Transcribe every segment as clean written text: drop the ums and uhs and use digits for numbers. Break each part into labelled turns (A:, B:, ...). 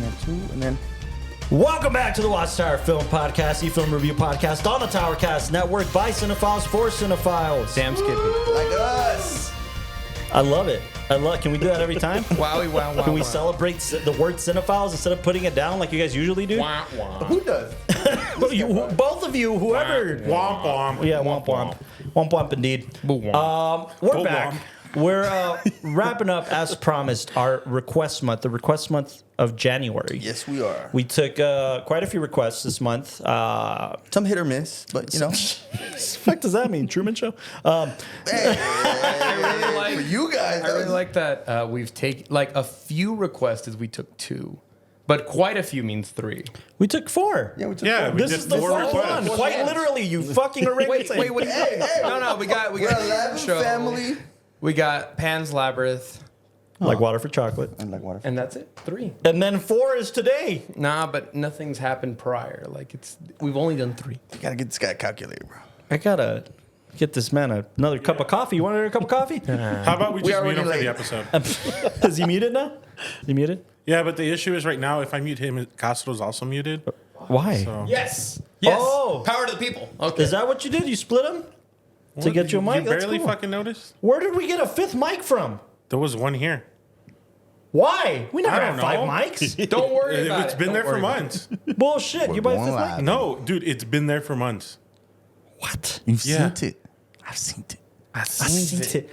A: and then 2, and then...
B: Welcome back to the WatchTower Film Podcast, the film review podcast on the Towercast Network by cinephiles for cinephiles.
C: Damn Skippy.
A: Like us!
B: I love it. Can we do that every time?
C: Wowie, wow, wow.
B: Can we celebrate the word cinephiles instead of putting it down like you guys usually do?
C: Wah, wah.
A: Who does?
B: Both of you, whoever.
D: Womp womp.
B: Yeah, womp womp. Womp womp indeed. We're back. We're wrapping up, as promised, our request month, the request month of January.
A: Yes, we are.
B: We took quite a few requests this month.
A: Some hit or miss, but, you know.
B: What the fuck does that mean? Truman Show?
C: I really like,
A: For you guys.
C: I really like that we've taken, like, a few requests we took 2. But quite a few means 3.
B: We took 4.
A: Yeah, we took
D: Yeah,
A: four.
D: we
B: This
D: did
B: is the
D: 4
B: fourth
D: requests.
B: one. Quite literally, you fucking orangutan.
C: Wait, what do you No, we got
A: We're 11
C: show.
A: family.
C: We got Pan's Labyrinth,
B: Like water for chocolate.
A: And like water.
C: and that's it. 3.
B: And then 4 is today.
C: Nah, but nothing's happened prior. Like, we've only done 3.
A: You gotta get this guy a calculator, bro.
B: I gotta get this man another cup of coffee. You want another cup of coffee?
D: How about we just
A: already
D: mute him for
A: late.
D: the episode?
B: Is he muted now? You muted?
D: Yeah, but the issue is right now, if I mute him, Castro's also muted.
B: Why?
D: So.
C: Yes.
B: Oh.
C: Power to the people. Okay.
B: Is that what you did? You split him to get you a mic?
D: You
B: That's
D: barely
B: cool.
D: fucking noticed?
B: Where did we get a 5th mic from?
D: There was one here.
B: Why? We never
D: I
B: had
D: don't
B: 5
D: know.
B: mics.
C: Don't worry about
D: It's
C: it.
D: been
C: Don't
D: there for
C: worry about it.
D: months.
B: Bullshit. You buy a
A: One
B: 5th
A: live.
B: mic?
D: No, dude, it's been there for months.
B: What?
A: You've
D: Yeah.
A: seen it. I've seen it.
B: I seen it.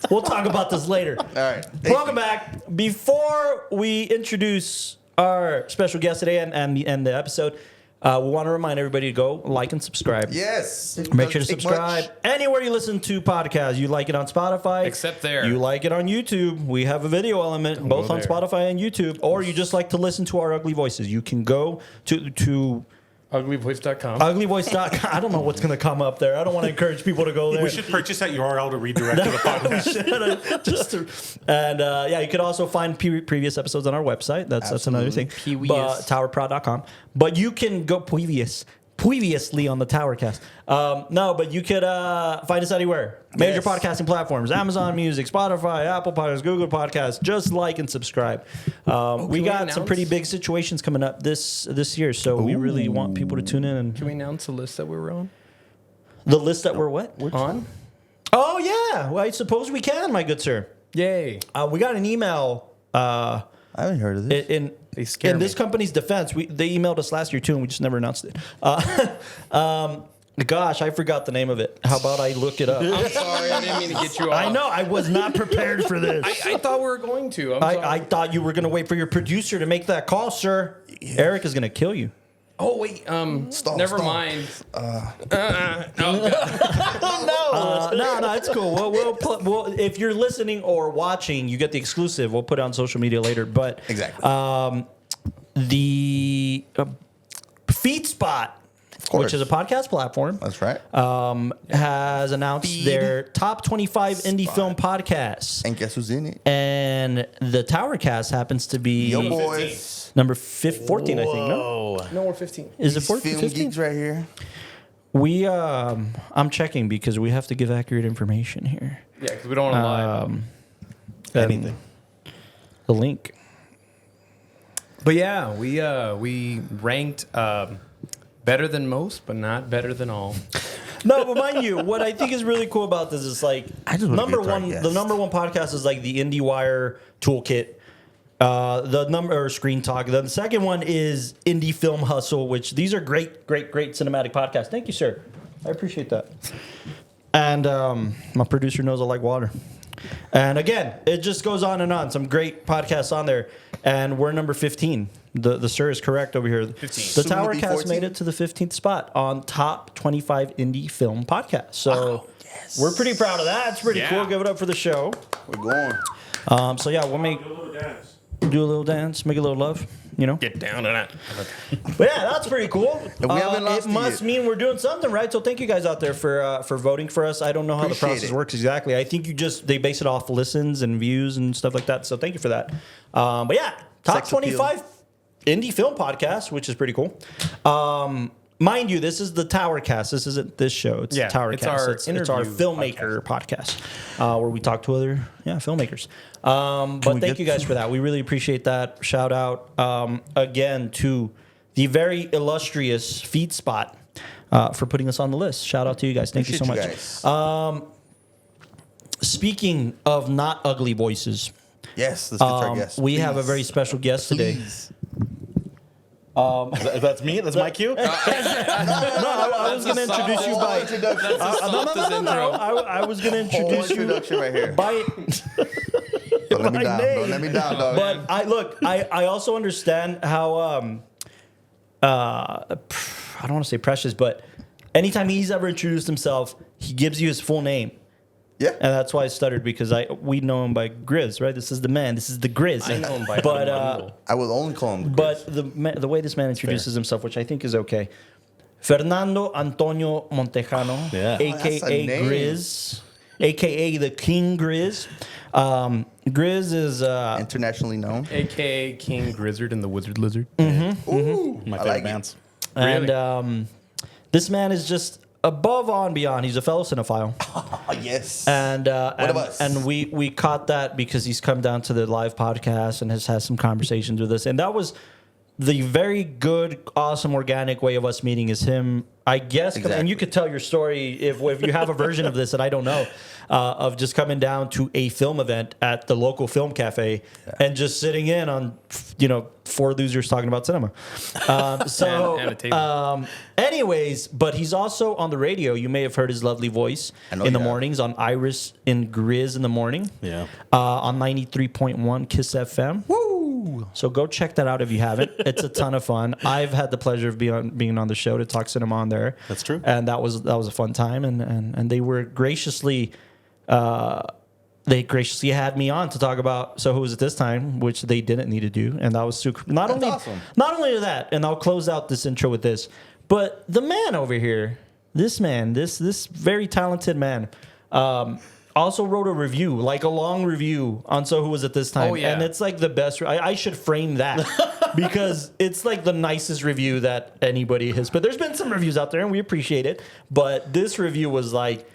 B: We'll talk about this later.
A: All right.
B: Welcome back. Before we introduce our special guest today and the episode, we want to remind everybody to go like and subscribe.
A: Yes.
B: Make sure to
A: Doesn't take
B: subscribe
A: much.
B: anywhere you listen to podcasts. You like it on Spotify.
C: Except there.
B: You like it on YouTube. We have a video element both on
C: there.
B: Spotify and YouTube. Or you just like to listen to our ugly voices. You can go to
C: Uglyvoice.com.
B: uglyvoice.com. I don't know what's going to come up there. I don't want to encourage people to go there.
D: We should purchase that URL to redirect to the podcast.
B: You could also find previous episodes on our website. That's another thing.
C: Previous.
B: But towerprod.com. But you can go previously on the Towercast. But you could find us anywhere. Major
A: Yes.
B: podcasting platforms: Amazon Music, Spotify, Apple Podcasts, Google Podcasts. Just like and subscribe. We
C: we
B: got some
C: announce?
B: pretty big situations coming up this year, so we really want people to tune in. And
C: Can we announce the list that we were on?
B: the list that we're what?
C: On?
B: Oh yeah, well, I suppose we can, my good sir.
C: Yay.
B: We got an email.
A: I haven't heard of this.
B: In
C: scare
B: this
C: me.
B: company's defense, they emailed us last year too, and we just never announced it. Gosh, I forgot the name of it. How about I look it up?
C: I'm sorry. I didn't mean to get you off.
B: I know I was not prepared for this.
C: I thought we were going to. I'm sorry.
B: I thought you were going to wait for your producer to make that call, sir. Eric is going to kill you.
C: Oh, wait. Never
A: stall.
C: mind.
B: No, it's cool. We'll if you're listening or watching, you get the exclusive. We'll put it on social media later. But
A: Exactly.
B: The Feed Spot, which is a podcast platform,
A: That's right.
B: has announced their top 25 indie film podcasts.
A: And guess who's in it?
B: And the Towercast happens to be
A: Yo, boys.
B: number 14, I think. No,
C: No, we're 15.
B: is it
A: These
B: 14?
A: film
B: 15?
A: geeks right here.
B: We I'm checking because we have to give accurate information here.
C: Yeah, because we don't want to lie.
B: Anything. The link.
C: But yeah, we ranked better than most, but not better than all.
B: No, but mind you, what I think is really cool about this is like
A: I just wanna
B: number
A: get to our
B: one.
A: guest.
B: The number one podcast is like the IndieWire Toolkit. Screen Talk. The second one is Indie Film Hustle, which these are great cinematic podcasts. Thank you, sir. I appreciate that. And my producer knows I like water. And again, it just goes on and on. Some great podcasts on there. And we're number 15. The sir is correct over here.
D: 15.
B: The
A: Soon to be
B: Towercast
A: 14.
B: made it to the 15th spot on top 25 indie film podcasts. So we're pretty proud of that. It's pretty cool. Give it up for the show.
A: We're going.
B: So yeah, we'll make do a little dance, make a little love, you know.
C: Get down to that.
B: But yeah, that's pretty cool.
A: And we haven't lost
B: it
A: it
B: must
A: yet.
B: mean we're doing something, right? So thank you guys out there for voting for us. I don't know how
A: Appreciate
B: the process
A: it.
B: works exactly. I think they base it off listens and views and stuff like that. So thank you for that. But yeah, top
A: Sex appeal.
B: 25 indie film podcast, which is pretty cool. mind you, this is the Tower Cast. This isn't this show. It's
C: Yeah,
B: Tower
C: it's
B: Cast.
C: our
B: It's our
C: interview
B: filmmaker podcast, where we talk to other filmmakers. But thank you guys for that. We really appreciate that. Shout out again to the very illustrious Feed Spot for putting us on the list. Shout out to you guys. Thank you so much. Speaking of not ugly voices,
A: yes, let's get to our guest.
B: we have a very special guest today.
E: That's me. That's my cue.
B: I was going to introduce you by. No. I was going to introduce you
A: introduction right here.
B: by.
A: Don't let me
B: by
A: down.
B: name.
A: Don't let me down, dog.
B: But I also understand how I don't want to say precious, but anytime he's ever introduced himself, he gives you his full name.
A: Yeah.
B: And that's why I stuttered, because we know him by Grizz, right? This is the man. This is the Grizz.
C: I know him by
B: but
A: I will only call him.
B: but the way this man introduces himself, which I think is okay. Fernando Antonio Montejano,
E: Yeah.
A: That's a
B: a.k.a.
A: name.
B: Grizz, a.k.a. the King Grizz. Grizz is...
A: Internationally known.
C: AKA King Grizzard and the Wizard Lizard.
A: Ooh,
E: My
A: I
E: favorite
A: like
E: bands.
B: and this man is just above and beyond. He's a fellow cinephile.
A: Oh, yes.
B: And
A: of us?
B: and we caught that because he's come down to the live podcast and has had some conversations with us. And that was the very good, awesome, organic way of us meeting is him, I guess. And
A: Exactly.
B: you could tell your story if you have a version of this that I don't know, of just coming down to a film event at the local film cafe and just sitting in on, four losers talking about cinema.
C: And a table.
B: Anyways, but he's also on the radio. You may have heard his lovely voice
A: I know
B: in the
A: you have.
B: mornings on Iris in Grizz in the morning.
E: Yeah.
B: On 93.1 Kiss FM.
A: Woo!
B: So go check that out if you haven't. It's a ton of fun. I've had the pleasure of being on the show to talk cinema on there.
E: That's true.
B: And that was a fun time. And they were graciously had me on to talk about So Who Was It This Time, which they didn't need to do, and that was super. Not
A: awesome.
B: only that, and I'll close out this intro with this, but the man over here, this very talented man, also wrote a review, like a long review on So Who Was It This Time,
C: Oh, yeah.
B: and it's like the best. I should frame that because it's like the nicest review that anybody has. But there's been some reviews out there, and we appreciate it. But this review was like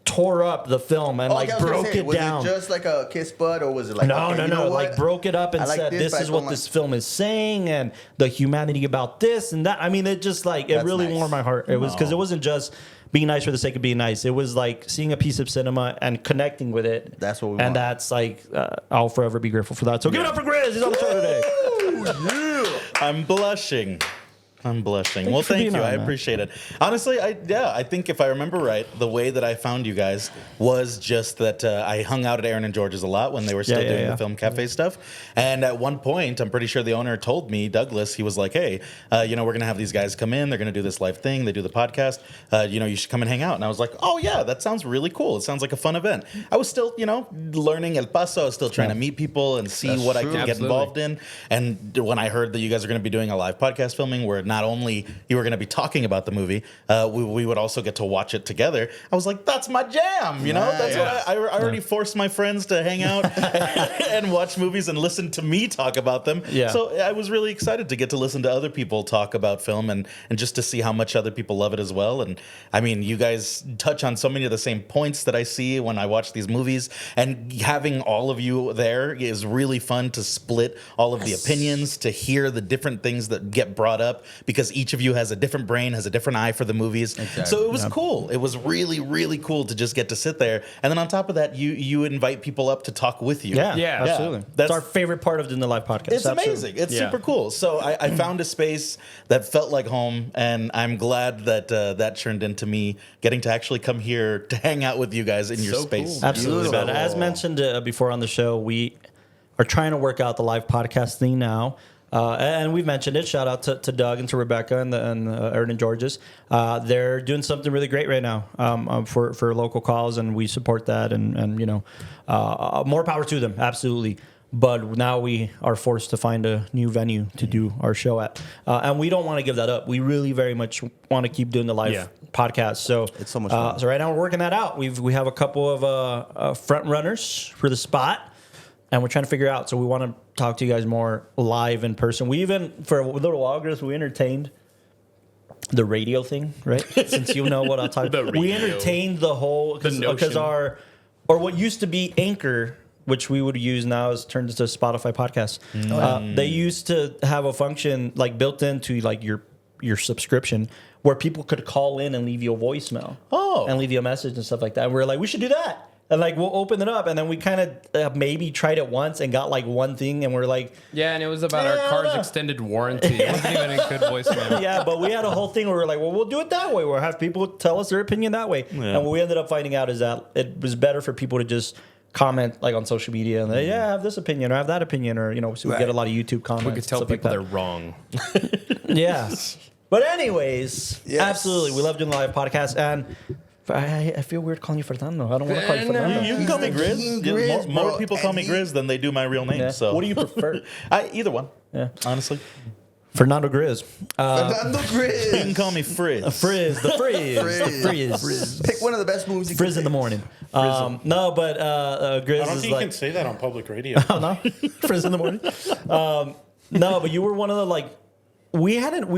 B: tore up the film and broke it down.
A: Was it just like a kiss butt, or was it like
B: No,
A: you know what?
B: like broke it up and
A: I like
B: said this
A: but I
B: is
A: don't
B: what
A: like-
B: this film is saying and the humanity about this and that. I mean, it just like it
A: That's
B: really
A: nice.
B: warmed my heart. It was because it wasn't just being nice for the sake of being nice. It was like seeing a piece of cinema and connecting with it.
A: That's what we
B: and
A: want.
B: that's like I'll forever be grateful for that. So give it up for Grizz. He's on the show today.
E: I'm blushing. Well,
B: for
E: thank
B: being
E: you.
B: on,
E: I
B: man.
E: appreciate it. Honestly, I think if I remember right, the way that I found you guys was just that I hung out at Aaron and George's a lot when they were still doing the film cafe stuff. And at one point, I'm pretty sure the owner told me, Douglas, he was like, "Hey, we're gonna have these guys come in. They're gonna do this live thing. They do the podcast. You should come and hang out." And I was like, "Oh yeah, that sounds really cool. It sounds like a fun event." I was still, learning El Paso. I was still trying to meet people and see what I could get
C: Absolutely.
E: involved in. And when I heard that you guys are going to be doing a live podcast filming where not only you were going to be talking about the movie, we would also get to watch it together. I was like, that's my jam, That's what I already forced my friends to hang out and watch movies and listen to me talk about them.
B: Yeah.
E: So I was really excited to get to listen to other people talk about film and just to see how much other people love it as well. And I mean, you guys touch on so many of the same points that I see when I watch these movies, and having all of you there is really fun to split all of the opinions, to hear the different things that get brought up, because each of you has a different brain, has a different eye for the movies.
A: Exactly.
E: So it was cool. It was really, really cool to just get to sit there. And then on top of that, you invite people up to talk with you.
B: Yeah, absolutely.
E: That's
B: That's our favorite part of doing the live podcast.
E: It's
B: Absolutely.
E: amazing. It's
C: Yeah.
E: super cool. So I found a space that felt like home, and I'm glad that that turned into me getting to actually come here to hang out with you guys in your
C: So
E: space.
C: cool.
B: Absolutely,
A: Beautiful.
B: man. As mentioned before on the show, we are trying to work out the live podcast thing now. And we've mentioned it. Shout out to Doug and to Rebecca and Aaron and George's. They're doing something really great right now for local calls, and we support that. And more power to them, absolutely. But now we are forced to find a new venue to do our show at, and we don't want to give that up. We really very much want to keep doing the live podcast. So
A: It's so much fun.
B: So right now we're working that out. We have a couple of front runners for the spot. And we're trying to figure out. So we want to talk to you guys more live in person. We even, for a little while, Grizz, we entertained the radio thing, right? Since you know what I'm talking about. We
C: radio.
B: entertained the whole, because
C: notion.
B: or what used to be Anchor, which we would use now is turned into Spotify podcasts. They used to have a function like built into like your subscription where people could call in and leave you a voicemail. And leave you a message and stuff like that. And we were like, we should do that. And like we'll open it up, and then we kind of maybe tried it once and got like one thing, and we're like,
C: Yeah, and it was about our car's extended warranty. It wasn't even a good voicemail.
B: yeah, but we had a whole thing where we're like, well, we'll do it that way. We'll have people tell us their opinion that way. And what we ended up finding out is that it was better for people to just comment like on social media and I have this opinion or I have that opinion, or so we get a lot of YouTube comments.
C: We could tell
B: stuff
C: people
B: like
C: they're wrong.
B: yeah. But anyways, absolutely, we love doing the live podcast, and I feel weird calling you Fernando. I don't want to call you Fernando.
E: You can call me Grizz.
A: Grizz,
E: More
A: bro.
E: people call me Grizz than they do my real name.
B: Yeah.
E: So
B: What do you prefer?
E: Either one.
B: Yeah.
E: Honestly,
B: Fernando Grizz.
A: Fernando Grizz.
E: you can call me Frizz.
B: Frizz. The Frizz.
A: Pick one of the best movies you
B: Frizz
A: can
B: in the
A: pick.
B: morning. No, but Grizz
D: I don't
B: is
D: think you
B: like...
D: can say that on public radio.
B: Oh, no? Frizz in the morning. No, but you were one of the like we hadn't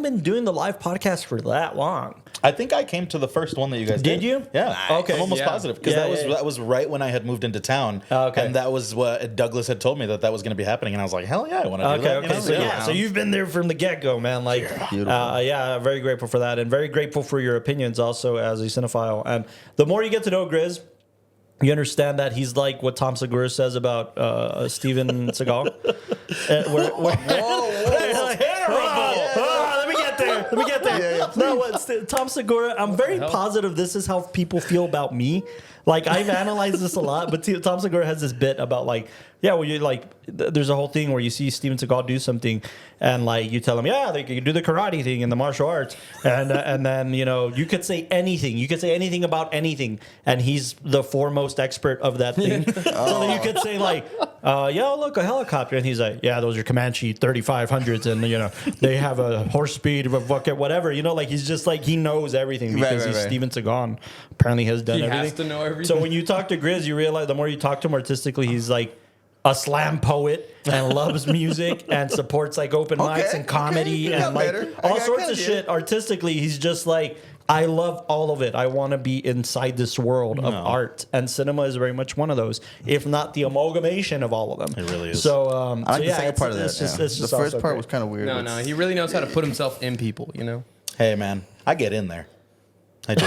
B: been doing the live podcast for that long.
E: I think I came to the first one that you guys did.
B: Did you?
E: Yeah.
B: Okay.
E: I'm almost
C: Yeah.
E: positive because that was right when I had moved into town.
B: Okay.
E: And that was what Douglas had told me that was going to be happening, and I was like, hell yeah, I want to do that.
B: Okay. So so you've been there from the get go, man. Like, very grateful for that, and very grateful for your opinions also as a cinephile. And the more you get to know Grizz, you understand that he's like what Tom Segura says about Steven Seagal. Let me get there. Tom Segura, I'm very positive this is how people feel about me. Like, I've analyzed this a lot, but Tom Segura has this bit about like, you like, there's a whole thing where you see Steven Seagal do something, and like you tell him, they can do the karate thing in the martial arts, and then you could say anything. You could say anything about anything, and he's the foremost expert of that thing. So then you could say like, look, a helicopter, and he's like, those are Comanche 3500s, and they have a horse speed of whatever. Like he's just like he knows everything because he's Steven Seagal. Apparently has done everything.
C: He has to know everything.
B: So when you talk to Grizz, you realize the more you talk to him artistically, he's like a slam poet and loves music and supports like open mics and comedy and like all sorts of shit. Artistically, he's just like, I love all of it. I want to be inside this world of art, and cinema is very much one of those, if not the amalgamation of all of them.
E: It really is.
B: So,
A: I like the second part of that.
B: It's just
A: the first
B: also
A: part
B: great.
A: was kind of weird.
C: No, he really knows how to put himself in people,
E: Hey, man, I get in there. I do.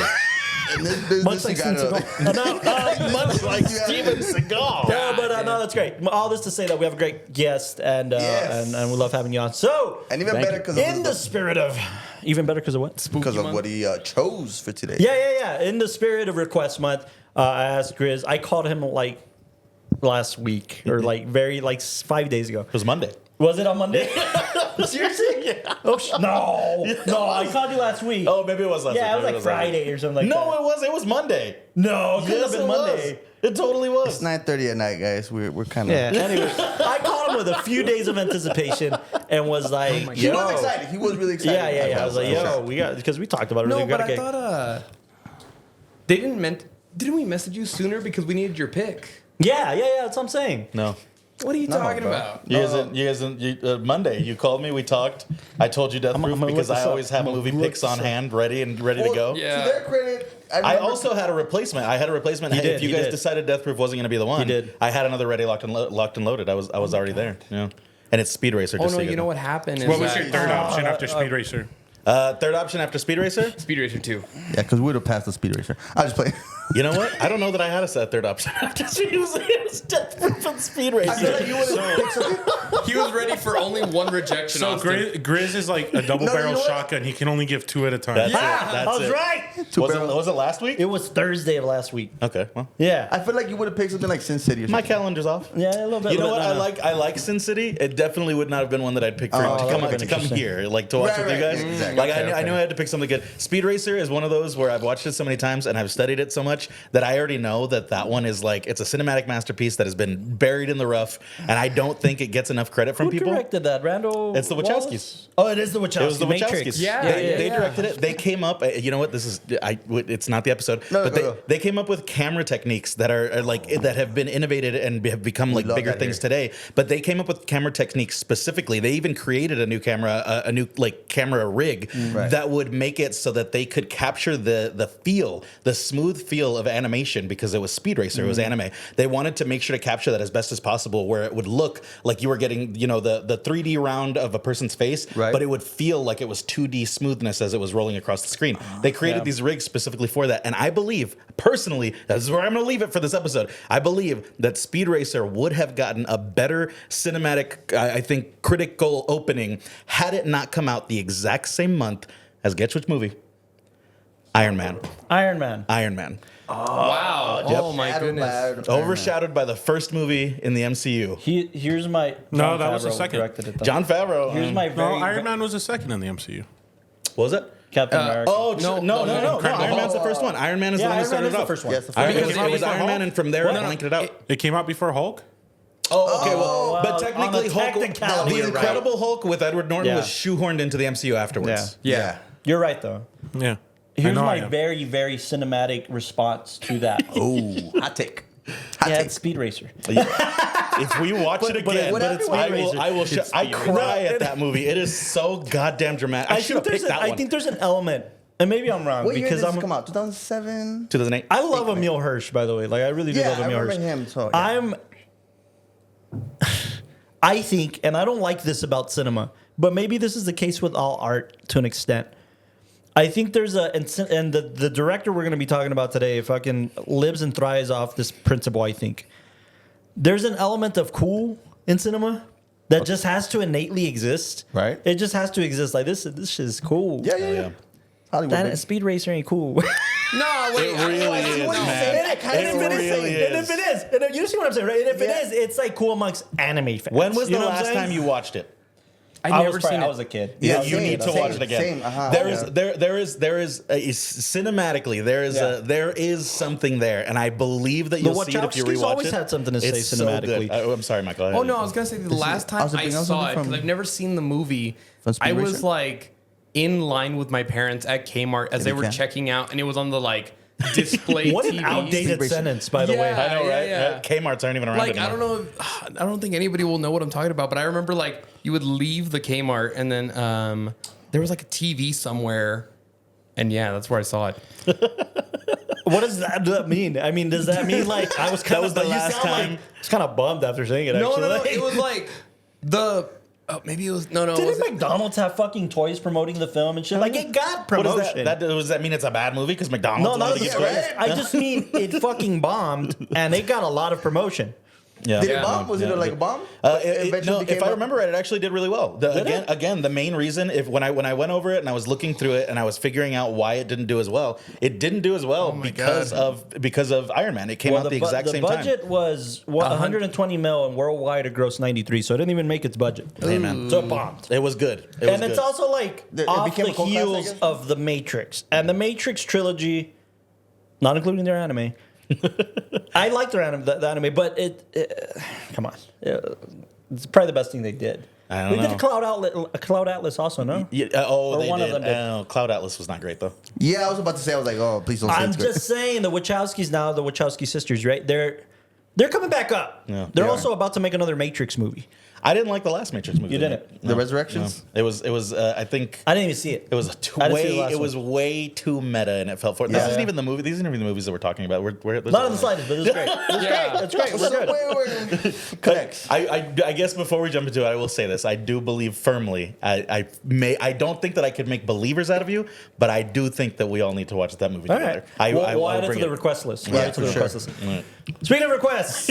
B: Much like Steven Seagal. Much like Steven Seagal. Yeah, but no, that's great. All this to say that we have a great guest, and and we love having you on. So,
A: And even better because
B: in the spirit of, even better because of what?
A: because of what he chose for today.
B: Yeah. In the spirit of Request Month, I asked Grizz. I called him like last week or like 5 days ago.
E: It was Monday.
B: Was it on Monday? Seriously? Yeah. Oh, no, I called you last week.
E: Oh, maybe it was last week.
B: Yeah, it was
E: Maybe
B: like Friday or something like that.
E: No, it was Monday.
B: No, it couldn't
E: Yes,
B: have been
E: it
B: Monday.
E: was. It totally was.
A: It's 9:30 at night, guys. We're kind of.
B: Yeah. Anyway, I called him with a few days of anticipation and was like,
A: He was excited. He was really excited.
B: Yeah. I was like, we got, because we talked about it.
C: No,
B: we
C: but I thought didn't we message you sooner because we needed your pick?
B: Yeah. That's what I'm saying.
E: No.
C: What are you talking
A: bro.
C: about?
E: You guys, Monday, you called me, we talked. I told you Death
B: I'm
E: Proof
B: gonna
E: because
B: look this
E: I always
B: up.
E: have
B: I'm
E: movie
B: gonna
E: picks
B: look
E: on
B: this up.
E: hand, ready to go.
C: Yeah.
A: To their credit, I
E: I
A: remember-
E: also had a replacement. I had a replacement.
B: You
E: Hey,
B: did,
E: if you
B: you
E: guys
B: did.
E: decided Death Proof wasn't going to be the one,
B: did.
E: I had another ready, locked and loaded. I was already there. Yeah. And it's Speed Racer.
C: Oh
E: just
C: no,
E: so
C: you know
E: know
C: what happened? Is
D: What was your
C: that-
D: third option after Speed Racer?
E: Third option after Speed Racer?
C: Speed Racer 2.
A: Yeah, because we would have passed the Speed Racer. I just play.
E: You know what? I don't know that I had a third option after Speed Racer. It was Death Proof and Speed Racer.
A: I feel like you would have picked something.
C: He was ready for only one rejection.
D: So
C: Austin.
D: Grizz is like a double
A: No, you
D: barrel
A: know what?
D: shotgun. He can only give two at a time.
E: That's it.
B: I
E: That's
B: was
E: it.
B: right.
E: Was it last week?
B: It was Thursday of last week.
E: Okay. Well,
B: Yeah.
A: I feel like you would have picked something like Sin City or
E: my
A: something.
E: calendar's off.
B: Yeah, a little bit.
E: You know what?
B: No.
E: I like Sin City. It definitely would not have been one that I'd pick for
A: Oh,
E: to
A: that
E: come
B: would've been
E: to come
B: interesting.
E: here, like to watch
A: Right,
E: with you
A: right.
E: guys.
A: Exactly.
E: Like
C: Okay,
E: I knew
C: okay.
E: I had to pick something good. Speed Racer is one of those where I've watched it so many times and I've studied it so much much that I already know that one is like it's a cinematic masterpiece that has been buried in the rough, and I don't think it gets enough credit from
B: Who
E: people.
B: directed that? Randall?
E: It's the
B: Wallace?
E: Wachowskis.
B: Oh, it is the Wachowskis.
E: It was the
B: Matrix.
E: Wachowskis.
C: Yeah,
E: They directed it. They came up. You know what? This is. It's not the episode.
A: No,
E: but
A: go.
E: they came up with camera techniques that are like that have been innovated and have become like
A: love
E: bigger
A: that
E: things
A: here.
E: today. But they came up with camera techniques specifically. They even created a new camera, a new like camera rig
A: Right.
E: that would make it so that they could capture the feel, the smooth feel of animation because it was Speed Racer. It was anime. They wanted to make sure to capture that as best as possible, where it would look like you were getting the 3D round of a person's face,
A: Right.
E: but it would feel like it was 2D smoothness as it was rolling across the screen. They created these rigs specifically for that. And I believe, personally, this is where I'm going to leave it for this episode. I believe that Speed Racer would have gotten a better cinematic, I think, critical opening had it not come out the exact same month as, guess which movie? Iron Man.
B: Iron Man.
E: Iron Man.
C: Wow. Oh my goodness.
E: Overshadowed by the first movie in the MCU.
B: Here's my.
D: No,
B: Jon
D: that was the
B: Favreau
D: second.
B: directed it, though.
E: John Favreau.
B: Here's my
D: No,
B: very.
D: Iron Man was the second in the MCU.
E: What was it?
B: Captain America.
E: Oh,
C: No,
E: no.
D: Incredible
E: Iron Man's the first one. Iron Man is
B: yeah,
E: the one
B: Iron
E: that started
B: Man is
E: it
B: the
E: off.
B: first one.
A: Yes, the
E: Iron
A: first
C: Because
A: one.
E: it was
D: before
E: Iron Man,
D: Hulk?
E: and from there it blanked it out.
D: It came out before Hulk.
E: Oh, okay. Well,
B: well,
E: but
B: on
E: technically,
B: the
E: Hulk,
B: technicality,
E: the
B: you're
E: Incredible Hulk with Edward Norton
B: Yeah.
E: was shoehorned into the MCU afterwards.
C: Yeah.
B: You're right, though.
D: Yeah. I
B: Here's
D: know I
B: my
D: am.
B: very, very cinematic response to that.
A: Oh, hot take. Hot
B: Yeah,
A: take.
B: it's Speed Racer.
E: If we watch it again,
A: but it's
E: I
A: Speed
E: will.
B: Racer.
E: I will.
B: It's
E: I
B: Speed
E: cry
B: Racer.
E: at that movie. It is so goddamn dramatic. I should have picked that
B: I
E: one.
B: think there's an element, and maybe I'm wrong
A: What year did
B: because
A: this
B: I'm.
A: come out? 2007?
E: 2008.
B: I love Emil Hirsch, by the way. Like I really do
A: Yeah,
B: love
A: I
B: Emil Hirsch.
A: remember him. So, yeah.
B: I think, and I don't like this about cinema, but maybe this is the case with all art to an extent. I think there's and the director we're going to be talking about today fucking lives and thrives off this principle, I think. There's an element of cool in cinema that just has to innately exist.
A: Right.
B: It just has to exist. Like this shit is cool.
A: Yeah. Hollywood.
B: That
A: baby.
B: Speed Racer ain't cool.
C: No, wait.
E: It really is,
A: what you
E: man.
A: said.
B: And if it is, and you see what I'm saying, right? And if it
A: Yeah.
B: is, it's like cool amongst anime fans.
E: When was
B: You
E: the
B: know what I'm
E: last
B: saying?
E: time you watched it?
C: I've never seen
B: I
C: it.
B: was a kid.
E: Yeah,
A: Yeah,
E: you
A: same,
E: need to
A: same,
E: watch it again.
A: same, uh-huh.
E: There is
A: Yeah.
E: there is cinematically there is something there, and I believe that
B: The
E: you'll see it if you
B: Wachowskis
E: rewatch
B: always
E: it.
B: had something to say
E: It's so
B: cinematically.
E: good. I'm sorry, Michael.
C: Oh no, I was gonna say the last time
A: also
C: I
A: bring out
C: saw
A: something
C: it because
A: from-
C: I've never seen the movie.
A: From Speed
C: I was
A: Racer?
C: like in line with my parents at Kmart as they
A: you
C: were
A: can.
C: checking out, and it was on the like display.
B: What an
C: TV.
B: outdated
A: Racer.
B: sentence, by the way.
C: Yeah.
E: I know, right?
C: yeah.
E: Kmart's aren't even around
C: Like
E: anymore.
C: I don't know, I don't think anybody will know what I'm talking about, but I remember like you would leave the Kmart and then there was like a TV somewhere, and yeah, that's where I saw it.
B: What does that mean? I mean, does that mean like I was kind
E: was
B: of
E: the
B: you
E: last
B: sound
E: time.
B: Like, I was kind of bummed after saying it.
C: No,
B: Actually,
C: no, no,
B: Like,
C: it was like the maybe it was no. It
B: didn't
C: wasn't-
B: McDonald's have fucking toys promoting the film and shit? Like it got
E: What
B: promotion.
E: does that mean? It's a bad movie because McDonald's
B: no,
E: wanted
B: not
E: to
B: the
E: get
B: script.
E: credit?
B: I just mean it fucking bombed and it got a lot of promotion.
E: Yeah.
A: Did
C: Yeah.
A: it bomb? Was
E: Yeah.
A: it like a bomb?
E: No,
A: Eventually
E: if
A: became
E: I
A: a-
E: remember right, it actually did really well. Again, the main reason, when I went over it and I was looking through it and I was figuring out why it didn't do as well, it didn't do as well
C: my
E: because of Iron Man. It came out the exact same time.
B: The budget was 120 mil and worldwide it grossed 93, so it didn't even make its budget.
E: Hey, man.
B: So it bombed.
E: It was good. It was
B: And it's
E: good.
B: also like
A: It
B: off
A: became
B: the
A: a cult classic, I
B: heels
A: guess?
B: of the Matrix and the Matrix trilogy, not including their anime. I like their anime, the anime, but it come on, it's probably the best thing they did.
E: I don't
B: They
E: know.
B: did Cloud Atlas also, no?
E: Yeah,
B: Or
E: they
B: one
E: did.
B: of them did.
E: Oh, Cloud Atlas was not great though.
A: Yeah, I was about to say. I was like, oh, please don't say
B: I'm
A: it's good.
B: just saying the Wachowskis now, the Wachowski sisters, right? They're coming back up.
E: Yeah,
B: They're
E: they
B: also about to make another Matrix movie.
E: I didn't like the last Matrix movie.
B: You didn't?
A: The Resurrections?
E: No. It was. I think.
B: I didn't even see it.
E: It was
B: I didn't see the
E: way.
B: last
E: It was
B: one.
E: way too meta, and it felt for. This
A: Yeah.
E: isn't even the movie. These aren't even the movies that we're talking about. We're
B: Not in the slightest, but it was great. It was
C: Yeah.
B: great. It's great. We're
A: So
B: good.
A: wait. Connects.
E: I guess before we jump into it, I will say this: I do believe firmly. I don't think that I could make believers out of you, but I do think that we all need to watch that movie
B: All
E: together.
B: right. We'll
E: I'll
B: add it to
E: bring
B: the request list. We'll
A: Yeah,
B: add it to
A: for
B: the
A: sure.
B: request list. Speaking of requests,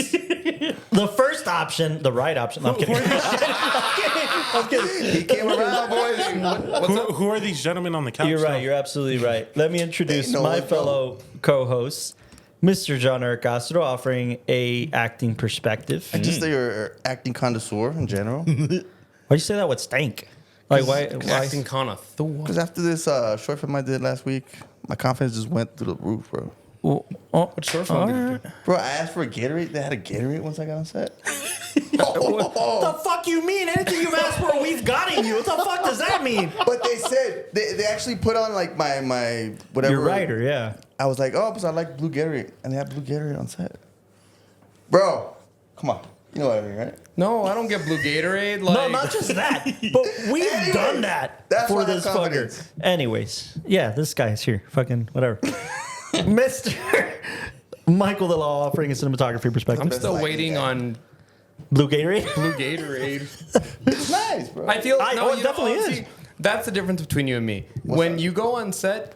B: the first option, the right option. No, I'm kidding. I'm kidding.
A: He came around, boys.
D: Who are these gentlemen on the couch?
B: You're right.
D: though?
B: You're absolutely right. Let me introduce
A: They know
B: my
A: what's
B: fellow co-host, Mr. John Castro, offering a acting perspective.
A: Just that you're an acting connoisseur in general.
B: Why'd you say that with stank? Like why?
C: acting kind of Thor.
A: Because after this short film I did last week, my confidence just went through the roof, bro.
C: What short film did you do?
A: Bro, I asked for a Gatorade. They had a Gatorade once I got on set.
B: What the fuck you mean? Anything you've asked for, we've gotten you. What the fuck does that mean?
A: But they said they actually put on like my whatever.
B: Your writer, yeah.
A: I was like, oh, because I like blue Gatorade, and they had blue Gatorade on set. Bro, come on, you know what I mean, right?
C: No, I don't get blue Gatorade. Like,
B: No, not just that, but we've
A: Anyways,
B: done that
A: that's
B: for
A: why I have
B: this fucker.
A: confidence.
B: Anyways, yeah, this guy's here. Fucking whatever. Mr. Michael the Law offering a cinematography perspective.
C: I'm still
A: like
C: waiting
A: that.
C: on
B: Blue Gatorade?
C: blue Gatorade.
A: It's nice, bro.
C: I feel
B: I-
C: no,
B: oh, it
C: you
B: definitely
C: know,
B: is.
C: see, that's the difference between you and me. When you go on set,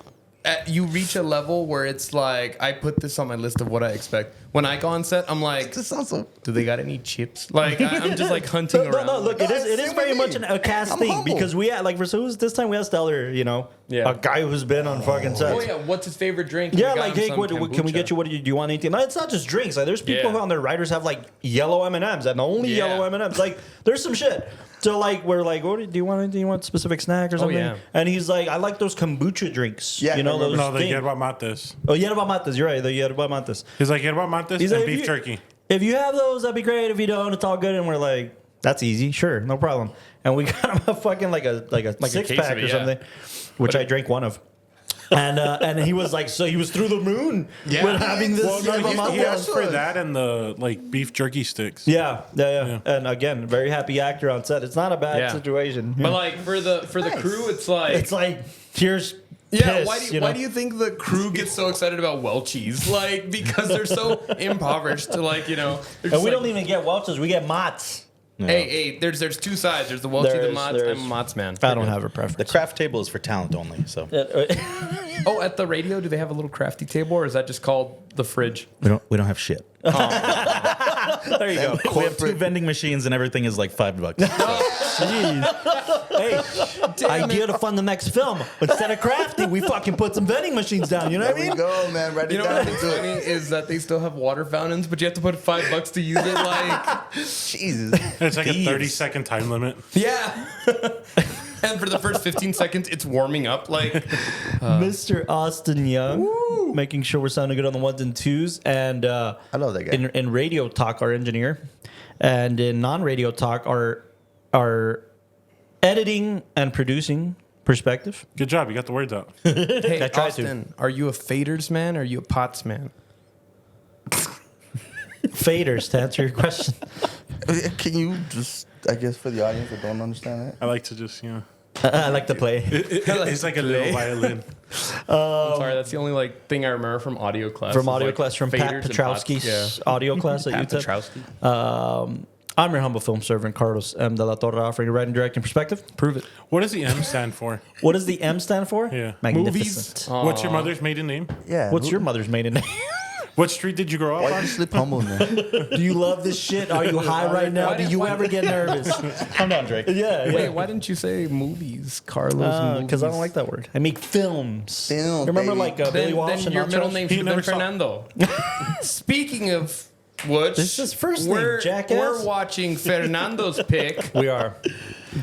C: you reach a level where it's like I put this on my list of what I expect. When I go on set, I'm like,
A: This sounds so.
C: do they got any chips? Like I'm just like hunting around.
B: No, look, it is
A: same
B: very
A: with
B: much
A: me.
B: a cast
A: I'm
B: thing
A: humble.
B: because we had, like, for so this time we asked Stellar,
C: Yeah.
B: a guy who's been on fucking sets.
C: Oh yeah, what's his favorite drink?
B: Yeah,
C: We got
B: like,
C: him
B: hey,
C: some
B: what can we get
C: kombucha.
B: you? What do you want? Anything? No, it's not just drinks. Like, there's people
C: Yeah.
B: who on their writers have like yellow M&Ms and only
C: Yeah.
B: yellow M&Ms. Like, there's some shit. So like, we're like, what do you want? Do you want a specific snack or something?
C: yeah.
B: And he's like, I like those kombucha drinks.
A: Yeah,
B: you know
A: I
B: those.
A: remember.
D: No, the
B: things.
D: yerba mates.
B: Oh, yerba mates. You're right. The yerba mates.
D: He's like yerba mates
B: He's
D: and
B: like,
D: beef
B: if you-
D: jerky.
B: If you have those, that'd be great. If you don't, it's all good. And we're like, that's easy. Sure, no problem. And we got him a fucking like a six
C: case
B: pack
C: of it,
B: or
C: yeah.
B: something, which I drank one of. And he was like, so he was through the moon
C: Yeah.
B: with having this.
D: Well, no,
B: yerba
D: he
B: mate.
D: asked for that and the like beef jerky sticks.
B: Yeah. And again, very happy actor on set. It's not a bad
C: Yeah.
B: situation.
C: But like for the crew, it's like
B: it's like, here's
C: yeah.
B: piss,
C: Why do you think the crew gets so excited about Welchies? Like because they're so impoverished to like they're
B: And
C: just
B: we
C: like,
B: don't even get Welch's. We get Mott's.
C: Hey, there's two sides. There's the Welchie, the Mott's.
B: There's-
C: I'm a Mott's man.
B: I don't have a
E: The
B: preference.
E: craft table is for talent only. So
C: Oh, at the radio, do they have a little crafty table, or is that just called the fridge?
E: we don't have shit.
B: There you go.
E: We have 2 vending machines and everything is like $5.
B: Hey, idea to fund the next film. Instead of crafting, we fucking put some vending machines down. You know what I
A: There we
B: mean?
A: go, man. Write
C: You
A: it
C: know
A: down.
C: what's
A: Do
C: funny
A: it.
C: is that they still have water fountains, but you have to put $5 to use it. Like,
A: Jesus.
D: It's like
E: Thieves.
D: a 30-second time limit.
C: yeah. And for the first 15 seconds, it's warming up. Like,
B: Mr. Austin Young, making sure we're sounding good on the ones and twos. And
A: I love that guy.
B: in radio talk, our engineer, and in non-radio talk, our editing and producing perspective.
D: Good job. You got the words out.
C: hey,
B: I tried to.
C: Austin, are you a faders man or are you a pots man?
B: Faders, to answer your question.
A: Can you just, I guess, for the audience that don't understand that?
D: I like to just,
B: I like to play.
D: it's like a little violin.
C: I'm sorry, that's the only like thing I remember from audio class.
B: From
C: is,
B: audio
C: like,
B: class, from Pat
C: faders and pots.
B: Petrowski's audio class at
C: Pat
B: UTEP.
C: Petrowski.
B: I'm your humble film servant, Carlos M. de la Torre, offering a writing, directing perspective.
C: Prove it.
D: What does the M stand for?
B: What does the M stand for?
D: Yeah.
B: Magnificent.
D: What's your mother's maiden name?
A: Yeah.
B: What's your mother's maiden name?
D: What street did you grow
A: Why
D: up
A: do
D: on?
A: you sleep humble, man?
B: Do you love this shit? Are you high right now? Do you ever get nervous?
E: Calm down, Drake.
B: Yeah,
C: Wait, why didn't you say movies, Carlos?
B: Because I don't like that word. I make films.
A: Films,
B: Remember,
A: baby.
B: like Billy
C: Then,
B: Walsh
C: then
B: and
C: your middle
B: Nachos?
C: name
D: He
C: should have been
D: never saw-
C: Fernando. Speaking of which,
B: This is his first name,
C: we're,
B: jackass.
C: We're watching Fernando's pick.
B: We are.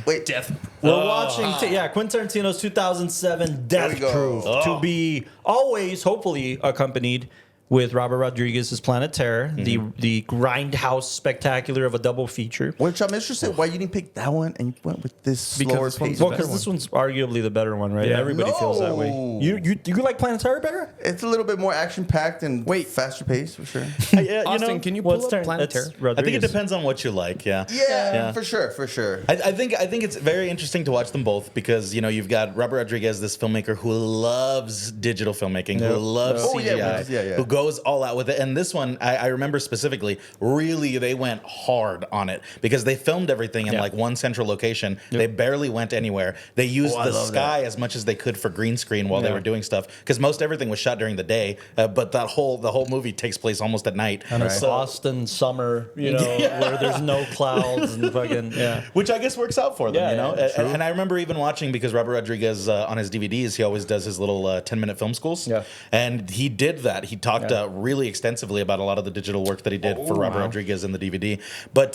A: Wait,
C: Death.
B: We're watching, Quentin Tarantino's 2007 Death
A: we go.
B: Proof to be always, hopefully, accompanied with Robert Rodriguez's Planet Terror, the Grindhouse spectacular of a double feature.
A: which I'm interested why you didn't pick that one and you went with this
C: Because
A: slower
C: this one's
A: pace.
C: the
B: Well, because this one's arguably the better one, right?
C: Yeah.
B: Everybody feels that way.
A: No.
B: You like Planet Terror better?
A: It's a little bit more action packed and
C: Wait.
A: faster pace for sure.
E: Yeah,
C: Austin, can you pull up Planet Terror?
E: I think it depends on what you like. Yeah.
A: Yeah, for sure.
E: I think it's very interesting to watch them both because you've got Robert Rodriguez, this filmmaker who loves digital filmmaking, who loves
A: Oh, yeah,
E: CGI,
A: yeah.
E: who goes all out with it. And this one, I remember specifically, really they went hard on it because they filmed everything in like one central location. They barely went anywhere. They used
A: I
E: the
A: love
E: sky as much as they could for green screen while they were doing stuff because most everything was shot during the day, but the whole movie takes place almost at night.
B: And it's Boston summer, where there's no clouds and fucking,
E: Which I guess works out for them,
B: Yeah,
E: And I remember even watching because Robert Rodriguez on his DVDs, he always does his little 10-minute film schools.
B: Yeah.
E: And he did that. He talked talked really extensively about a lot of the digital work that he did for Robert Rodriguez in the DVD. But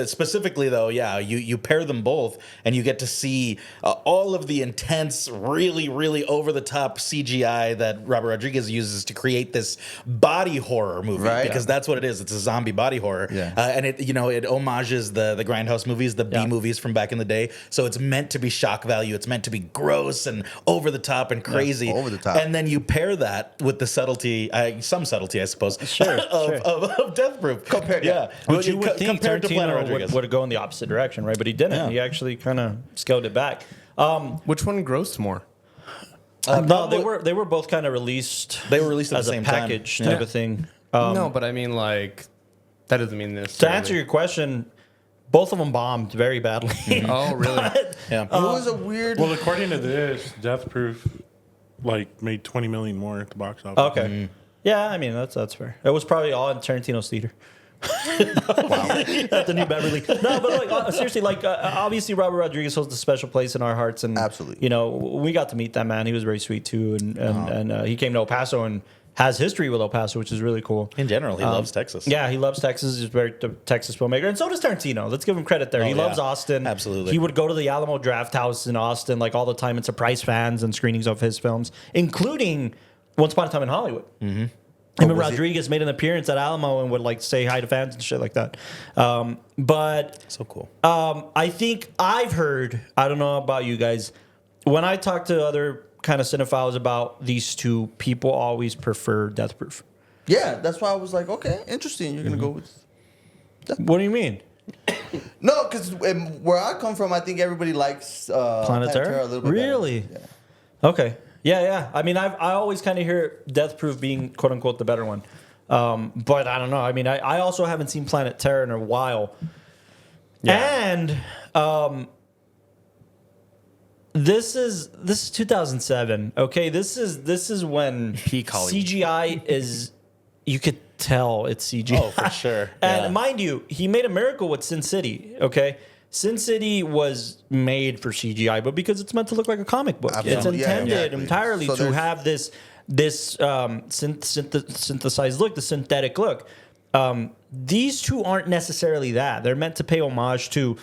E: specifically, though, you pair them both, and you get to see all of the intense, really, really over-the-top CGI that Robert Rodriguez uses to create this body horror movie.
A: Right.
E: Because that's what it is. It's a zombie body horror.
A: Yeah.
E: And it homages the Grindhouse movies, the B movies from back in the day. So it's meant to be shock value. It's meant to be gross and over the top and crazy.
A: Over the top.
E: And then you pair that with the subtlety, some subtlety, I suppose,
B: Sure,
E: of Death Proof.
A: Compared,
B: Which you would think
E: compared to Planet
B: Tarantino
E: Rodriguez.
B: would go in the opposite direction, right? But he didn't.
E: Yeah.
B: He actually kind of scaled it back.
C: Which one grossed more?
B: No, they were both kind of released.
E: They were released at
B: as
E: the same
B: a
E: time.
B: package
E: Yeah.
B: type of thing.
C: No, but I mean, like, that doesn't mean this.
B: To answer your question, both of them bombed very badly.
C: Oh, really?
E: Yeah.
A: It was a weird.
D: Well, according to this, Death Proof like made 20 million more at the box office.
B: Okay. Yeah, I mean that's fair. It was probably all in Tarantino's theater. At the New Beverly. No, but like seriously, like obviously Robert Rodriguez holds a special place in our hearts, and
A: Absolutely.
B: you know, we got to meet that man. He was very sweet too, and he came to El Paso and has history with El Paso, which is really cool.
E: In general, he loves Texas.
B: Yeah, he loves Texas. He's a very Texas filmmaker, and so does Tarantino. Let's give him credit there.
E: Oh,
B: He loves
E: yeah.
B: Austin.
E: Absolutely.
B: He would go to the Alamo Draft House in Austin like all the time and surprise fans and screenings of his films, including Once Upon a Time in Hollywood. Mm-hmm. Him and Rodriguez made an appearance at Alamo and would like say hi to fans and shit like that. But
E: So cool.
B: I think I've heard, I don't know about you guys, when I talk to other kind of cinephiles about these two, people always prefer Death Proof.
A: Yeah, that's why I was like, okay, interesting. You're gonna go with.
B: What do you mean?
A: No, because where I come from, I think everybody likes
B: Planet Terror?
A: a little bit better.
B: Really?
A: Yeah.
B: Okay. Yeah. I mean, I always kind of hear Death Proof being quote unquote the better one. But I don't know. I mean, I also haven't seen Planet Terror in a while. Yeah. And this is 2007. Okay, this is when
C: Peak Hollywood.
B: CGI is, you could tell it's CGI.
E: Oh, for sure.
B: And
E: Yeah.
B: mind you, he made a miracle with Sin City. Okay, Sin City was made for CGI, but because it's meant to look like a comic book,
A: Absolutely.
B: it's
A: Yeah,
B: intended
A: exactly.
B: entirely
A: So
B: to
A: there's-
B: have this synthesized look, the synthetic look. These two aren't necessarily that. They're meant to pay homage to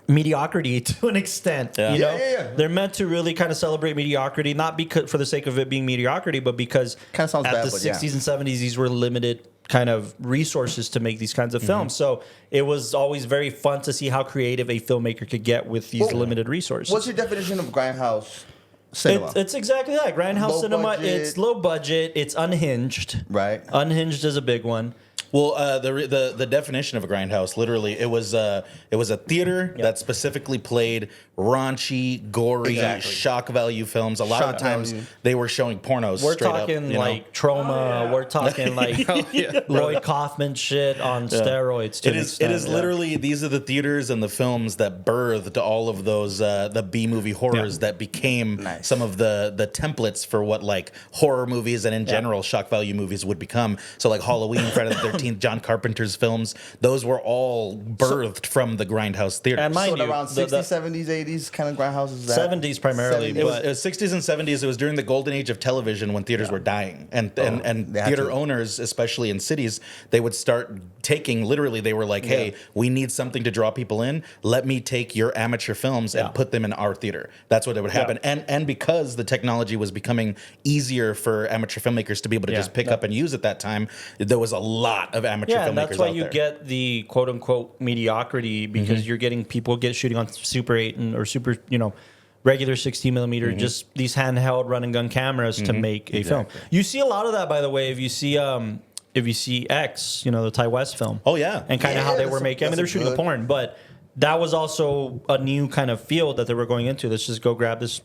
B: mediocrity to an extent.
E: Yeah.
B: You know,
A: Yeah.
B: they're meant to really kind of celebrate mediocrity, not because for the sake of it being mediocrity, but because
A: Kinda sounds
B: at
A: bad,
B: the
A: but yeah.
B: 60s and 70s, these were limited kind of resources to make these kinds of films. So it was always very fun to see how creative a filmmaker could get with these
A: Well,
B: limited resources.
A: What's your definition of Grindhouse cinema?
B: It's exactly that. Grindhouse
A: Low
B: cinema,
A: budget.
B: it's low budget, it's unhinged.
A: Right.
B: Unhinged is a big one.
E: Well, the definition of a grindhouse, literally, it was a theater that specifically played raunchy, gory,
A: Exactly.
E: shock value films. A lot
A: Shock
E: of times
A: value.
E: they were showing pornos.
B: We're
E: straight
B: talking
E: up, you know?
B: like Trauma. We're talking like Lloyd Kaufman shit on steroids. To
E: It
B: an
E: is.
B: extent.
E: It is literally. These are the theaters and the films that birthed all of those the B movie horrors that became
A: Nice.
E: some of the templates for what like horror movies and in general shock value movies would become. So like Halloween, Friday the 13th, John Carpenter's films. Those were all birthed from the Grindhouse theater.
B: And mind
A: So
B: you,
A: around 60s, 70s, 80s kind of Grindhouses.
B: 70s primarily,
A: 70s.
E: It was,
B: but-
E: it was 60s and 70s. It was during the golden age of television when theaters were dying, and
A: They had
E: theater
A: to.
E: owners, especially in cities, they would start taking. Literally, they were like, "Hey, we need something to draw people in. Let me take your amateur films and put them in our theater." That's what it would happen. And because the technology was becoming easier for amateur filmmakers to be able to just pick up and use at that time, there was a lot of amateur
B: Yeah,
E: filmmakers
B: and that's why
E: out
B: you
E: there.
B: get the quote unquote mediocrity because you're getting people shooting on Super 8 or super, regular 16 millimeter, just these handheld run and gun cameras to make a film. You see a lot of that, by the way, if you see X, the Ty West film.
E: Oh, yeah.
B: And kind of
A: Yeah,
B: how they
A: that's
B: were
A: a-
B: making. I mean,
A: that's
B: they were
A: a
B: shooting
A: good-
B: a porn, but that was also a new kind of field that they were going into. Let's just go grab this,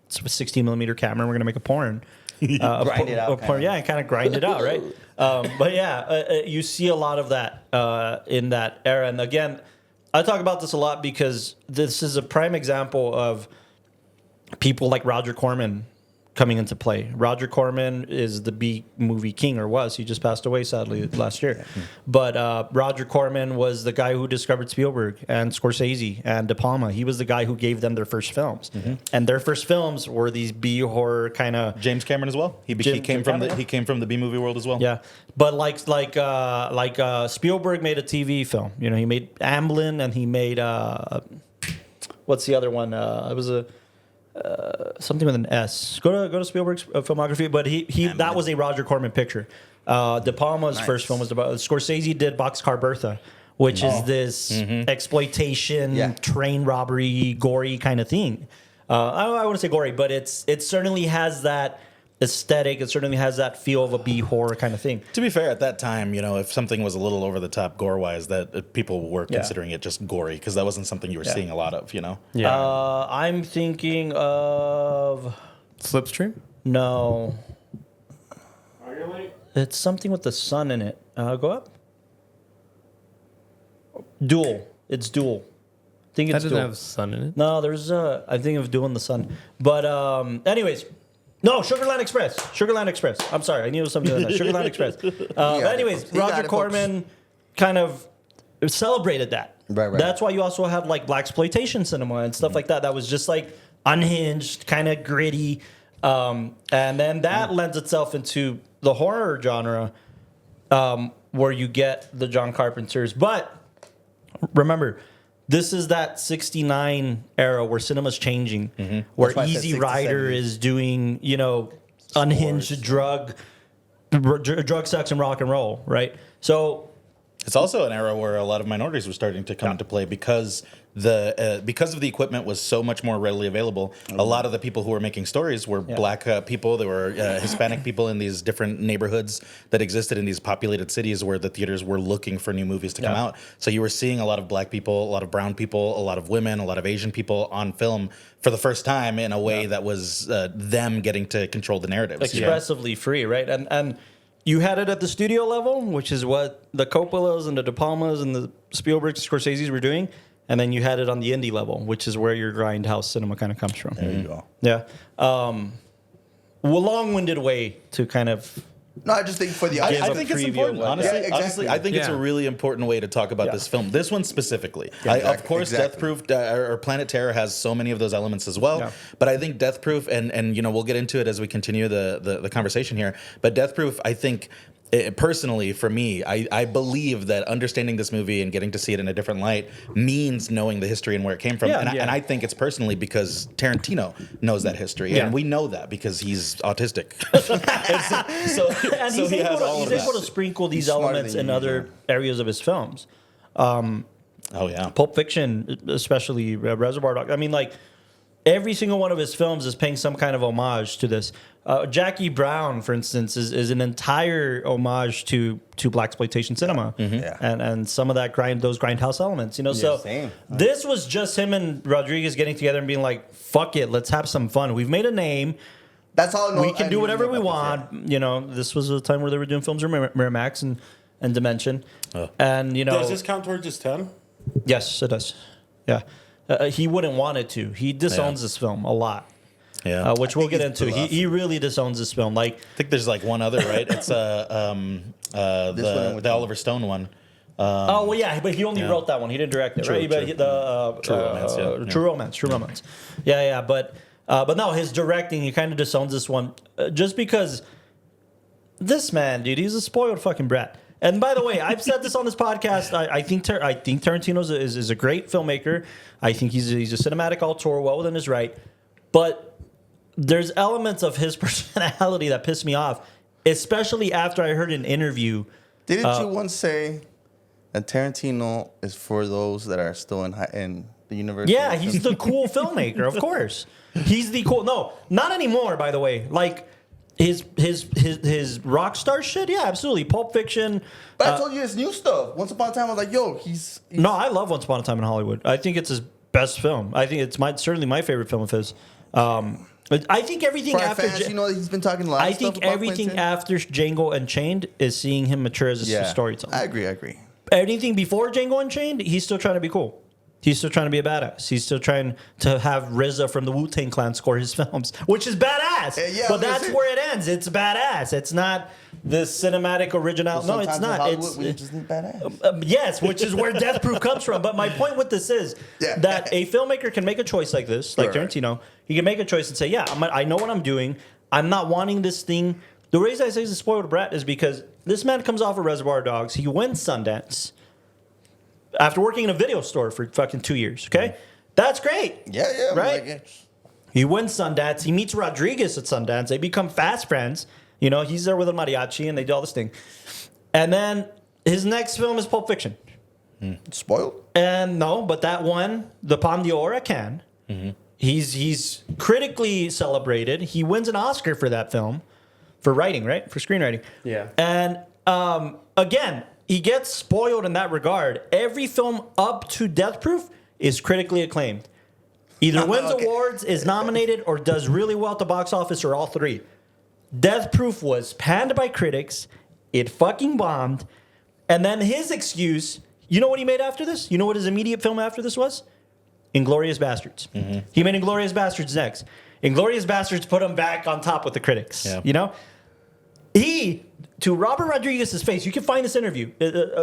B: 16 millimeter camera and we're going to make a porn.
A: Grind it out, kinda.
B: Yeah, and kind of grind it out, right? But yeah, you see a lot of that in that era. And again, I talk about this a lot because this is a prime example of people like Roger Corman coming into play. Roger Corman is the B movie king, or was. He just passed away, sadly, last year. But Roger Corman was the guy who discovered Spielberg and Scorsese and De Palma. He was the guy who gave them their first films. And their first films were these B horror kind of...
E: James Cameron as well. He came from the B movie world as well.
B: Yeah. But like Spielberg made a TV film. You know, he made Amblin, and he made... what's the other one? It was a... something with an S. Go to Spielberg's filmography, but that was a Roger Corman picture. De Palma's first film was about Scorsese did Boxcar Bertha, which is this exploitation, train robbery, gory kind of thing. I wouldn't say gory, but it certainly has that aesthetic. It certainly has that feel of a B horror kind of thing.
E: To be fair, at that time, you know, if something was a little over the top gore wise, that people were considering it just gory because that wasn't something you were seeing a lot of, you know.
B: Yeah. I'm thinking of
C: Slipstream.
B: No. It's something with the sun in it. Go up. Duel. It's Duel. I think
C: That
B: it's
C: doesn't
B: Duel.
C: have sun in it.
B: No, there's I think of Duel in the Sun. But anyways, no, Sugarland Express. Sugarland Express. I'm sorry, I knew it was something like that. Sugarland Express. But anyways, Roger Corman kind of celebrated that.
A: Right.
B: That's why you also have like blaxploitation cinema and stuff like that. That was just like unhinged, kind of gritty. And then that lends itself into the horror genre, where you get the John Carpenters. But remember, this is that 69 era where cinema's changing, where
A: That's why I said
B: Easy
A: 60,
B: Rider
A: 70.
B: is doing, you know, unhinged drug, sex, and rock and roll, right? So
E: It's also an era where a lot of minorities were starting to come into play because because of the equipment was so much more readily available. A lot of the people who were making stories were black people. There were Hispanic people in these different neighborhoods that existed in these populated cities where the theaters were looking for new movies to come out. So you were seeing a lot of black people, a lot of brown people, a lot of women, a lot of Asian people on film for the first time in a way that was them getting to control the narratives.
B: expressively free, right? And you had it at the studio level, which is what the Coppolas and the De Palmas and the Spielbergs, Scorseses were doing. And then you had it on the indie level, which is where your Grindhouse cinema kind of comes from.
A: There you go.
B: Yeah. Long-winded way to kind of...
A: No, I just think for the
E: I
A: audience.
E: think it's
B: preview
E: important.
B: of what-
E: Honestly,
A: Yeah, exactly.
E: honestly, I think it's a really important way to talk about this film. This one specifically. Of course, Death Proof or Planet Terror has so many of those elements as well.
B: Yeah.
E: But I think Death Proof, and you know, we'll get into it as we continue the conversation here. But Death Proof, I think. Personally, for me, I believe that understanding this movie and getting to see it in a different light means knowing the history and where it came from. And I think it's personally because Tarantino knows that history. And we know that because he's autistic.
B: He's able to sprinkle these elements in other areas of his films.
E: Oh, yeah.
B: Pulp Fiction, especially Reservoir Dogs. I mean, like, every single one of his films is paying some kind of homage to this. Jackie Brown, for instance, is an entire homage to blaxploitation cinema, and some of that those grindhouse elements. You know, this was just him and Rodriguez getting together and being like, "Fuck it, let's have some fun. We've made a name.
A: That's all.
B: We can do whatever we want." You know, this was a time where they were doing films with Miramax and Dimension, and you know,
D: Does this count towards his 10?
B: yes, it does. Yeah, he wouldn't want it to. He disowns this film a lot.
E: Yeah,
B: which we'll get into. He really disowns this film. Like,
E: I think there's like one other, right? It's the Oliver Stone one.
B: But he only wrote that one. He didn't direct it, right? But True Romance. Yeah. But no, his directing, he kind of disowns this one just because this man, dude, he's a spoiled fucking brat. And by the way, I've said this on this podcast. I think Tarantino is a great filmmaker. I think he's a cinematic auteur, well within his right. But there's elements of his personality that piss me off, especially after I heard an interview.
A: Didn't you once say that Tarantino is for those that are still in the university?
B: Yeah, he's the cool filmmaker, of course. He's the cool. No, not anymore. By the way, like his rock star shit. Yeah, absolutely. Pulp Fiction.
A: But I told you his new stuff. Once Upon a Time, I was like, yo, he's
B: No, I love Once Upon a Time in Hollywood. I think it's his best film. I think it's certainly my favorite film of his. But I think everything after
A: fans, you know, he's been talking a lot.
B: I think everything after Django Unchained is seeing him mature as a storyteller.
A: I agree.
B: Anything before Django Unchained, he's still trying to be cool. He's still trying to be a badass. He's still trying to have RZA from the Wu-Tang Clan score his films, which is badass.
A: Yeah,
B: but that's where it ends. It's badass. It's not the cinematic original. No, it's not.
A: We just need badass.
B: Yes, which is where Death Proof comes from. But my point with this is that a filmmaker can make a choice like this, like Tarantino. He can make a choice and say, yeah, I know what I'm doing. I'm not wanting this thing. The reason I say he's a spoiled brat is because this man comes off of Reservoir Dogs. He wins Sundance after working in a video store for fucking 2 years, okay? That's great.
A: Yeah,
B: right?
A: Like,
B: he wins Sundance. He meets Rodriguez at Sundance. They become fast friends. You know, he's there with a mariachi, and they do all this thing. And then his next film is Pulp Fiction.
A: Spoiled?
B: And no, but that won the Palme d'Or at Cannes. He's critically celebrated. He wins an Oscar for that film, for writing, right? For screenwriting.
C: Yeah.
B: And again, he gets spoiled in that regard. Every film up to Death Proof is critically acclaimed. Either wins awards, is nominated, or does really well at the box office, or all three. Death Proof was panned by critics. It fucking bombed. And then his excuse, you know what he made after this? You know what his immediate film after this was? Inglourious Bastards. He made Inglourious Bastards next. Inglourious Bastards put him back on top with the critics.
E: Yeah.
B: You know? He, to Robert Rodriguez's face, you can find this interview.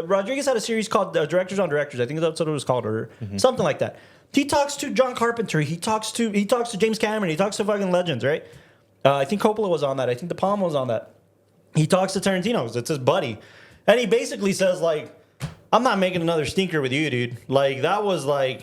B: Rodriguez had a series called Directors on Directors. I think that's what it was called, or something like that. He talks to John Carpenter. He talks to James Cameron. He talks to fucking legends, right? I think Coppola was on that. I think De Palma was on that. He talks to Tarantino. It's his buddy. And he basically says, like, I'm not making another stinker with you, dude. Like, that was like...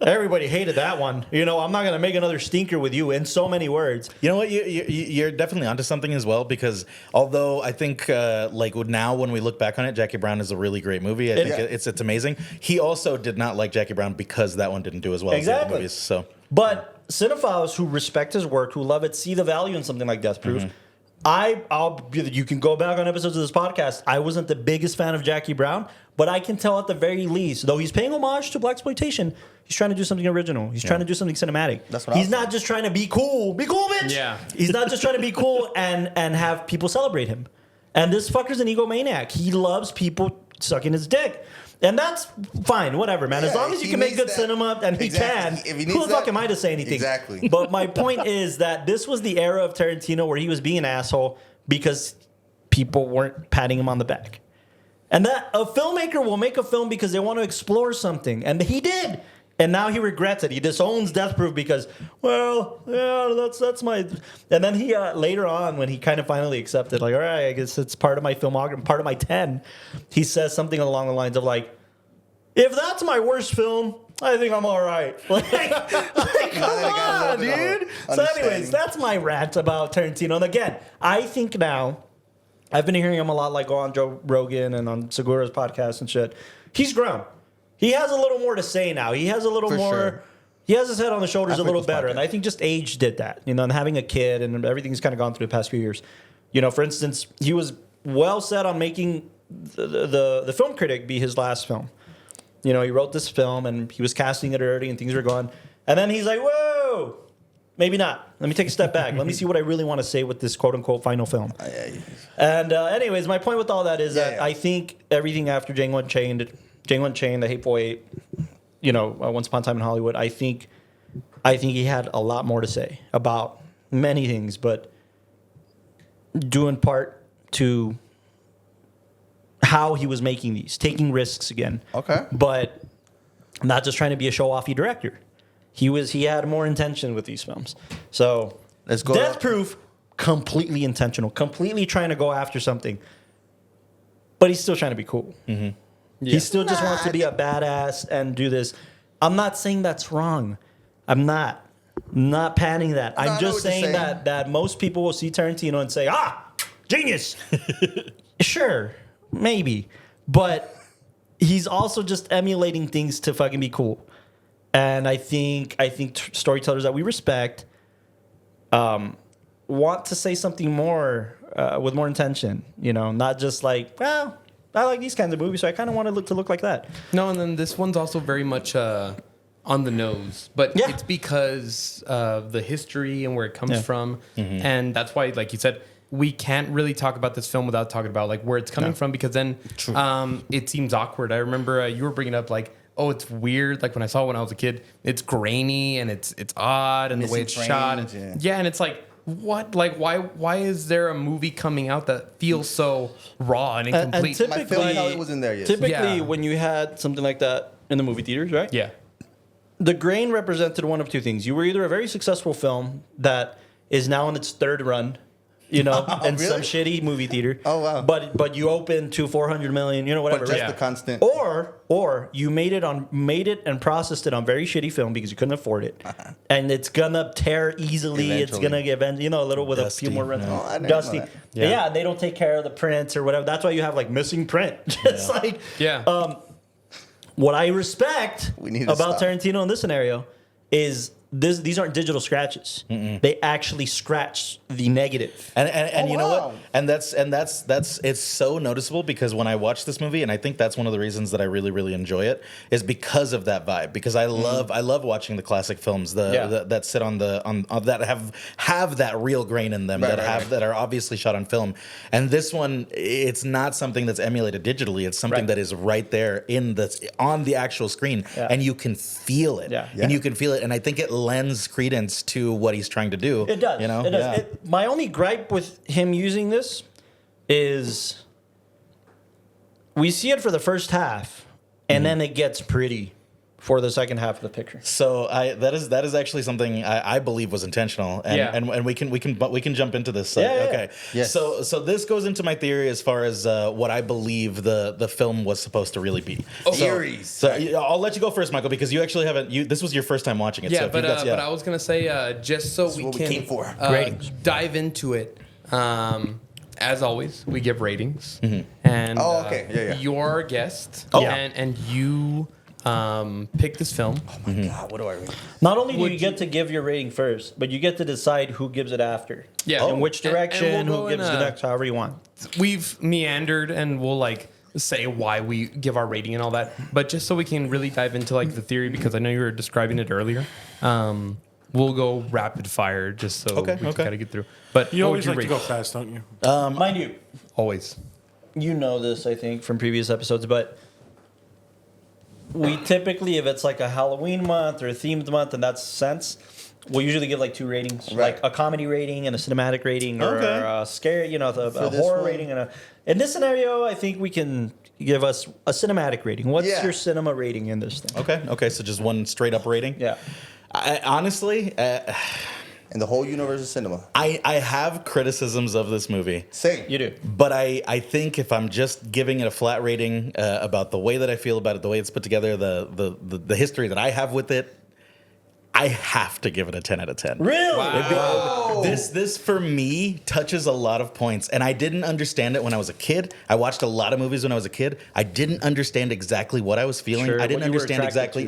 B: Everybody hated that one. You know, I'm not going to make another stinker with you in so many words.
E: You know what? You're definitely onto something as well, because although I think like now when we look back on it, Jackie Brown is a really great movie. I think it's amazing. He also did not like Jackie Brown because that one didn't do as well as the other movies. So,
B: but cinephiles who respect his work, who love it, see the value in something like Death Proof. You can go back on episodes of this podcast. I wasn't the biggest fan of Jackie Brown, but I can tell at the very least, though he's paying homage to blaxploitation, he's trying to do something original. He's trying to do something cinematic. That's what he's not just trying to be cool. Be cool, bitch.
C: Yeah.
B: He's not just trying to be cool and have people celebrate him. And this fucker's an egomaniac. He loves people sucking his dick. And that's fine, whatever, man. As long as you can make good cinema, and he can, who the fuck am I to say anything?
A: Exactly.
B: But my point is that this was the era of Tarantino where he was being an asshole because people weren't patting him on the back. And that a filmmaker will make a film because they want to explore something. And he did. And now he regrets it. He disowns Death Proof because, well, yeah, that's my... And then he, later on, when he kind of finally accepted, like, all right, I guess it's part of my filmography, part of my 10, he says something along the lines of, like, if that's my worst film, I think I'm all right. Like come on, dude. So anyways, that's my rant about Tarantino. And again, I think now, I've been hearing him a lot, like, go on Joe Rogan and on Segura's podcast and shit. He's grown. He has a little more to say now. He has a little more. Sure. He has his head on the shoulders a little better, and I think just age did that. You know, and having a kid and everything's kind of gone through the past few years. You know, for instance, he was well set on making the film critic be his last film. You know, he wrote this film and he was casting it already, and things were going. And then he's like, "Whoa, maybe not. Let me take a step back. Let me see what I really want to say with this quote unquote final film." And anyways, my point with all that is that I think everything after Django Unchained, The Hateful Eight, you know, Once Upon a Time in Hollywood, I think he had a lot more to say about many things, but due in part to how he was making these, taking risks again.
A: Okay.
B: But not just trying to be a show-offy director. He had more intention with these films. So
A: let's go.
B: Death Proof, completely intentional, completely trying to go after something. But he's still trying to be cool. Yeah. He still just wants to be a badass and do this. I'm not saying that's wrong. I'm not panning that. I'm just saying that most people will see Tarantino and say, genius. Sure, maybe. But he's also just emulating things to fucking be cool. And I think storytellers that we respect want to say something more with more intention. You know, not just like, well, I like these kinds of movies, so I kind of want to look like that.
C: No, and then this one's also very much on the nose, but it's because of the history and where it comes from, and that's why, like you said, we can't really talk about this film without talking about like where it's coming from, because then it seems awkward. I remember you were bringing up like, oh, it's weird. Like when I saw it when I was a kid, it's grainy and it's odd and the way it's shot. And it's like, what? Like, why is there a movie coming out that feels so raw and incomplete?
B: And
A: My feeling how it wasn't there yet.
B: Typically, when you had something like that in the movie theaters, right?
C: Yeah.
B: The grain represented one of two things. You were either a very successful film that is now in its third run, in some shitty movie theater.
A: Oh, wow.
B: But you opened to 400 million, whatever.
A: But just
B: right?
A: the constant.
B: Or you made it and processed it on very shitty film because you couldn't afford it, and it's gonna tear easily.
A: Eventually.
B: It's gonna get a little with
E: Dusty.
B: a few more runs.
A: No, I didn't know
B: Dusty.
A: that.
B: Yeah, they don't take care of the prints or whatever. That's why you have like missing print. Just like what I respect
A: We need to
B: about
A: stop.
B: Tarantino in this scenario is these aren't digital scratches. They actually scratch the negative.
E: And you know
A: wow.
E: what? And that's it's so noticeable because when I watch this movie, and I think that's one of the reasons that I really, really enjoy it, is because of that vibe. Because I love watching the classic films that sit on that have that real grain in them, that are obviously shot on film. And this one, it's not something that's emulated digitally. It's something that is right there on the actual screen, and you can feel it. And you can feel it. And I think it lends credence to what he's trying to do.
B: It does. It does. My only gripe with him using this is we see it for the first half, and then it gets pretty for the second half of the picture.
E: So that is actually something I believe was intentional, and we can jump into this. Okay.
A: Yes.
E: So this goes into my theory as far as what I believe the film was supposed to really be.
A: Theories.
E: So I'll let you go first, Michael, because you actually haven't. This was your first time watching it.
C: Yeah,
E: so
C: but I was gonna say just so we
A: what we
C: can
A: came for.
C: dive into it. As always, we give ratings, and you're our guest, and you pick this film.
A: Oh my God, what do I read?
B: Not only do you get to give your rating first, but you get to decide who gives it after.
C: Yeah.
B: In which direction,
C: and we'll
B: who gives the next, however you want.
C: We've meandered and we'll say why we give our rating and all that. But just so we can really dive into the theory, because I know you were describing it earlier. We'll go rapid fire just so we can kind of get through. But
D: You always like to go fast, don't you?
B: Mind you,
C: always.
B: you know this, I think, from previous episodes, but we typically, if it's like a Halloween month or a themed month in that sense, we'll usually give 2 ratings, like a comedy rating and a cinematic rating, or a scare, a horror rating. In this scenario, I think we can give us a cinematic rating. What's your cinema rating in this thing?
E: Okay. So just one straight up rating.
B: Yeah.
E: I honestly.
A: In the whole universe of cinema.
E: I have criticisms of this movie.
A: Same.
B: You do.
E: But I think if I'm just giving it a flat rating about the way that I feel about it, the way it's put together, the history that I have with it, I have to give it a 10 out of 10.
B: Really?
C: Wow.
E: This for me touches a lot of points, and I didn't understand it when I was a kid. I watched a lot of movies when I was a kid. I didn't understand exactly what I was feeling.
B: Sure,
E: I didn't understand exactly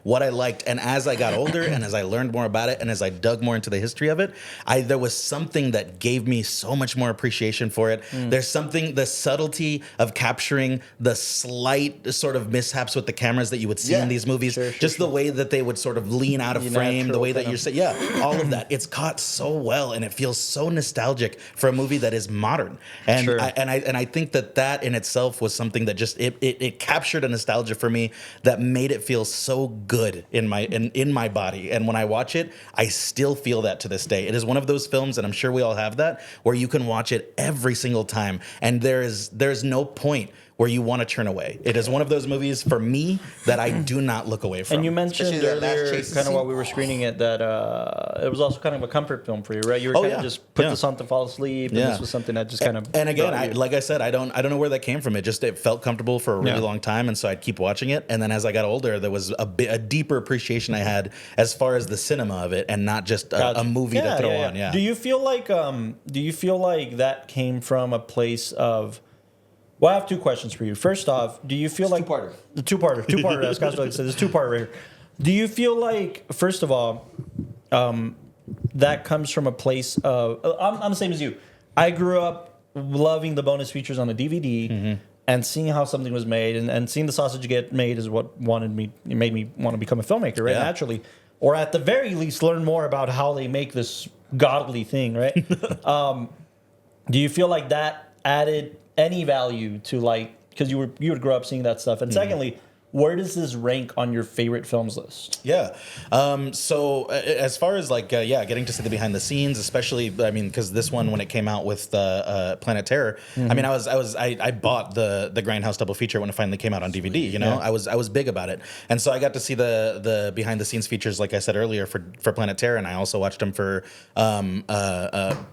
E: what I liked. And as I got older and as I learned more about it and as I dug more into the history of it, there was something that gave me so much more appreciation for it. There's something, the subtlety of capturing the slight sort of mishaps with the cameras that you would see in these movies, the way that they would sort of lean out of frame, the way that you're saying, all of that. It's caught so well, and it feels so nostalgic for a movie that is modern. And I think that in itself was something that just it captured a nostalgia for me that made it feel so good in my body. And when I watch it, I still feel that to this day. It is one of those films, and I'm sure we all have that, where you can watch it every single time, and there's no point where you want to turn away. It is one of those movies for me that I do not look away from.
B: And you mentioned
A: Especially that last
B: earlier,
A: chase
B: kind of
A: scene.
B: while we were screening it, that it was also kind of a comfort film for you, right? You were kind of just put this on to fall asleep, and this was something that just kind of.
E: And again, like I said, I don't know where that came from. It felt comfortable for a really long time, and so I'd keep watching it. And then as I got older, there was a deeper appreciation I had as far as the cinema of it, and not just a movie to throw on. Yeah.
B: Do you feel like that came from a place of? Well, I have 2 questions for you. First off, do you feel like
A: two-parter?
B: The two-parter. As Cosmo said, there's 2-part right here. Do you feel like, first of all, that comes from a place of? I'm the same as you. I grew up loving the bonus features on the DVD and seeing how something was made, and seeing the sausage get made is what made me want to become a filmmaker, right? Naturally, or at the very least, learn more about how they make this godly thing, right? Do you feel like that added any value to because you would grow up seeing that stuff? And secondly, where does this rank on your favorite films list?
E: Yeah. So as far as like, getting to see the behind the scenes, especially, I mean, because this one, when it came out with Planet Terror, I mean, I bought the Grindhouse double feature when it finally came out on DVD. You know, I was big about it, and so I got to see the behind the scenes features, like I said earlier, for Planet Terror, and I also watched them for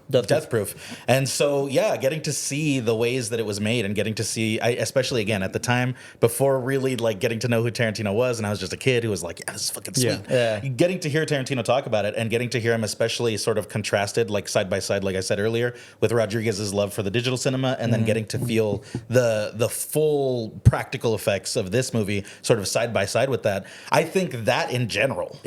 E: Death Proof. And so getting to see the ways that it was made, and getting to see, especially again at the time before really like getting to know who Tarantino was, and I was just a kid who was like, yeah, this is fucking sweet.
B: Yeah.
E: Getting to hear Tarantino talk about it, and getting to hear him especially sort of contrasted, like side by side, like I said earlier, with Rodriguez's love for the digital cinema, and then getting to feel the full practical effects of this movie sort of side by side with that. I think that in general,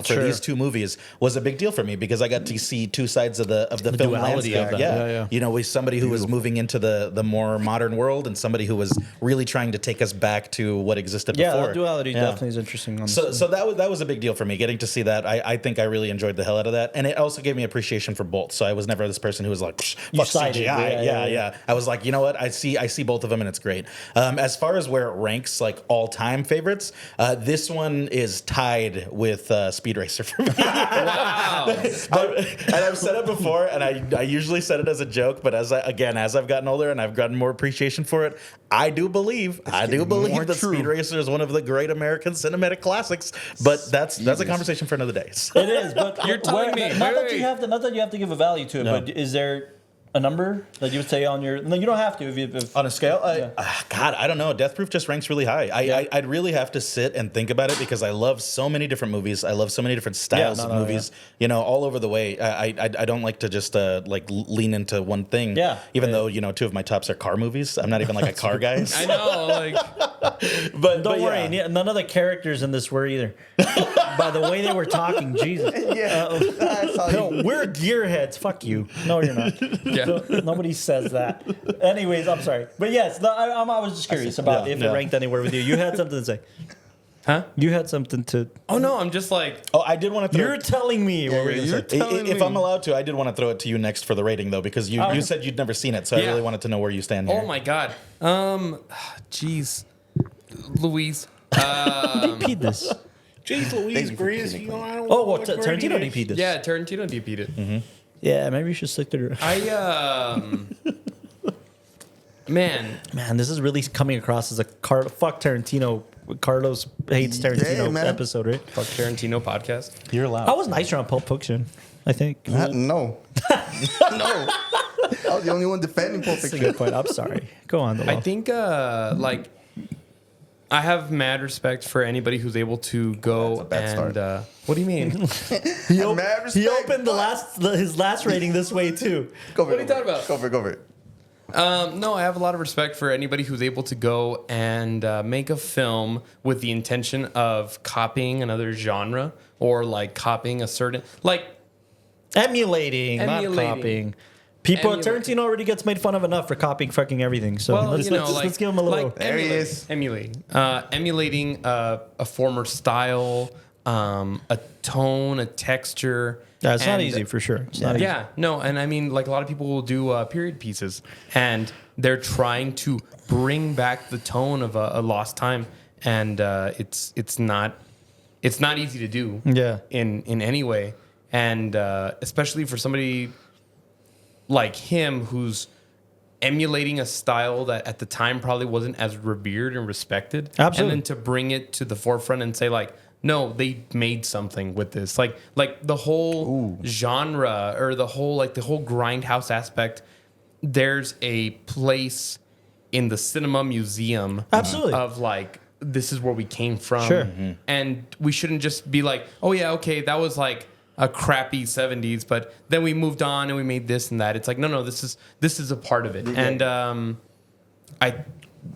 E: for these two movies was a big deal for me, because I got to see two sides of the film
B: duality
E: landscape.
B: of that.
E: You know, with somebody who was moving into the more modern world, and somebody who was really trying to take us back to what existed before.
B: That duality definitely is interesting. On
E: so that was a big deal for me, getting to see that. I think I really enjoyed the hell out of that, and it also gave me appreciation for both. So I was never this person who was like, fuck CGI. Yeah. I was like, you know what? I see both of them, and it's great. As far as where it ranks, like all time favorites, this one is tied with Speed Racer for me.
C: Wow.
E: And I've said it before, and I usually said it as a joke, but as I've gotten older and I've gotten more appreciation for it, I do believe that Speed Racer is one of the great American cinematic classics. But that's a conversation for another day.
B: It is, but
C: You're telling me.
B: not that you have to give a value to it, but is there a number that you would say on your? No, you don't have to. If
E: on a scale, God, I don't know. Death Proof just ranks really high. I'd really have to sit and think about it, because I love so many different movies. I love so many different styles of movies. You know, all over the way. I don't like to just like lean into one thing.
B: Yeah.
E: Even though two of my tops are car movies. I'm not even like a car guy.
C: I know, like,
E: but
B: don't worry, none of the characters in this were either. By the way they were talking, Jesus. We're gearheads. Fuck you. No, you're not.
C: Yeah.
B: Nobody says that. Anyways, I'm sorry, but yes, I was just curious about if it ranked anywhere with you. You had something to say,
C: huh?
B: You had something to.
C: Oh no, I'm just like.
E: Oh, I did want to.
B: You're telling me what we're gonna say.
E: If I'm allowed to, I did want to throw it to you next for the rating, though, because you said you'd never seen it, so I really wanted to know where you stand here.
C: Oh my god. Jeez, Louise.
B: DP'd this.
D: Jeez Louise, Grizz. You know, I don't
B: Oh, well, Tarantino DP'd this.
C: Yeah, Tarantino DP'd it.
E: Mm-hmm.
B: Yeah, maybe you should stick to the.
C: Man,
B: this is really coming across as a fuck Tarantino. Carlos hates Tarantino episode, right?
C: fuck Tarantino podcast.
E: You're allowed.
B: I was nicer on Pulp Fiction, I think.
A: No. No. I was the only one defending Pulp
B: That's a
A: Fiction.
B: good point. I'm sorry. Go on, though.
C: I think like I have mad respect for anybody who's able to go
A: That's a bad
C: and
A: start.
C: What do you mean?
B: he
A: respect,
B: opened his last rating this way too.
A: Go for
C: What are you talking about?
A: Go for it.
C: No, I have a lot of respect for anybody who's able to go and make a film with the intention of copying another genre, or like copying a certain, like
B: Emulating, not copying. Tarantino already gets made fun of enough for copying fucking everything. So let's give him a little.
C: Like
A: There he is.
C: Emulating a former style, a tone, a texture.
B: Yeah, it's not easy for sure. It's not easy.
C: Yeah, no, and I mean, like a lot of people will do period pieces, and they're trying to bring back the tone of a lost time, and it's not easy to do.
B: Yeah.
C: In any way, and especially for somebody like him who's emulating a style that at the time probably wasn't as revered and respected.
B: Absolutely.
C: And then to bring it to the forefront and say like, no, they made something with this. Like the whole genre, or the whole Grindhouse aspect. There's a place in the cinema museum,
B: absolutely,
C: of like, this is where we came from.
B: Sure.
C: And we shouldn't just be like, oh yeah, okay, that was like a crappy 70s, but then we moved on and we made this and that. It's like, no, this is a part of it. And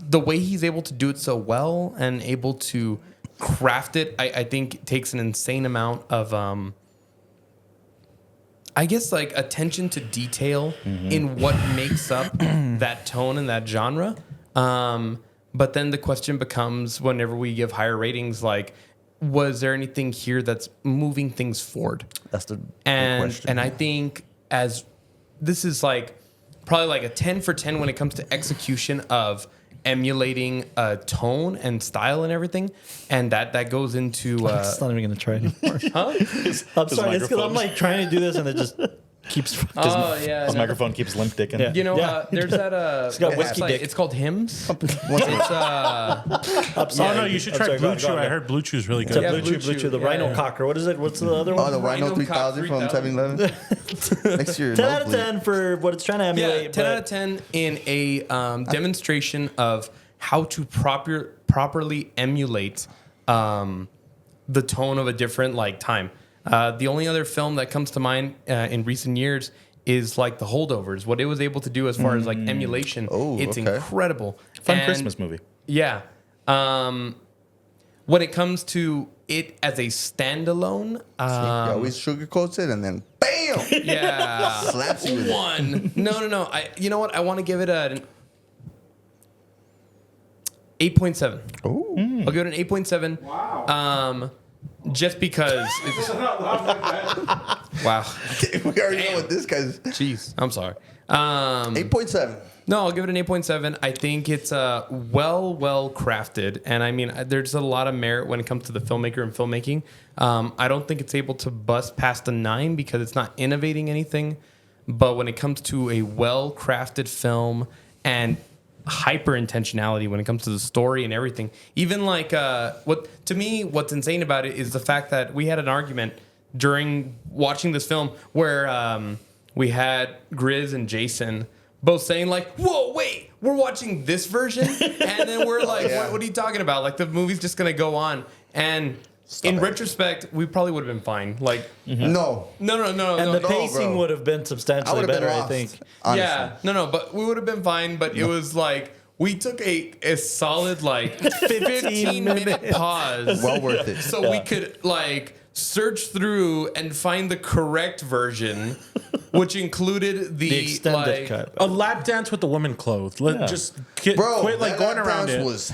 C: the way he's able to do it so well and able to craft it, I think it takes an insane amount of I guess like attention to detail in what makes up that tone and that genre. But then the question becomes, whenever we give higher ratings, like, was there anything here that's moving things forward?
A: That's the
C: question. And I think as this is like probably like a 10 for 10 when it comes to execution of emulating tone and style and everything, and that goes into.
B: It's not even gonna try anymore.
C: Huh?
B: I'm sorry, it's because I'm like trying to do this and it just keeps.
C: Oh yeah.
E: His microphone keeps limp dicking.
B: Yeah.
C: You know, there's that. It's
B: got whiskey
C: website.
B: dick.
C: It's called Hymns. It's
B: I'm sorry.
D: Oh no, you should try
B: sorry,
D: Blue
B: go on.
D: I heard Blue Chew's really
B: It's
D: good.
B: a
C: Yeah,
B: Blue
C: Blue
B: Chew,
C: Chew,
B: the
C: yeah,
B: Rhino
C: yeah.
B: Cocker. What is it? What's the other
A: Oh,
B: one?
A: the Rhino
C: Rhino Cop
A: 3000 from
C: 3000.
A: 7-Eleven. Next year.
B: 10 out of 10 for what it's trying to
C: Yeah,
B: emulate.
C: 10 out of 10 in a demonstration of how to properly emulate the tone of a different like time. The only other film that comes to mind in recent years is like The Holdovers. What it was able to do as far as like emulation,
A: Oh,
C: it's
A: okay.
C: incredible.
E: Fun
C: And,
E: Christmas movie.
C: Yeah. When it comes to it as a standalone,
A: He always sugarcoats it and then bam!
C: yeah,
A: Slaps you with it.
C: one. No. You know what? I want to give it an 8.7.
A: Oh.
C: I'll give it an 8.7. Wow. Just because. Wow.
A: We already know what this guy's.
C: Jeez. I'm sorry.
A: 8.7.
C: No, I'll give it an 8.7. I think it's well crafted, and I mean, there's a lot of merit when it comes to the filmmaker and filmmaking. I don't think it's able to bust past a 9 because it's not innovating anything. But when it comes to a well crafted film and hyper intentionality when it comes to the story and everything, even like what's insane about it is the fact that we had an argument during watching this film where we had Grizz and Jason both saying like, whoa, wait, we're watching this version? And then we're like,
A: Yeah.
C: what are you talking about? Like, the movie's just going to go on. And in retrospect, we probably would have been fine. Like,
A: No.
C: no.
B: And
C: no,
B: the pacing
A: bro.
B: would have been
A: I
B: substantially
A: would have been
B: better, I
A: lost.
B: think.
A: Honestly.
C: Yeah, no, but we would have been fine. But it was like, we took a solid like 15-minute pause.
A: Well worth it.
C: So we could like search through and find the correct version, which included
B: The extended
C: like,
B: cut.
D: A lap dance with the woman clothed. Just
A: Bro,
D: quit like
A: that
D: going
A: lap
D: around
A: dance
D: it.
A: was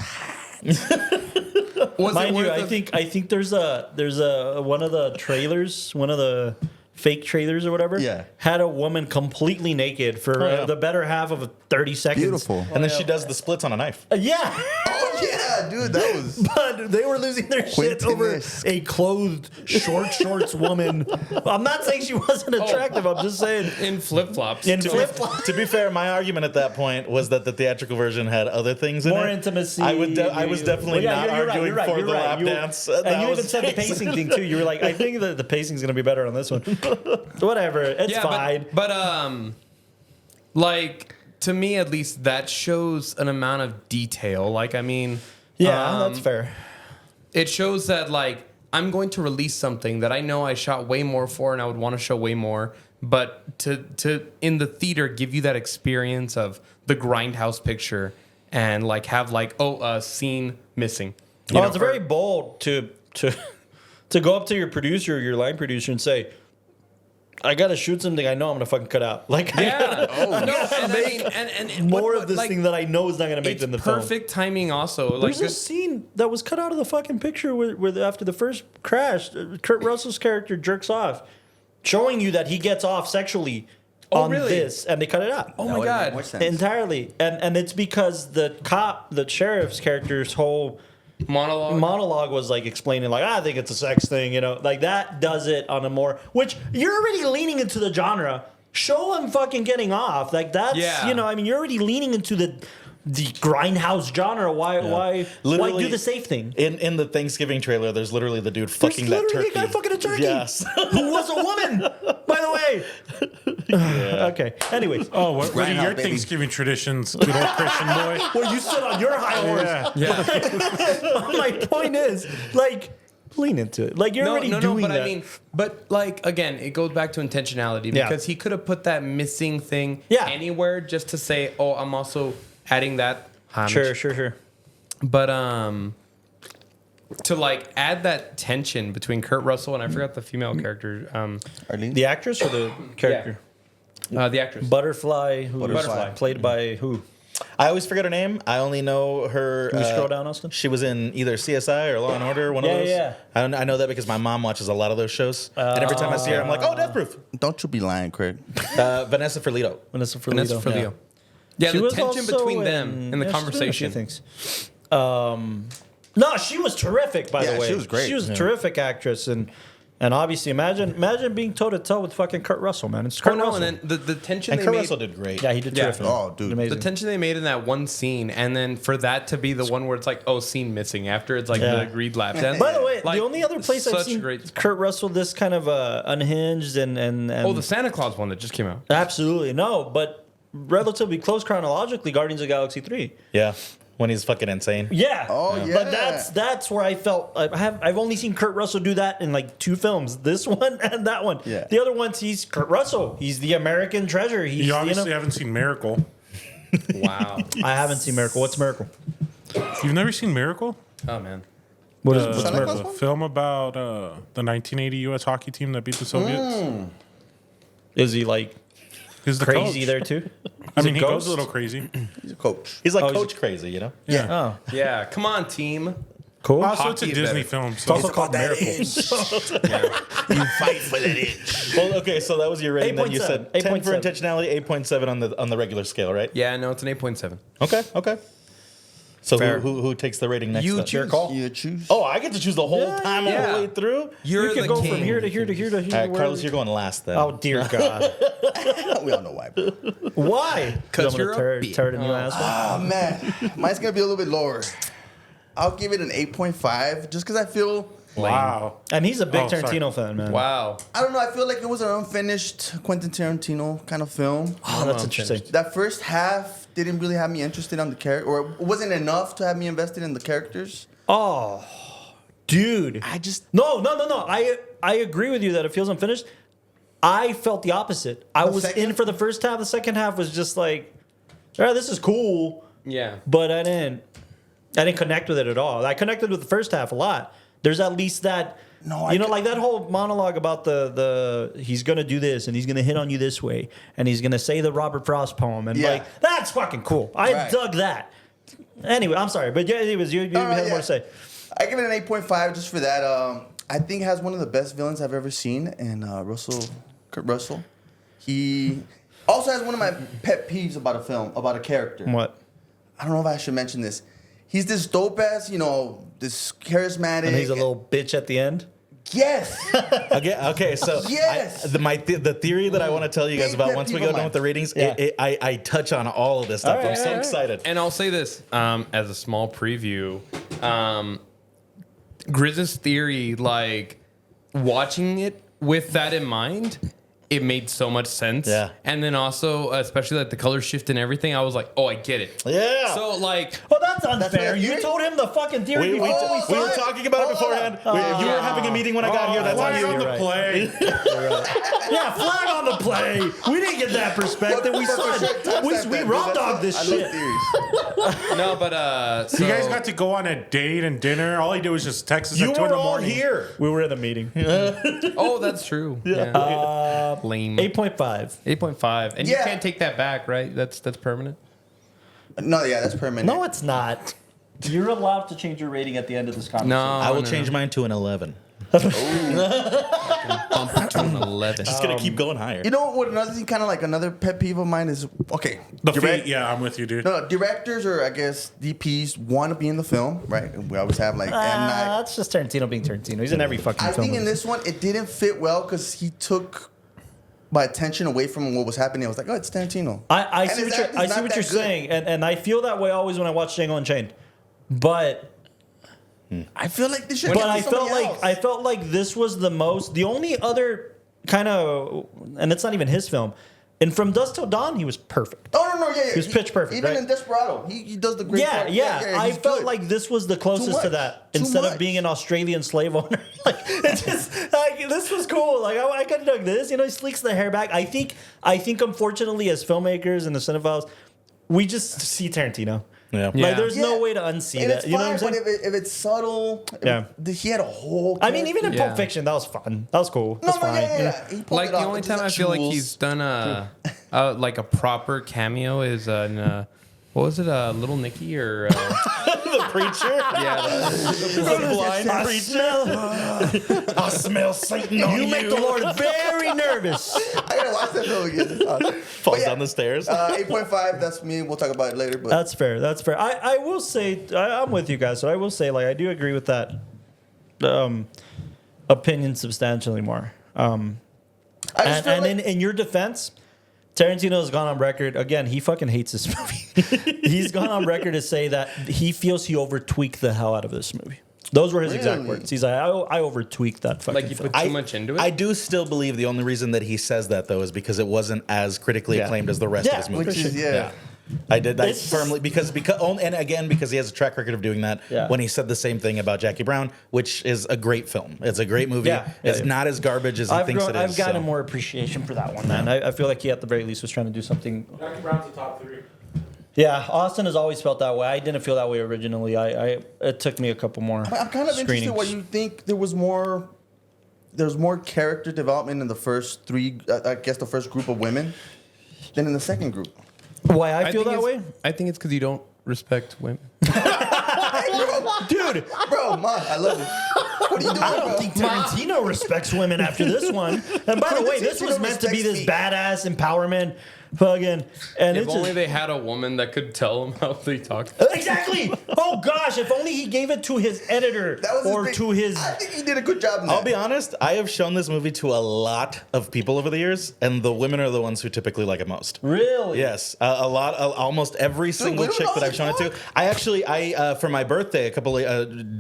C: Was
B: Mind
C: it
B: you,
C: worth
B: I think there's a one of the trailers, one of the fake trailers or whatever,
A: Yeah.
B: had a woman completely naked for
E: yeah.
B: the better half of 30 seconds.
A: beautiful.
E: And then she does the splits on a knife.
B: Yeah.
A: Oh, yeah, dude. That was.
B: But they were losing their shit
A: Quentin
B: over
A: is-
B: a clothed shorts woman. I'm not saying she wasn't attractive. I'm just saying
C: in flip flops?
B: in flip flops.
E: To be fair, my argument at that point was that the theatrical version had other things in
B: More
E: it.
B: intimacy.
E: I was definitely not arguing for the lap dance.
B: And
E: That
B: you
E: was
B: even said the pacing thing too. You were like, I think that the pacing's going to be better on this one. Whatever. It's fine.
C: But like to me at least, that shows an amount of detail. Like, I mean,
B: That's fair.
C: it shows that like I'm going to release something that I know I shot way more for, and I would want to show way more. But to in the theater give you that experience of the Grindhouse picture and like have like a scene missing. You know,
B: It's very bold to go up to your producer, your line producer, and say, I gotta shoot something I know I'm gonna fucking cut out. Like,
C: yeah.
B: I gotta make
C: and
B: more
C: what-
B: of this
C: like,
B: thing that I know is not gonna make
C: it's
B: it in the film.
C: perfect timing. Also, like
B: There's a
C: this-
B: scene that was cut out of the fucking picture where after the first crash, Kurt Russell's character jerks off, showing you that he gets off sexually on
C: really?
B: this, and they cut it out.
C: oh
A: That
C: my
A: would make
C: god.
A: more sense.
B: Entirely, and it's because the sheriff's character's whole monologue was like explaining like, I think it's a sex thing, like that does it on a more, which you're already leaning into the genre. Show him fucking getting off, like that's you're already leaning into the grindhouse genre. Why do the safe thing?
E: In the Thanksgiving trailer, there's literally the dude fucking that
B: literally
E: turkey.
B: a guy fucking a turkey.
E: Yes.
B: Who was a woman, by the way. Okay. Anyways,
D: What
A: Right
D: are
A: now,
D: your
A: baby.
D: Thanksgiving traditions, good old Christian boy?
B: well, you sit on your high horse.
D: Yeah.
B: My point is, like, lean into it. Like you're already doing
C: but
B: that.
C: I mean, but like again, it goes back to intentionality
B: Yeah.
C: because he could have put that missing thing
B: Yeah.
C: anywhere just to say, "Oh, I'm also adding that." Homage.
B: Sure.
C: But to like add that tension between Kurt Russell and I forgot the female character,
A: Arlene?
B: The actress or the character?
C: the actress.
B: Butterfly.
A: Butterfly.
B: Played by who?
E: I always forget her name. I only know her.
B: Can you scroll down, Austin?
E: She was in either CSI or Law and Order. One of
B: Yeah,
E: those.
B: yeah.
E: I know that because my mom watches a lot of those shows, and every time I see her, I'm like, "Oh, Death Proof."
A: Don't you be lying, Craig.
E: Vanessa Ferlito.
B: Vanessa Ferlito.
C: Vanessa Ferlito. Yeah,
B: She
C: the
B: was
C: tension
B: also
C: between them in the
B: yeah, she's doing a few
C: conversation.
B: things. No, she was terrific. By the
A: Yeah,
B: way,
A: she was great.
B: She was a terrific actress, and obviously, imagine being toe to toe with fucking Kurt Russell, man. It's Kurt
C: Oh no,
B: Russell.
C: and then the tension
E: And
C: they
E: Kurt
C: made.
E: Russell did great.
B: Yeah, he did
C: Yeah.
B: terrific.
A: Oh, dude.
B: Amazing.
C: The tension they made in that one scene, and then for that to be the one where it's like, oh, scene missing after it's like
B: Yeah.
C: the agreed lap dance.
B: By the way,
C: Like,
B: the only other place I've
C: such
B: seen
C: great-
B: Kurt Russell this kind of unhinged and
C: Oh, the Santa Claus one that just came out.
B: absolutely no, but relatively close chronologically, Guardians of the Galaxy 3.
E: Yeah, when he's fucking insane.
B: Yeah.
A: Oh, yeah.
B: But that's where I felt I've only seen Kurt Russell do that in like 2 films. This one and that one.
A: Yeah.
B: The other ones, he's Kurt Russell. He's the American treasure. He's
D: You obviously haven't seen Miracle.
C: Wow.
B: I haven't seen Miracle. What's Miracle?
D: You've never seen Miracle?
C: Oh man.
B: What's
A: Santa
B: Miracle?
A: Claus?
D: A film about the 1980 U.S. hockey team that beat the Soviets.
B: Is he like
D: He's the
B: crazy
D: coach.
B: there too?
D: I
B: Is
D: mean,
B: it
D: he goes
B: Ghost?
D: a little crazy.
A: He's a coach.
E: He's like
B: Oh,
E: Coach Crazy, you know?
A: Yeah.
B: Oh,
C: Yeah, come on, team.
B: cool.
D: Also, it's a
C: Hockey is
D: Disney
C: better.
D: film.
B: It's
D: So
B: also called
A: that
B: Miracle.
A: You fight for that inch.
E: Well, okay, so that was your rating. Then you
B: 8.7.
E: said 10 for
B: 8.7.
E: intentionality, 8.7 on the regular scale, right?
C: Yeah, no, it's an 8.7.
E: Okay. So
B: Fair.
E: who takes the rating next?
C: You
E: then?
C: choose.
A: You choose.
E: Oh, I get to choose the whole
B: Yeah,
E: time all
C: yeah.
E: the way through.
C: You're
B: You
C: the
B: can go
C: king.
B: from here to here to here to here.
E: All right,
B: wherever
E: Carlos,
B: you-
E: you're going last then.
B: Oh dear God!
A: We all know why, bro.
B: Why?
C: 'Cause
B: I'm
C: you're a
B: gonna
C: bitch.
B: turd in your asshole.
A: Oh, man. Mine's going to be a little bit lower. I'll give it an 8.5 just because I feel,
D: wow.
B: And he's a big
D: Oh, sorry.
B: Tarantino fan, man.
C: Wow.
A: I don't know, I feel like it was an unfinished Quentin Tarantino kind of film.
B: Oh, that's interesting.
A: That first half didn't really have me interested on the character, or it wasn't enough to have me invested in the characters.
B: Oh, dude.
A: I just,
B: No. I agree with you that it feels unfinished. I felt the opposite. I
A: The
B: was
A: second?
B: in for the first half. The second half was just like, all right, this is cool,
C: Yeah.
B: but I didn't connect with it at all. I connected with the first half a lot. There's at least that.
A: No,
B: like that whole monologue about the he's gonna do this and he's gonna hit on you this way and he's gonna say the Robert Frost poem and
A: Yeah.
B: like that's fucking cool. I
A: Right.
B: dug that. Anyway, I'm sorry, but yeah, anyways, you
A: All right,
B: had more
A: yeah.
B: to say.
A: I give it an 8.5 just for that. I think it has one of the best villains I've ever seen in Kurt Russell. He also has one of my pet peeves about a film, about a character.
B: What?
A: I don't know if I should mention this. He's this dope ass, this charismatic.
B: And he's a little bitch at the end.
A: Yes.
E: Okay, so
A: Yes!
E: the theory that I want to tell you guys
A: Big
E: about
A: pet
E: once we
A: peeve
E: go
A: of
E: done
A: mine.
E: with the ratings,
B: Yeah.
E: I touch on all of this stuff.
B: All right,
E: I'm so
B: all right.
E: excited.
C: And I'll say this as a small preview. Grizz's theory, like watching it with that in mind, it made so much sense.
E: Yeah.
C: And then also, especially like the color shift and everything, I was like, oh, I get it.
E: Yeah.
C: So like,
B: Well, that's unfair.
A: what
B: You
A: you-
B: told him the fucking theory
E: we
B: before we
E: were
B: started.
E: talking about it beforehand. You were having a meeting when I got here. That's
D: Flag
E: on you.
D: on the
B: right.
D: play.
B: Yeah, flag on the play. We didn't get that perspective. We saw it. We raw dogged this
A: I
B: shit.
A: love theories.
C: no, but so,
D: You guys got to go on a date and dinner. All he did was just text us
E: You
D: at 2 in
E: were
D: the
E: all
D: morning.
E: here.
B: We were in the meeting.
C: Oh, that's true. Yeah. Lame.
B: 8.5.
C: 8.5, and you
A: Yeah.
C: can't take that back, right? That's permanent.
A: No, yeah, that's permanent.
B: No, it's not. You're allowed to change your rating at the end of this conversation.
C: No,
E: I will
C: no,
E: change mine to an 11.
C: Bump it to an 11.
E: Just gonna keep going higher.
A: You know what? Another thing, kind of like another pet peeve of mine is okay.
D: The feet, yeah, I'm with you, dude.
A: No, directors or I guess DPs want to be in the film, right? We always have like M Night.
B: That's just Tarantino being Tarantino. He's in every fucking
A: I
B: film.
A: think in this one it didn't fit well because he took my attention away from what was happening. I was like, oh, it's Tarantino.
B: I
A: And
B: see
A: his
B: what you're,
A: acting's
B: I see
A: not
B: what
A: that
B: you're
A: good.
B: saying, and I feel that way always when I watch Django Unchained. But
A: I feel like this should.
B: but I felt like this was the only other kind of, and it's not even his film. And From Dusk Till Dawn, he was perfect.
A: Oh no, yeah.
B: He was pitch perfect,
A: Even
B: right?
A: in Desperado, he does the great.
B: Yeah,
A: part.
B: yeah. I
A: he's
B: felt
A: good.
B: like this was the closest to
A: much.
B: that.
A: Too
B: Instead of
A: much.
B: being an Australian slave owner, like it's just like this was cool. Like I could have done this. He slicks the hair back. I think unfortunately, as filmmakers and the cinephiles, we just see Tarantino.
E: Yeah.
C: Yeah.
B: Like there's no way to unsee
A: And
B: that.
A: it's
B: You know
A: fine,
B: what I'm
A: but
B: saying?
A: if it's subtle,
B: Yeah.
A: he had a whole.
B: I mean, even in
C: Yeah.
B: Pulp Fiction, that was fun. That was cool.
A: no,
B: That's
A: no,
B: fine.
A: yeah. He pulled
C: Like
A: it
C: the
A: off.
C: only
A: It's
C: time I
A: just
C: feel like
A: jewels.
C: he's done like a proper cameo is in what was it, Little Nicky or
E: preacher.
C: Yeah.
E: The blind preacher. I smell Satan on you.
B: You make the Lord very nervous.
A: I gotta watch that film again. It's awesome.
E: Falls down the stairs.
A: 8.5. That's me. We'll talk about it later. But
B: That's fair. That's fair. I will say I'm with you guys. So I will say like I do agree with that opinion substantially more. And in your defense, Tarantino has gone on record again. He fucking hates this movie. He's gone on record to say that he feels he over-tweaked the hell out of this movie. Those were his exact words. He's like, I over-tweaked that fucking
C: Like you
B: film.
C: put too much into it.
E: I do still believe the only reason that he says that though is because it wasn't as critically acclaimed as the rest of his movies.
A: which is
E: I did that firmly because and again because he has a track record of doing that when he said the same thing about Jackie Brown, which is a great film. It's a great movie. It's not as garbage as he thinks it is.
B: I've gotten more appreciation for that one, man. I feel like he at the very least was trying to do something.
F: Jackie Brown's the top 3.
B: Yeah, Austin has always felt that way. I didn't feel that way originally. It took me a couple more.
A: I'm kind of interested why you think there's more character development in the first three. I guess the first group of women than in the second group.
B: Why I feel
C: think
B: that way?
C: I think it's because you don't respect women.
B: Dude,
A: Bro, man, I love it. What are you doing,
B: I don't think Tarantino respects women after this one. And by the way, this was meant to be this badass empowerment fucking. And
C: If
B: it's
C: only
B: just,
C: they had a woman that could tell them how they talk.
B: exactly. Oh gosh, if only he gave it to his editor or to his.
A: I think he did a good job in that.
E: I'll be honest, I have shown this movie to a lot of people over the years, and the women are the ones who typically like it most.
B: Really?
E: Yes, almost every single
A: women
E: chick that I've shown it to.
A: always
E: I actually, for my birthday,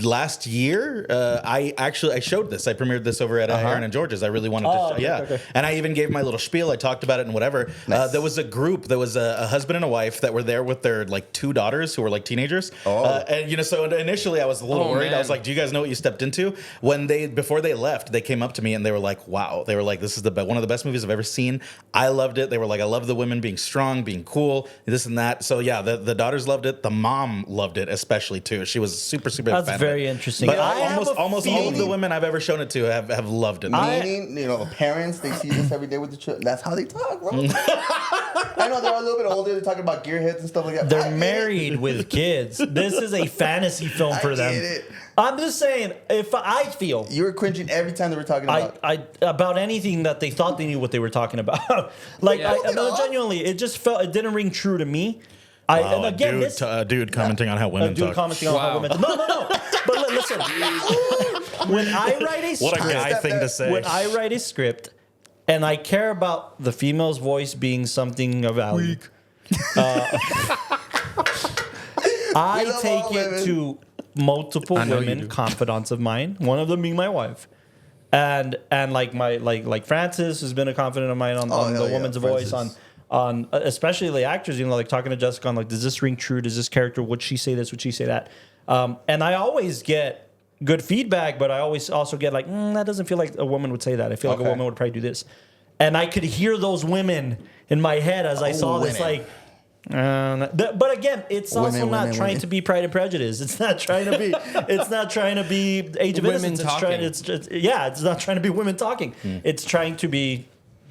E: last year, I showed this. I premiered this over at Aaron and George's. I really wanted to,
B: okay.
E: And I even gave my little spiel. I talked about it and whatever. There was a group. There was a husband and a wife that were there with their like 2 daughters who were like teenagers. And so initially I was a little worried.
C: Man.
E: I was like, "Do you guys know what you stepped into?" Before they left, they came up to me and they were like, "Wow!" They were like, "This is one of the best movies I've ever seen." I loved it. They were like, "I love the women being strong, being cool, this and that." So yeah, the daughters loved it. The mom loved it especially too. She was super fan
B: That's
E: of
B: very
E: it.
B: interesting.
E: But
B: I have
E: almost
B: a
E: all of the
B: feeling-
E: women I've ever shown it to have loved it.
A: Meaning, parents, they see this every day with the children. That's how they talk, bro. I know they're a little bit older. They're talking about gearheads and stuff like that.
B: They're married with kids. This is a fantasy film for them.
A: Get it.
B: I'm just saying, if I feel
A: You were cringing every time they were talking about.
B: about anything that they thought they knew what they were talking about, genuinely, it just it didn't ring true to me. And again,
E: dude commenting on how women talk.
B: Commenting on how women. No. But listen, when I write a
E: What a
B: script,
E: guy thing to say.
B: when I write a script, and I care about the female's voice being something of value, I
A: love
B: take
A: all
B: it
A: women.
B: to multiple
C: I know you
B: women,
C: do.
B: confidants of mine. One of them being my wife, and like like Francis has been a confidant of mine on
A: hell
B: the
A: yeah,
B: woman's voice
A: Francis.
B: on especially the actors. Like talking to Jessica on like, does this ring true? Does this character, would she say this? Would she say that? And I always get good feedback, but I always also get like, that doesn't feel like a woman would say that. I feel like a woman would probably do this. And I could hear those women in my head as I saw this, like, but again, it's also not trying to be Pride and Prejudice. It's not trying to be. It's not trying to be Age of
C: Women
B: Innocence.
C: talking.
B: It's not trying to be women talking. It's trying to be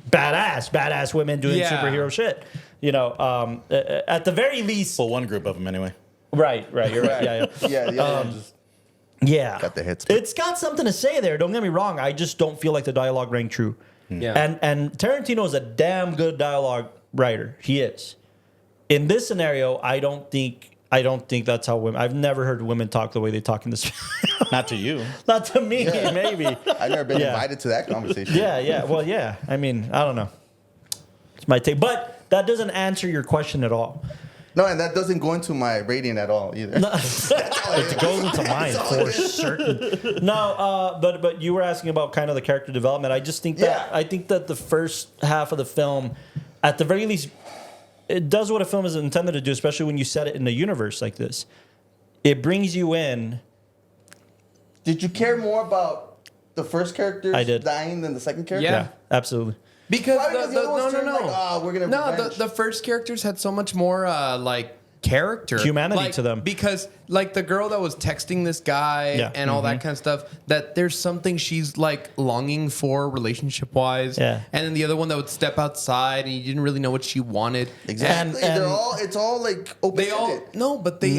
B: badass women doing superhero shit. At the very least.
E: Well, one group of them anyway.
B: Right. You're right. Yeah.
A: the other one just
B: Yeah.
A: got the hits.
B: It's got something to say there. Don't get me wrong. I just don't feel like the dialogue rang true.
C: Yeah.
B: And Tarantino is a damn good dialogue writer. He is. In this scenario, I don't think that's how women. I've never heard women talk the way they talk in this.
E: Not to you.
B: Not to me, maybe.
A: I've never been invited to that conversation.
B: Yeah. Well, yeah. I mean, I don't know. It's my take, but that doesn't answer your question at all.
A: No, and that doesn't go into my rating at all either.
B: It goes into mine for certain. No, but you were asking about kind of the character development. I just think that the first half of the film, at the very least, it does what a film is intended to do, especially when you set it in a universe like this. It brings you in.
A: Did you care more about the first character dying than the second character?
B: Yeah, absolutely.
C: Because
A: the other ones turned like, we're gonna revenge.
C: the first characters had so much more character,
B: humanity to them.
C: Because like the girl that was texting this guy and all that kind of stuff, that there's something she's like longing for relationship wise.
B: Yeah.
C: And then the other one that would step outside and you didn't really know what she wanted.
A: Exactly.
B: And
A: it's all like open.
C: They all no, but they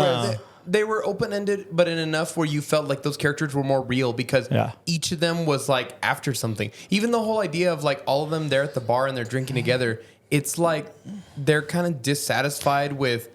C: they were open ended, but in enough where you felt like those characters were more real because each of them was like after something. Even the whole idea of like all of them there at the bar and they're drinking together. It's like they're kind of dissatisfied with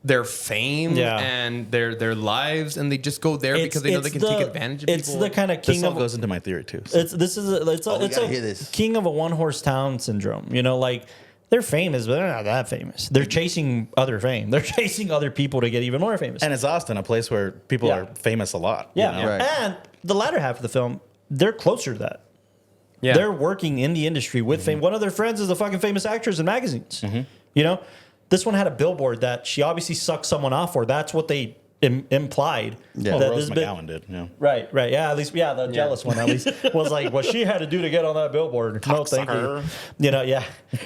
C: their fame and their lives, and they just go there because they know they can take advantage of people.
B: It's the kind of king
E: This all
B: of
E: goes into my theory too. So.
B: it's a king of a one-horse town syndrome. You know, like they're famous, but they're not that famous. They're chasing other fame. They're chasing other people to get even more famous.
E: And it's Austin, a place where people are famous a lot.
B: Yeah,
E: you know?
A: Right.
B: And the latter half of the film, they're closer to that.
C: Yeah.
B: They're working in the industry with fame. One of their friends is a fucking famous actress in magazines. You know, this one had a billboard that she obviously sucked someone off for. That's what they implied.
E: Well,
B: that
E: Rose
B: this
E: McGowan did. Yeah.
B: Right. Yeah, at least, the jealous one at least was like what she had to do to get on that billboard. No, thank you. You know, yeah.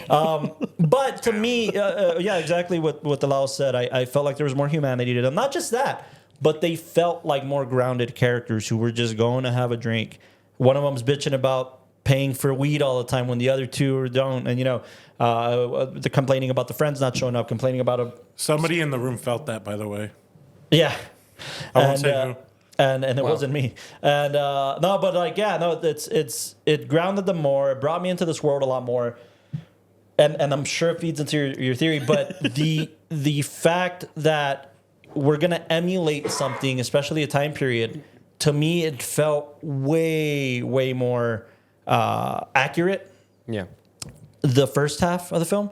B: But to me, exactly what Delau said. I felt like there was more humanity to them. Not just that, but they felt like more grounded characters who were just going to have a drink. One of them's bitching about paying for weed all the time when the other two don't, and they're complaining about the friends not showing up, complaining about
D: Somebody in the room felt that, by the way.
B: Yeah.
D: I won't say who.
B: And it wasn't me. And it grounded them more. It brought me into this world a lot more. And I'm sure it feeds into your theory, but the fact that we're gonna emulate something, especially a time period, to me it felt way, way more accurate.
C: Yeah.
B: The first half of the film.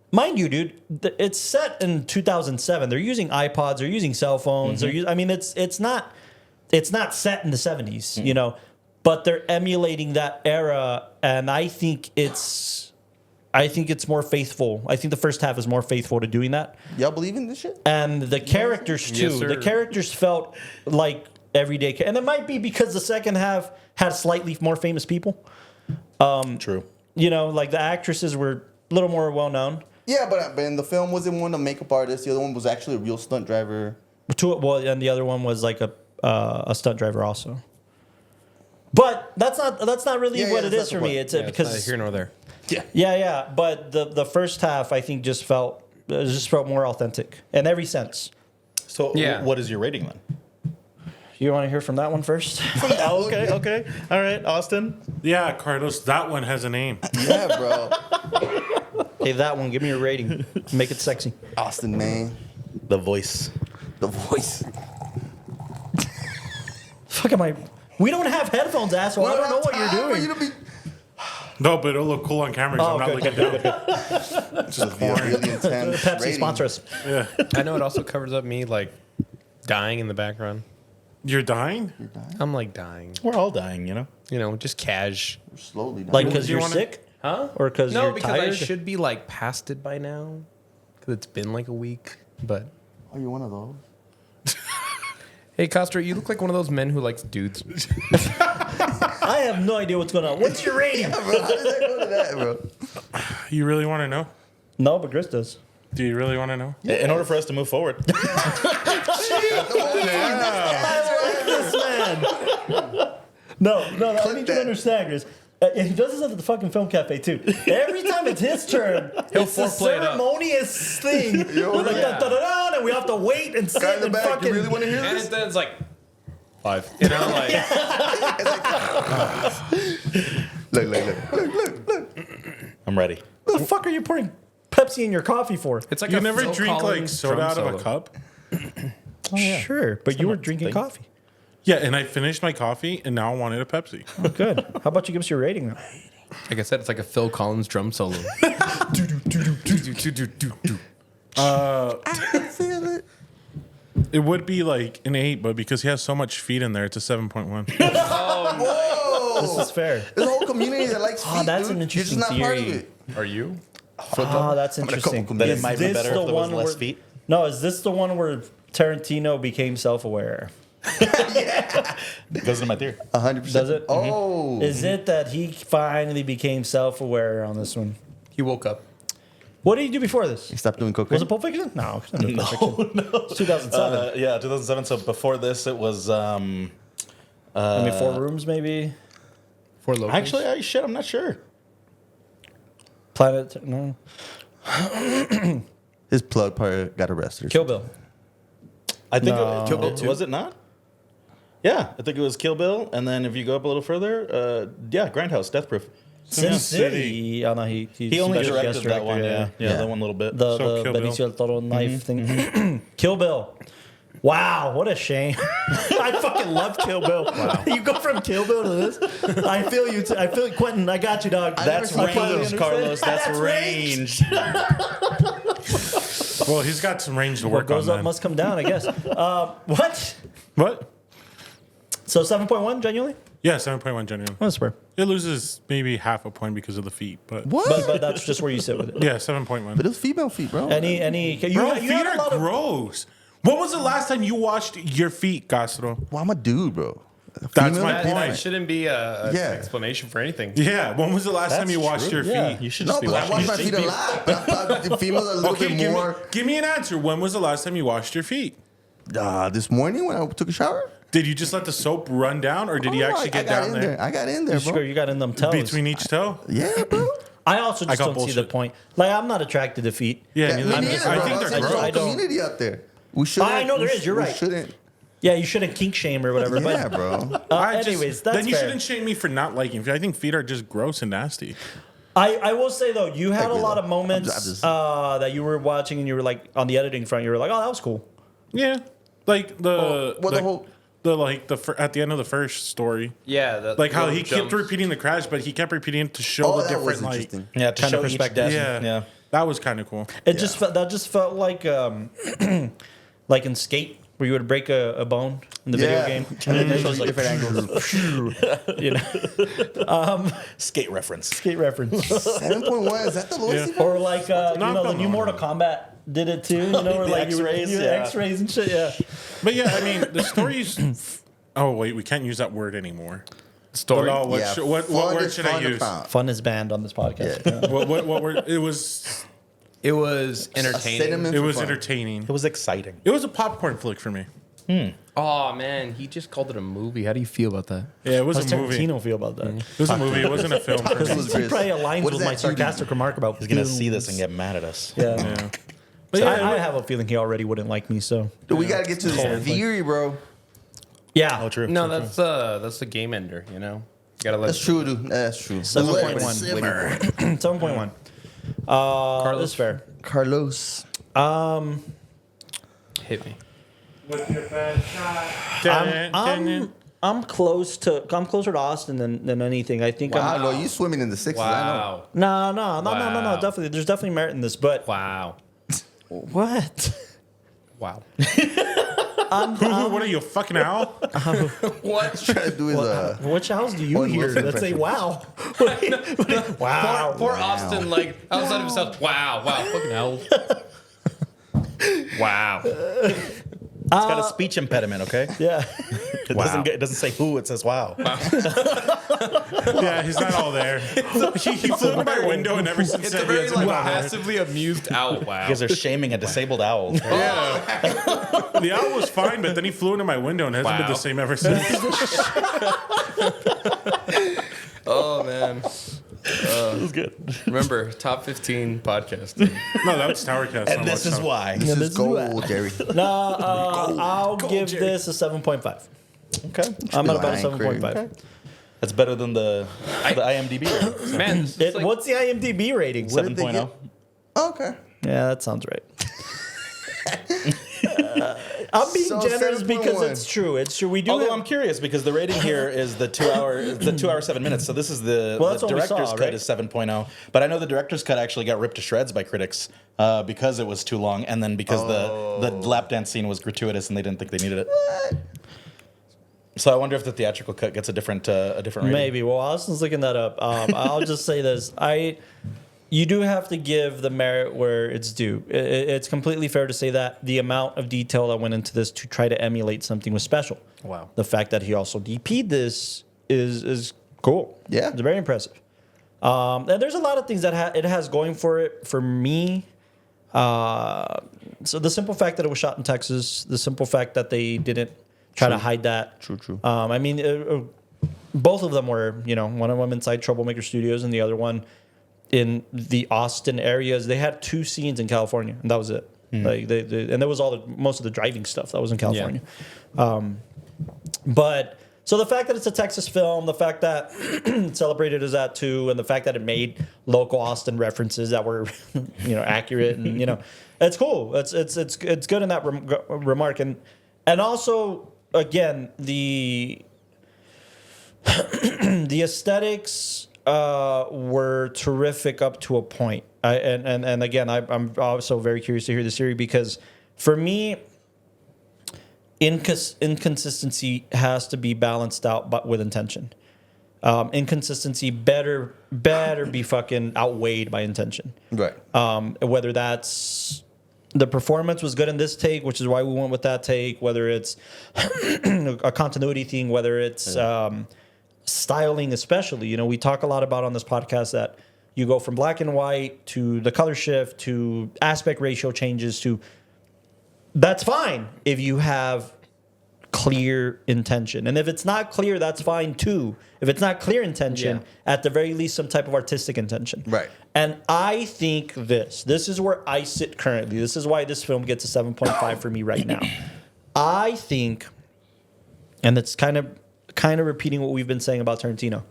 B: Mind you, dude, it's set in 2007. They're using iPods. They're using cell phones. It's not set in the 70s, you know, but they're emulating that era, and I think it's more faithful. I think the first half is more faithful to doing that.
A: Y'all believe in this shit?
B: And the characters too.
C: Yes, sir.
B: The characters felt like everyday, and it might be because the second half had slightly more famous people.
E: True.
B: You know, like the actresses were a little more well known.
A: Yeah, but in the film wasn't one a makeup artist. The other one was actually a real stunt driver.
B: And the other one was like a stunt driver also. But that's not really what it is for me. It's because
C: it's here nor there.
B: Yeah. But the first half I think just felt more authentic in every sense.
E: So what is your rating then?
B: You want to hear from that one first?
E: Okay. All right, Austin.
D: Yeah, Carlos, that one has a name.
A: Yeah, bro.
B: Hey, that one. Give me your rating. Make it sexy.
A: Austin, man.
E: The voice.
A: The voice.
B: Fuck am I? We don't have headphones, asshole. I don't know what you're doing.
D: No, but it'll look cool on camera. So I'm not looking down.
A: Just really intense.
B: Pepsi
A: rating.
B: sponsor us.
D: Yeah.
C: I know it also covers up me like dying in the background.
D: You're dying?
C: I'm like dying.
E: We're all dying, you know.
C: You know, just cash.
A: Slowly. Down.
B: Like because
D: Do you
B: you're
D: wanna-
B: sick,
C: Huh?
B: or because
C: No,
B: you're
C: because
B: tired.
C: I should be like past it by now. Because it's been like a week. But
A: Oh, you're one of those?
C: hey, Costro, you look like one of those men who likes dudes.
B: I have no idea what's going on. What's your rating?
A: Bro, how did that go to that, bro?
D: You really want to know?
B: No, but Grizz does.
D: Do you really want to know?
E: In order for us to move forward.
B: This man. No. I need you to understand, Grizz. And he does this at the fucking film cafe too. Every time it's his turn, it's a
C: foreplay it up.
B: ceremonious thing. We're like, da-da-da-da, and we have to wait and sit
A: Guy in the
B: and
A: back,
B: fucking.
A: you really want to hear
C: And
A: this?
C: then it's like 5. You know, like
A: Look.
E: I'm ready.
B: What the fuck are you pouring Pepsi in your coffee for?
C: it's like
D: You
C: a
D: never
C: Phil
D: drink like
C: Collins
D: soda
C: drum
D: out of a
C: solo.
D: cup?
B: Sure, but you were drinking
E: thing.
B: coffee.
D: Yeah, and I finished my coffee, and now I wanted a Pepsi.
B: Oh, good. How about you give us your rating though?
C: Like I said, it's like a Phil Collins drum solo.
D: It would be like an 8, but because he has so much feet in there, it's a 7.1.
A: Whoa!
B: This is fair.
A: There's a whole community that likes feet,
B: that's
A: dude.
B: an interesting
A: You're just not part of
B: theory.
A: it.
C: Are you?
B: Oh, that's interesting.
E: Then
B: Is
E: it might be
B: this
E: better
B: the
E: if there was
B: one
E: less
B: where-
E: feet.
B: No, is this the one where Tarantino became self-aware?
E: It goes into my theory.
A: 100%.
B: Does it?
A: Oh.
B: Is it that he finally became self-aware on this one?
C: He woke up.
B: What did he do before this?
A: He stopped doing cocaine?
B: Was it Pulp Fiction? No, it's not Pulp Fiction. It's 2007.
E: Yeah, 2007. So before this, it was.
B: I mean, 4 Rooms maybe.
C: For Loki.
E: Actually, I'm not sure.
B: Planet. No.
A: His plug part got arrested.
B: Kill Bill.
E: I think
B: No.
C: Kill Bill 2?
E: Was it not? Yeah, I think it was Kill Bill, and then if you go up a little further, Grindhouse, Death Proof.
B: Sin City. Oh no, he
E: He only
B: special guest
E: directed that one. Yeah,
A: Yeah.
E: that one little bit.
B: The
D: So Kill Bill.
B: Benicio del Toro knife thing. Kill Bill. Wow, what a shame. I fucking love Kill Bill. Wow. You go from Kill Bill to this. I feel you. I feel Quentin. I got you, dog.
E: That's
A: never seen
E: range,
A: Kill Bill.
E: Carlos. That's range.
D: Well, he's got some range to
B: What
D: work on.
B: goes up
D: Then.
B: must come down, I guess. What?
D: What?
B: So 7.1, genuinely?
D: Yeah, 7.1 genuine.
B: That's fair.
D: It loses maybe half a point because of the feet, but
A: What?
B: But that's just where you sit with it.
D: yeah, 7.1.
A: But it was female feet, bro.
B: Any you,
D: Bro,
B: you
D: feet
B: have a
D: are
B: lot of
D: gross. When was the last time you washed your feet, Castro?
A: Well, I'm a dude, bro.
D: That's
A: Female?
D: my
C: That,
D: point.
C: that shouldn't be a
A: Yeah.
C: explanation for anything.
D: Yeah, when was the last time
E: That's
D: you washed
E: true.
D: your
B: Yeah.
D: feet?
E: You should
A: No,
E: just be
A: but I
E: watching
A: wash
E: your
A: my feet a lot. But I thought the females are a little
D: Okay,
A: bit
D: give
A: more.
D: me an answer. When was the last time you washed your feet?
A: This morning when I took a shower.
D: Did you just let the soap run down, or did you
A: Oh,
D: actually
A: I
D: get
A: got
D: down
A: in
D: there?
A: I got in there,
B: Sure,
A: bro.
B: you got in them toes.
D: Between each toe?
A: Yeah, bro.
B: I also just
D: got
B: don't see the
D: bullshit.
B: point. Like, I'm not attracted to feet.
D: Yeah,
A: Yeah,
D: neither
A: me
D: am I.
A: neither,
B: just-
A: bro.
D: I think
A: There's
D: they're
A: a
B: I
A: whole
B: don't-
D: gross.
A: community out there. We shouldn't.
B: I know there
A: we
B: is, you're
A: we
B: right.
A: Shouldn't.
B: Yeah, you shouldn't kink shame or whatever.
A: Yeah,
B: but
A: bro.
B: anyways, that's
D: then you
B: fair.
D: shouldn't shame me for not liking feet. I think feet are just gross and nasty.
B: I will say though, you had a
A: agree,
B: lot
A: though.
B: of moments
A: I'm just-
B: that you were watching and you were like on the editing front. You were like, oh, that was cool.
D: Yeah, like at the end of the first story,
C: Yeah, that
D: like how
C: little
D: he kept
C: jumps.
D: repeating the crash, but he kept repeating it to show
A: Oh,
D: the
A: that was
D: different like.
A: interesting.
E: Yeah, to
B: Kind of
E: show each
B: perspective.
E: death.
D: Yeah, that was kind of cool.
B: It just just felt like like in Skate where you would break a bone in the video
A: Yeah.
B: game,
A: And
B: and
A: then
B: then
A: it shows
B: like
A: different angles.
B: you know,
E: Skate reference.
B: Skate reference.
A: 7.1, is that the lowest?
D: Yeah.
B: Or like you know, the new Mortal Kombat did it too. You know, where
E: The
B: like
E: X-rays,
B: you were
E: yeah.
B: X-rays and shit. Yeah.
D: But yeah, I mean the stories. Oh wait, we can't use that word anymore.
C: Story.
D: But, what,
A: Yeah,
D: what
A: fun
D: word
A: is
D: should I
A: frowned
D: use?
A: upon.
B: Fun is banned on this podcast. Yeah.
D: What word? It was
C: entertaining.
A: cinnamon-
D: it was
A: fun.
D: entertaining.
E: It was exciting.
D: It was a popcorn flick for me.
C: Oh man, he just called it a movie. How do you feel about that?
D: Yeah, it was
B: How does
D: a movie.
B: Tarantino feel about that?
D: It was a movie. It wasn't a film. For
A: This
D: me.
A: was
B: He
A: Grizz.
B: probably aligns
A: What
B: with
A: does
B: my
A: that do to you?
B: sarcastic remark about.
E: He's gonna see this and get mad at us.
B: Yeah.
D: Yeah. But
B: So
D: yeah,
B: I have a feeling he already wouldn't like me. So
A: Dude, we gotta get to this theory, bro.
B: yeah.
E: Oh, true.
C: No, that's the game ender. You know, you gotta let.
A: That's true, dude. That's true.
B: 7.1.
A: Simmer.
B: 7.1. That's fair.
A: Carlos.
C: Hit me.
D: What's your best shot?
B: I'm closer to Austin than anything. I think
A: Wow,
B: I'm.
A: no, you swimming in the sixes. I know.
C: Wow.
B: No.
C: Wow.
B: Definitely, there's definitely merit in this. But
C: Wow.
B: what?
C: Wow.
D: What are you, a fucking owl?
C: What?
A: Trying to do his
B: Which house do you
A: Owen
B: hear
A: Wilson
B: that say
A: impression.
B: wow? Wow.
C: Poor Austin, like outside of himself. Wow. Fucking hell. Wow.
E: It's got a speech impediment, okay?
B: Yeah.
E: It doesn't say who, it says wow.
D: Yeah, he's not all there. He flew in my window and ever since
C: It's a
D: then he
C: very
D: hasn't
C: like
D: been there.
C: passively amused owl. Wow.
E: You guys are shaming a disabled owl.
D: Yeah. The owl was fine, but then he flew into my window and hasn't been
C: Wow.
D: the same ever since.
C: Oh man.
E: It was good.
C: Remember, top 15 podcast.
D: No, that was Towercast.
E: And this is why.
A: This
B: this
A: is
B: is
A: gold, Jerry.
B: No, I'll give
D: Jerry.
B: this a 7.5.
E: Okay.
B: I'm at about a
A: lying,
B: 7.5.
A: Craig.
E: That's better than the IMDb rating.
C: Man, this is like,
B: What's the IMDb rating?
A: What did they
E: 7.0.
A: get? Oh, okay.
B: Yeah, that sounds right. I'm being
A: So
B: generous because
A: 7.1.
B: it's true. It's true. We do.
E: Although
B: have-
E: I'm curious because the rating here is the 2 hour 7 minutes. So this is the
B: Well, that's what we
E: director's
B: saw,
E: cut
B: right?
E: is 7.0. But I know the director's cut actually got ripped to shreds by critics because it was too long, and then because the lap dance scene was gratuitous and they didn't think they needed it. So I wonder if the theatrical cut gets a different rating.
B: Maybe. Well, Austin's looking that up. I'll just say this: you do have to give the merit where it's due. It's completely fair to say that the amount of detail that went into this to try to emulate something was special.
E: Wow.
B: The fact that he also DP'd this is cool.
A: Yeah.
B: It's very impressive. And there's a lot of things that it has going for it. For me, so the simple fact that it was shot in Texas, the simple fact that they didn't try to hide that.
A: True.
B: I mean, both of them were, one of them inside Troublemaker Studios and the other one in the Austin areas. They had 2 scenes in California, and that was it. Like and there was most of the driving stuff that was in California. But so the fact that it's a Texas film, the fact that it celebrated as that too, and the fact that it made local Austin references that were, accurate, and it's cool. It's good in that remark, and also again the the aesthetics were terrific up to a point. And again, I'm also very curious to hear the theory, because for me, inconsistency has to be balanced out, but with intention. Inconsistency better be fucking outweighed by intention.
A: Right.
B: Whether that's the performance was good in this take, which is why we went with that take. Whether it's a continuity thing, whether it's styling, especially. We talk a lot about on this podcast that you go from black and white to the color shift to aspect ratio changes to. That's fine if you have clear intention. And if it's not clear, that's fine too. If it's not clear intention, at the very least, some type of artistic intention.
A: Right.
B: And I think this is where I sit currently. This is why this film gets a 7.5 for me right now. I think, and it's kind of repeating what we've been saying about Tarantino.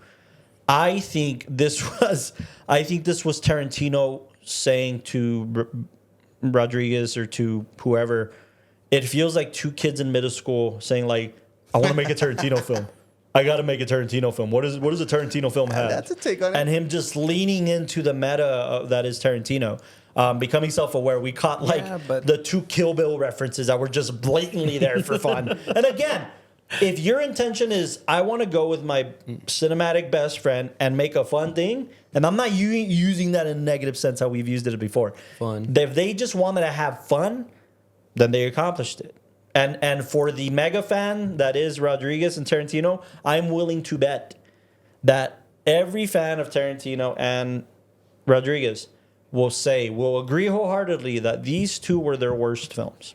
B: I think this was Tarantino saying to Rodriguez or to whoever, it feels like two kids in middle school saying like, I want to make a Tarantino film. I got to make a Tarantino film. What does a Tarantino film have?
A: That's a take on it.
B: And him just leaning into the meta that is Tarantino. Becoming self-aware. We caught the two Kill Bill references that were just blatantly there for fun. And again, if your intention is, I want to go with my cinematic best friend and make a fun thing, and I'm not using that in a negative sense how we've used it before.
C: Fun.
B: If they just wanted to have fun, then they accomplished it. And for the mega fan that is Rodriguez and Tarantino, I'm willing to bet that every fan of Tarantino and Rodriguez will agree wholeheartedly that these two were their worst films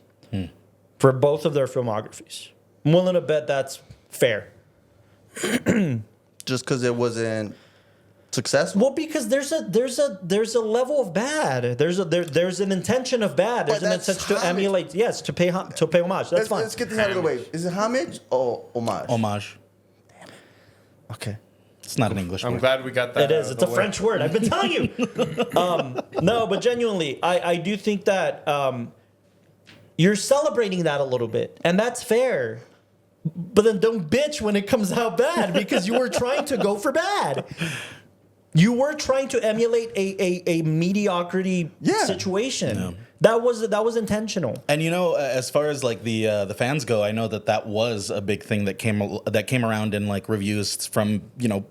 B: for both of their filmographies. I'm willing to bet that's fair.
A: Just because it wasn't successful?
B: Well, because there's a level of bad. There's an intention of bad. There's an intention to emulate. Yes, to pay homage. That's fine.
A: Let's get this out of the way. Is it homage or homage?
E: Homage.
A: Damn it. Okay.
E: It's not an English
C: I'm
E: word.
C: glad we got that.
B: It is. It's a French word. I've been telling you. No, but genuinely, I do think that you're celebrating that a little bit, and that's fair. But then don't bitch when it comes out bad, because you were trying to go for bad. You were trying to emulate a mediocrity situation. Yeah. That was intentional.
E: And as far as like the fans go, I know that was a big thing that came around in like reviews from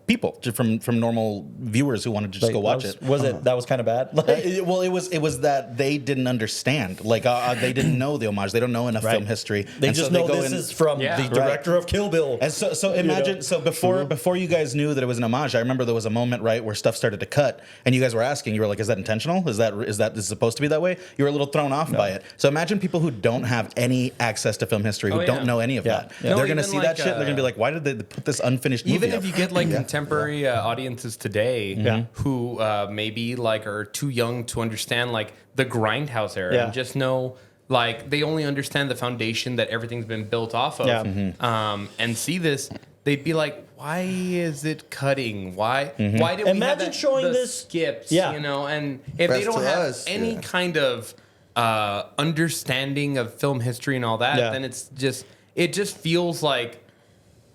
E: people from normal viewers who wanted to just go watch it.
B: That was kind of bad?
E: Well, it was that they didn't understand. Like they didn't know the homage. They don't know enough film history.
B: They just know this is from the director of Kill Bill.
E: And so imagine before you guys knew that it was an homage, I remember there was a moment where stuff started to cut, and you guys were asking, you were like, "Is that intentional? Is this supposed to be that way?" You were a little thrown off by it. So imagine people who don't have any access to film history, who don't know any of that. Yeah. They're going to see that shit, and they're going to be like, why did they put this unfinished movie
C: Even if you get like contemporary audiences today who maybe like are too young to understand like the Grindhouse era and just know like they only understand the foundation that everything's been built off of and see this, they'd be like, why is it cutting? Why did we
B: imagine
C: have
B: showing
C: the
B: this
C: skips? And if they don't have any kind of understanding of film history and all that, then it just feels like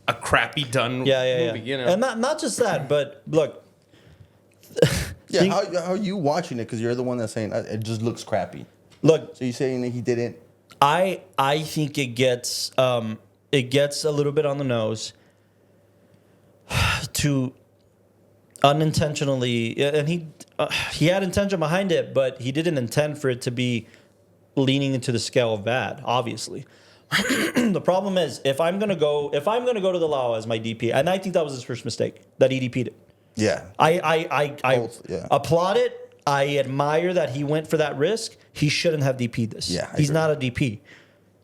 C: a crappy done movie.
B: And not just that, but look.
A: How are you watching it? Because you're the one that's saying it just looks crappy.
B: Look,
A: so you're saying that he didn't?
B: I think it gets a little bit on the nose to unintentionally, and he had intention behind it, but he didn't intend for it to be leaning into the scale of bad, obviously. The problem is, if I'm gonna go to the Lao as my DP, and I think that was his first mistake, that he DP'd it.
A: Yeah.
B: I applaud it. I admire that he went for that risk. He shouldn't have DP'd this.
A: Yeah,
B: he's not a DP.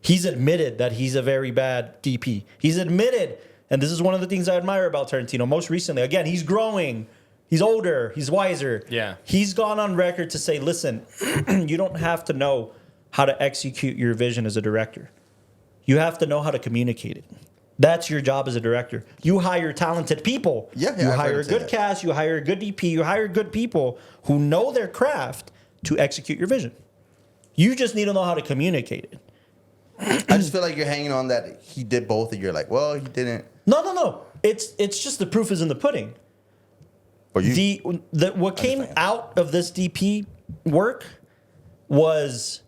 B: He's admitted that he's a very bad DP. He's admitted, and this is one of the things I admire about Tarantino most recently. Again, he's growing. He's older. He's wiser.
C: Yeah.
B: He's gone on record to say, listen, you don't have to know how to execute your vision as a director. You have to know how to communicate it. That's your job as a director. You hire talented people.
A: Yeah,
B: you
A: I've
B: hire
A: heard
B: a
A: him say
B: good
A: that.
B: cast. You hire a good DP. You hire good people who know their craft to execute your vision. You just need to know how to communicate it.
A: I just feel like you're hanging on that he did both, and you're like, well, he didn't.
B: No. It's just the proof is in the pudding.
A: Or you,
B: What came out of this DP work was,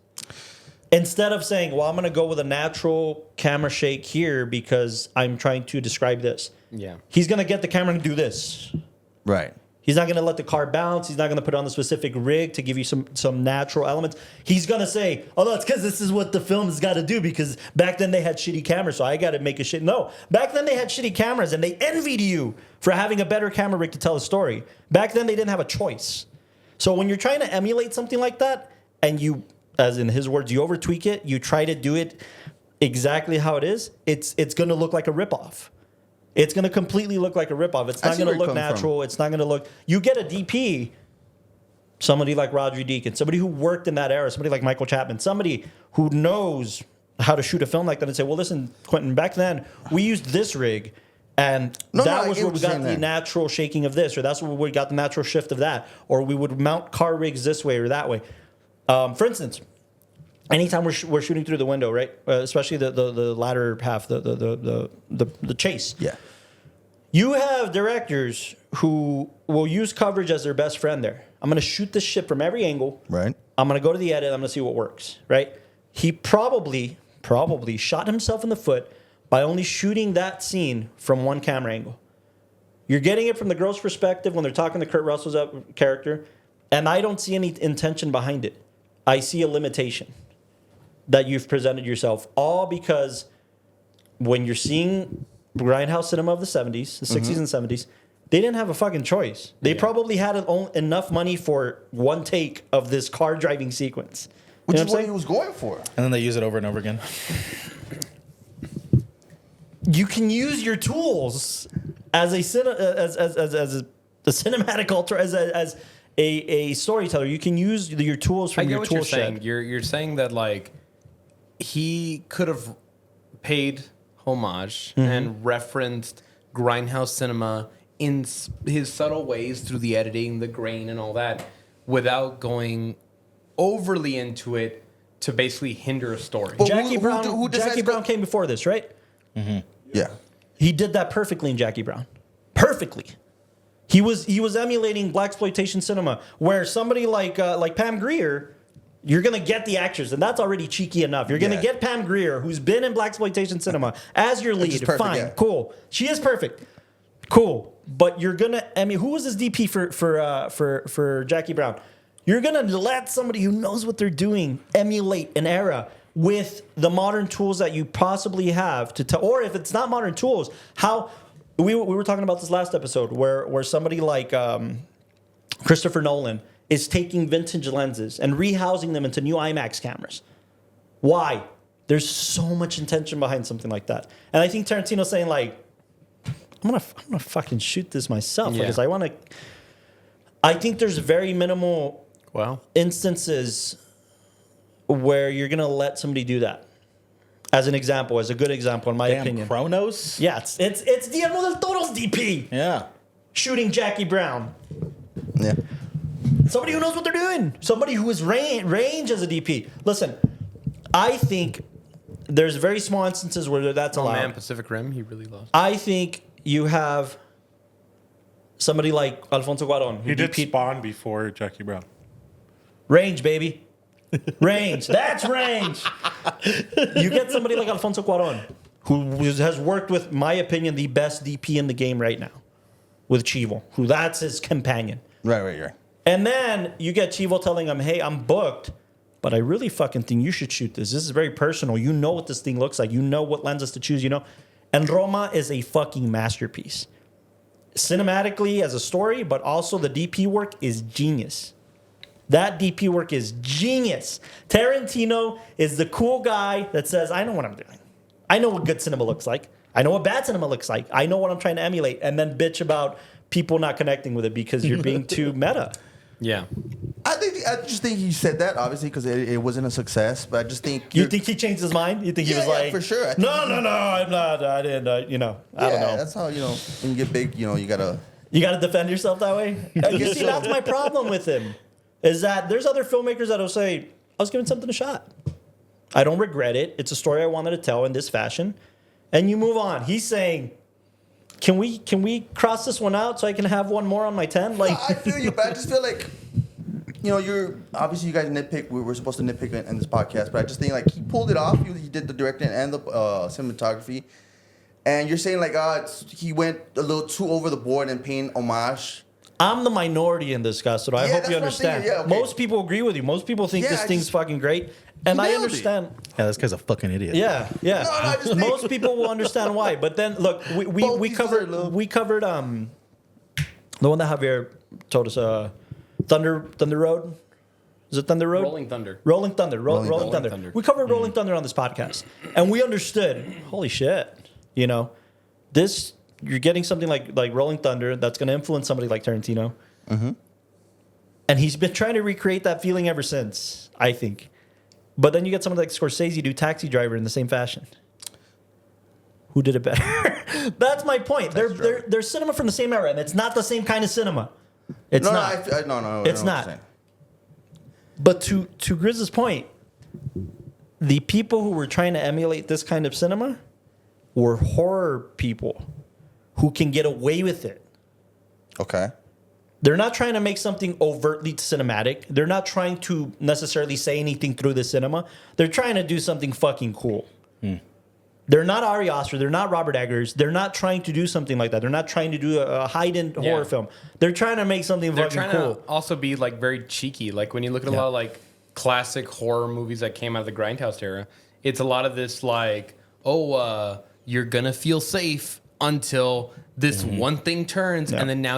B: instead of saying, well, I'm going to go with a natural camera shake here because I'm trying to describe this.
C: Yeah.
B: He's going to get the camera to do this.
A: right.
B: He's not going to let the car bounce. He's not going to put on the specific rig to give you some natural elements. He's going to say, oh, no, it's because this is what the film's got to do, because back then they had shitty cameras, so I got to make a shit. No, back then they had shitty cameras, and they envied you for having a better camera rig to tell a story. Back then they didn't have a choice. So when you're trying to emulate something like that, and you, as in his words, you over-tweak it, you try to do it exactly how it is, it's going to look like a ripoff. It's going to completely look like a ripoff. It's not going to look natural. It's not going to look... You get a DP, somebody like Roger Deakins, somebody who worked in that era, somebody like Michael Chapman, somebody who knows how to shoot a film like that and say, well, listen, Quentin, back then, we used this rig, and that was where we got the natural shaking of this, or that's where we got the natural shift of that, or we would mount car rigs this way or that way. For instance... Anytime we're shooting through the window, right? Especially the latter half, the chase.
A: Yeah.
B: You have directors who will use coverage as their best friend there. I'm going to shoot this shit from every angle.
A: Right.
B: I'm going to go to the edit. I'm going to see what works, right? He probably shot himself in the foot by only shooting that scene from one camera angle. You're getting it from the girl's perspective when they're talking to Kurt Russell's character, and I don't see any intention behind it. I see a limitation that you've presented yourself, all because when you're seeing Grindhouse cinema of the 70s, the 60s and 70s, they didn't have a fucking choice. They probably had enough money for one take of this car driving sequence.
A: Which is what he was going for.
E: And then they use it over and over again.
B: You can use your tools as a cinematic alter, as a storyteller. You can use your tools from your tool shed.
C: You're saying that, like, he could have paid homage and referenced Grindhouse cinema in his subtle ways through the editing, the grain, and all that, without going overly into it to basically hinder a story.
A: But
B: Jackie Brown.
A: who
B: Jackie Brown came before this, right?
A: Yeah.
B: He did that perfectly in Jackie Brown. Perfectly. He was emulating blaxploitation cinema, where somebody like Pam Grier, you're gonna get the actors, and that's already cheeky enough. You're gonna get Pam Grier, who's been in blaxploitation cinema, as your lead.
A: Perfect,
B: fine, cool. She is perfect, cool. But you're gonna. I mean, who was this DP for Jackie Brown? You're gonna let somebody who knows what they're doing emulate an era with the modern tools that you possibly have to tell. Or if it's not modern tools, how we were talking about this last episode, where somebody like Christopher Nolan is taking vintage lenses and rehousing them into new IMAX cameras. Why? There's so much intention behind something like that. And I think Tarantino's saying, like, I'm gonna fucking shoot this myself because I want to. I think there's very minimal instances where you're gonna let somebody do that. As an example, as a good example, in my opinion.
E: Kronos?
B: Yeah, it's Guillermo del Toro's DP.
E: Yeah.
B: Shooting Jackie Brown.
A: Yeah.
B: Somebody who knows what they're doing. Somebody who is range as a DP. Listen, I think there's very small instances where that's allowed.
C: Oh man, Pacific Rim, he really loves.
B: I think you have somebody like Alfonso Cuarón.
D: He did Spawn before Jackie Brown.
B: Range, baby. Range. That's range. You get somebody like Alfonso Cuarón, who has worked with, my opinion, the best DP in the game right now, with Chivo, who that's his companion.
A: Right.
B: And then you get Chivo telling him, hey, I'm booked, but I really fucking think you should shoot this. This is very personal. You know what this thing looks like. You know what lenses to choose, you know. And Roma is a fucking masterpiece. Cinematically as a story, but also the DP work is genius. That DP work is genius. Tarantino is the cool guy that says, I know what I'm doing. I know what good cinema looks like. I know what bad cinema looks like. I know what I'm trying to emulate. And then bitch about people not connecting with it because you're being too meta.
C: Yeah.
A: I think just think he said that obviously because it wasn't a success. But I just think
B: you think he changed his mind. You think he was like,
A: for sure.
B: No, I'm not. I didn't. I don't know.
A: That's how when you get big, you gotta
B: defend yourself that way. You see, that's my problem with him. Is that there's other filmmakers that'll say, I was giving something a shot. I don't regret it. It's a story I wanted to tell in this fashion, and you move on. He's saying, Can we cross this one out so I can have one more on my 10? Like,
A: I feel you, but I just feel like, you're obviously you guys nitpick. We're supposed to nitpick in this podcast, but I just think like he pulled it off. He did the directing and the cinematography, and you're saying like, he went a little too over the board and paying homage.
B: I'm the minority in this, guy, so I hope you understand.
A: Okay.
B: Most people agree with you. Most people think this thing's fucking great, and I understand.
E: Yeah, this guy's a fucking idiot.
B: Yeah. Most people will understand why. But then look, we covered the one that Javier told us. Thunder Road. Is it Thunder Road?
C: Rolling Thunder.
B: Rolling Thunder. We covered Rolling Thunder on this podcast, and we understood. Holy shit! This. You're getting something like Rolling Thunder that's going to influence somebody like Tarantino. Mm-hmm. And he's been trying to recreate that feeling ever since, I think. But then you get someone like Scorsese do Taxi Driver in the same fashion. Who did it better? That's my point. They're cinema from the same era, and it's not the same kind of cinema. It's not.
A: No.
B: It's not. But to Grizz's point, the people who were trying to emulate this kind of cinema were horror people who can get away with it.
A: Okay.
B: They're not trying to make something overtly cinematic. They're not trying to necessarily say anything through the cinema. They're trying to do something fucking cool. They're not Ari Aster. They're not Robert Eggers. They're not trying to do something like that. They're not trying to do a high-end horror film. They're trying to make something fucking cool. They're trying to
C: also be like very cheeky. Like when you look at a lot of like classic horror movies that came out of the Grindhouse era, it's a lot of this like, you're going to feel safe until this one thing turns, and then now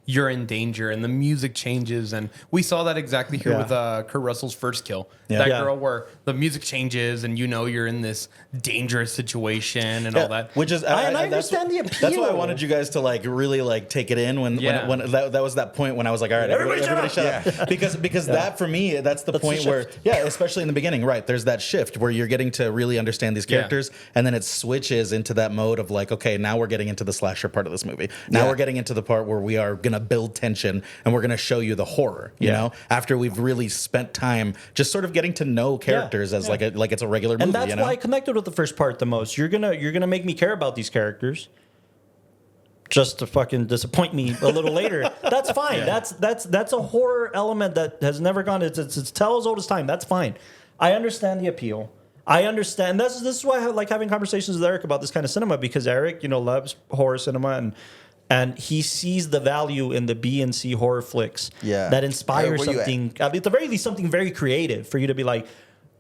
C: you're in danger, and the music changes, and we saw that exactly here with Kurt Russell's first kill. That girl where the music changes, and you're in this dangerous situation and all that.
E: Which is
B: I understand the appeal.
E: That's why I wanted you guys to like really like take it in when that was that point when I was like, all right, everybody shut up. Because that for me, that's the point where especially in the beginning, right? There's that shift where you're getting to really understand these characters, and then it switches into that mode of like, okay, now we're getting into the slasher part of this movie. Now we're getting into the part where we are gonna build tension and we're gonna show you the horror. You know, after we've really spent time just sort of getting to know characters as like it's a regular movie.
B: And that's why I connected with the first part the most. You're gonna make me care about these characters just to fucking disappoint me a little later. That's fine. That's a horror element that has never gone. It's tell as old as time. That's fine. I understand the appeal. I understand. This is why I like having conversations with Eric about this kind of cinema, because Eric, loves horror cinema and he sees the value in the B and C horror flicks that inspire something, at the very least, something very creative for you to be like,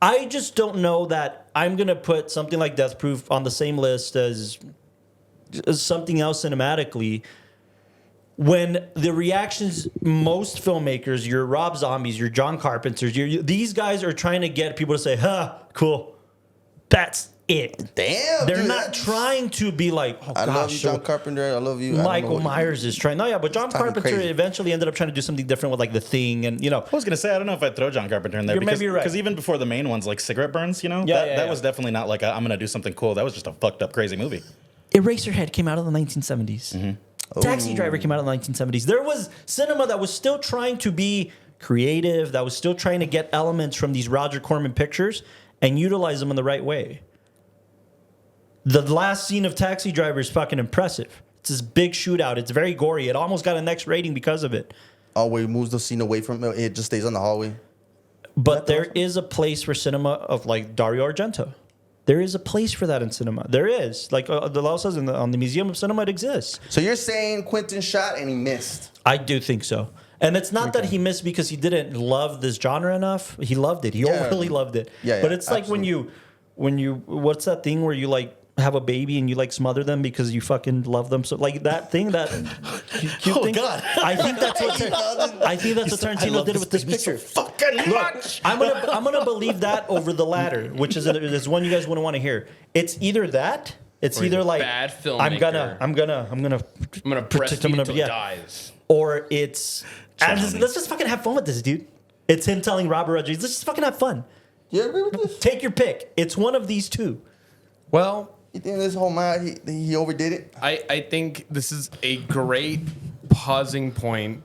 B: I just don't know that I'm going to put something like Death Proof on the same list as something else cinematically. When the reactions, most filmmakers, your Rob Zombies, your John Carpenters, these guys are trying to get people to say, cool. That's it.
A: Damn.
B: They're not trying to be like,
A: I love you, John Carpenter. I love you.
B: Michael Myers is trying. No, yeah, but John Carpenter eventually ended up trying to do something different with like The Thing, and I
E: was gonna say I don't know if I'd throw John Carpenter in there because
B: maybe you're right.
E: Because even before the main ones like Cigarette Burns, that was definitely not like I'm gonna do something cool. That was just a fucked up crazy movie.
B: Eraserhead came out in the 1970s. Taxi Driver came out in the 1970s. There was cinema that was still trying to be creative, that was still trying to get elements from these Roger Corman pictures and utilize them in the right way. The last scene of Taxi Driver is fucking impressive. It's this big shootout. It's very gory. It almost got an X rating because of it.
A: Oh, where he moves the scene away from it, it just stays on the hallway.
B: But there is a place for cinema of like Dario Argento. There is a place for that in cinema. There is. Like the law says on the Museum of Cinema, it exists.
A: So you're saying Quentin shot and he missed?
B: I do think so. And it's not that he missed because he didn't love this genre enough. He loved it. He overly loved it. But it's like when you what's that thing where you like have a baby and you like smother them because you fucking love them, so like that thing that cute thing.
E: God.
B: I think that's what Tarantino did with this picture.
E: So fucking much.
B: I'm gonna believe that over the latter, which is one you guys wouldn't want to hear. It's either that. It's either like
C: bad filmmaker.
B: I'm gonna
C: breastfeed until it dies.
B: Or it's let's just fucking have fun with this, dude. It's him telling Robert Rodriguez, let's just fucking have fun.
A: You agree with this?
B: Take your pick. It's one of these two.
C: Well,
A: You think this whole man he overdid it?
C: I think this is a great pausing point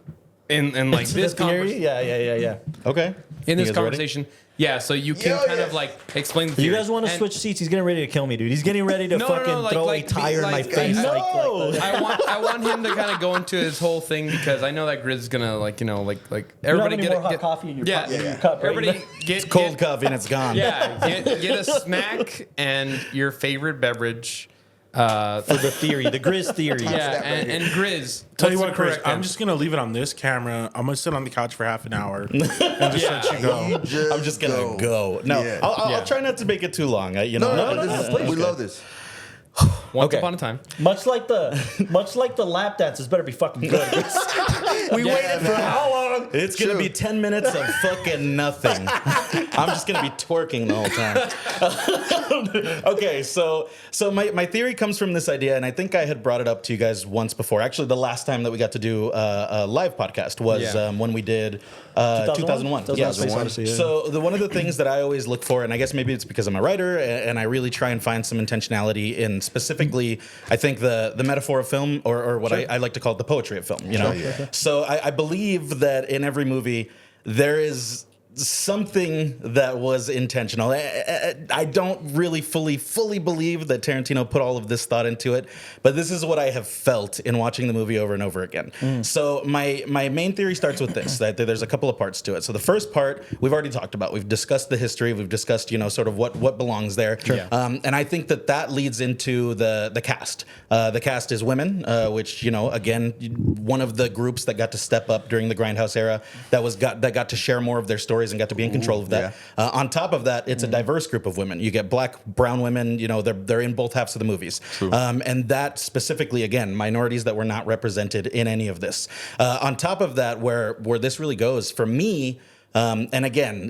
C: in like
B: It's
C: this
B: the theory?
C: conversation.
B: Yeah.
E: Okay.
C: In this
E: You guys ready?
C: conversation. Yeah, so you can
A: Yo,
C: kind
A: yes.
C: of like explain the theory.
B: You guys want to
C: And
B: switch seats? He's getting ready to kill me, dude. He's getting ready to
C: No,
B: fucking
C: like-
B: throw
C: like
B: a tire in my
C: like-
B: face.
C: No!
B: Like
C: I want him to kind of go into his whole thing because I know that Grizz is gonna like
B: you
C: everybody
B: don't have any
C: get
B: more hot coffee in your,
C: yeah,
B: in your cup, right?
C: everybody get
E: Cold coffee and it's gone.
C: Yeah, get a snack and your favorite beverage.
B: For the theory, the Grizz theory.
C: Yeah, and Grizz.
D: Tell you
C: what's
D: what,
C: the
D: Chris,
C: correct
D: I'm
C: answer?
D: just gonna leave it on this camera. I'm gonna sit on the couch for half an hour and just let you go.
E: I'm just gonna go. No,
A: Yeah.
E: I'll try not to make it too long. You know,
A: No, this is, we love this.
C: Once
E: Okay.
C: upon a time.
B: Much like the lap dances, better be fucking good. We waited for how long?
E: It's gonna be 10 minutes of fucking nothing. I'm just gonna be twerking the whole time. Okay, so my theory comes from this idea, and I think I had brought it up to you guys once before. Actually, the last time that we got to do a live podcast was
C: Yeah.
E: when we did 2001.
B: 2001?
E: Yes.
B: Space Odyssey, yeah.
E: So one of the things that I always look for, and I guess maybe it's because I'm a writer, and I really try and find some intentionality in specifically, I think the metaphor of film, or what I like to call it the poetry of film. You know, so I believe that in every movie there is something that was intentional. I don't really fully believe that Tarantino put all of this thought into it, but this is what I have felt in watching the movie over and over again. So my main theory starts with this, that there's a couple of parts to it. So the first part we've already talked about. We've discussed the history. We've discussed, sort of what belongs there.
C: Sure.
E: And I think that leads into the cast. The cast is women, which, again, one of the groups that got to step up during the Grindhouse era that got to share more of their stories and got to be in control of that. On top of that, it's a diverse group of women. You get black, brown women. They're in both halves of the movies. And that specifically, again, minorities that were not represented in any of this. On top of that, where this really goes for me. And again,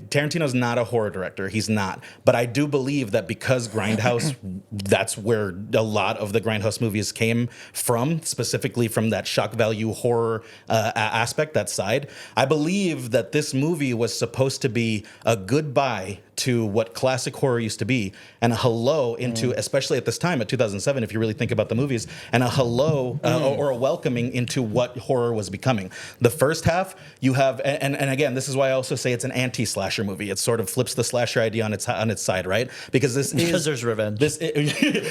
E: Tarantino's not a horror director. He's not. But I do believe that because Grindhouse, that's where a lot of the Grindhouse movies came from, specifically from that shock value horror aspect, that side. I believe that this movie was supposed to be a goodbye to what classic horror used to be and a hello into, especially at this time, at 2007, if you really think about the movies, and a hello or a welcoming into what horror was becoming. The first half, you have, and again, this is why I also say it's an anti-slasher movie. It sort of flips the slasher idea on its side, right? Because
B: there's revenge.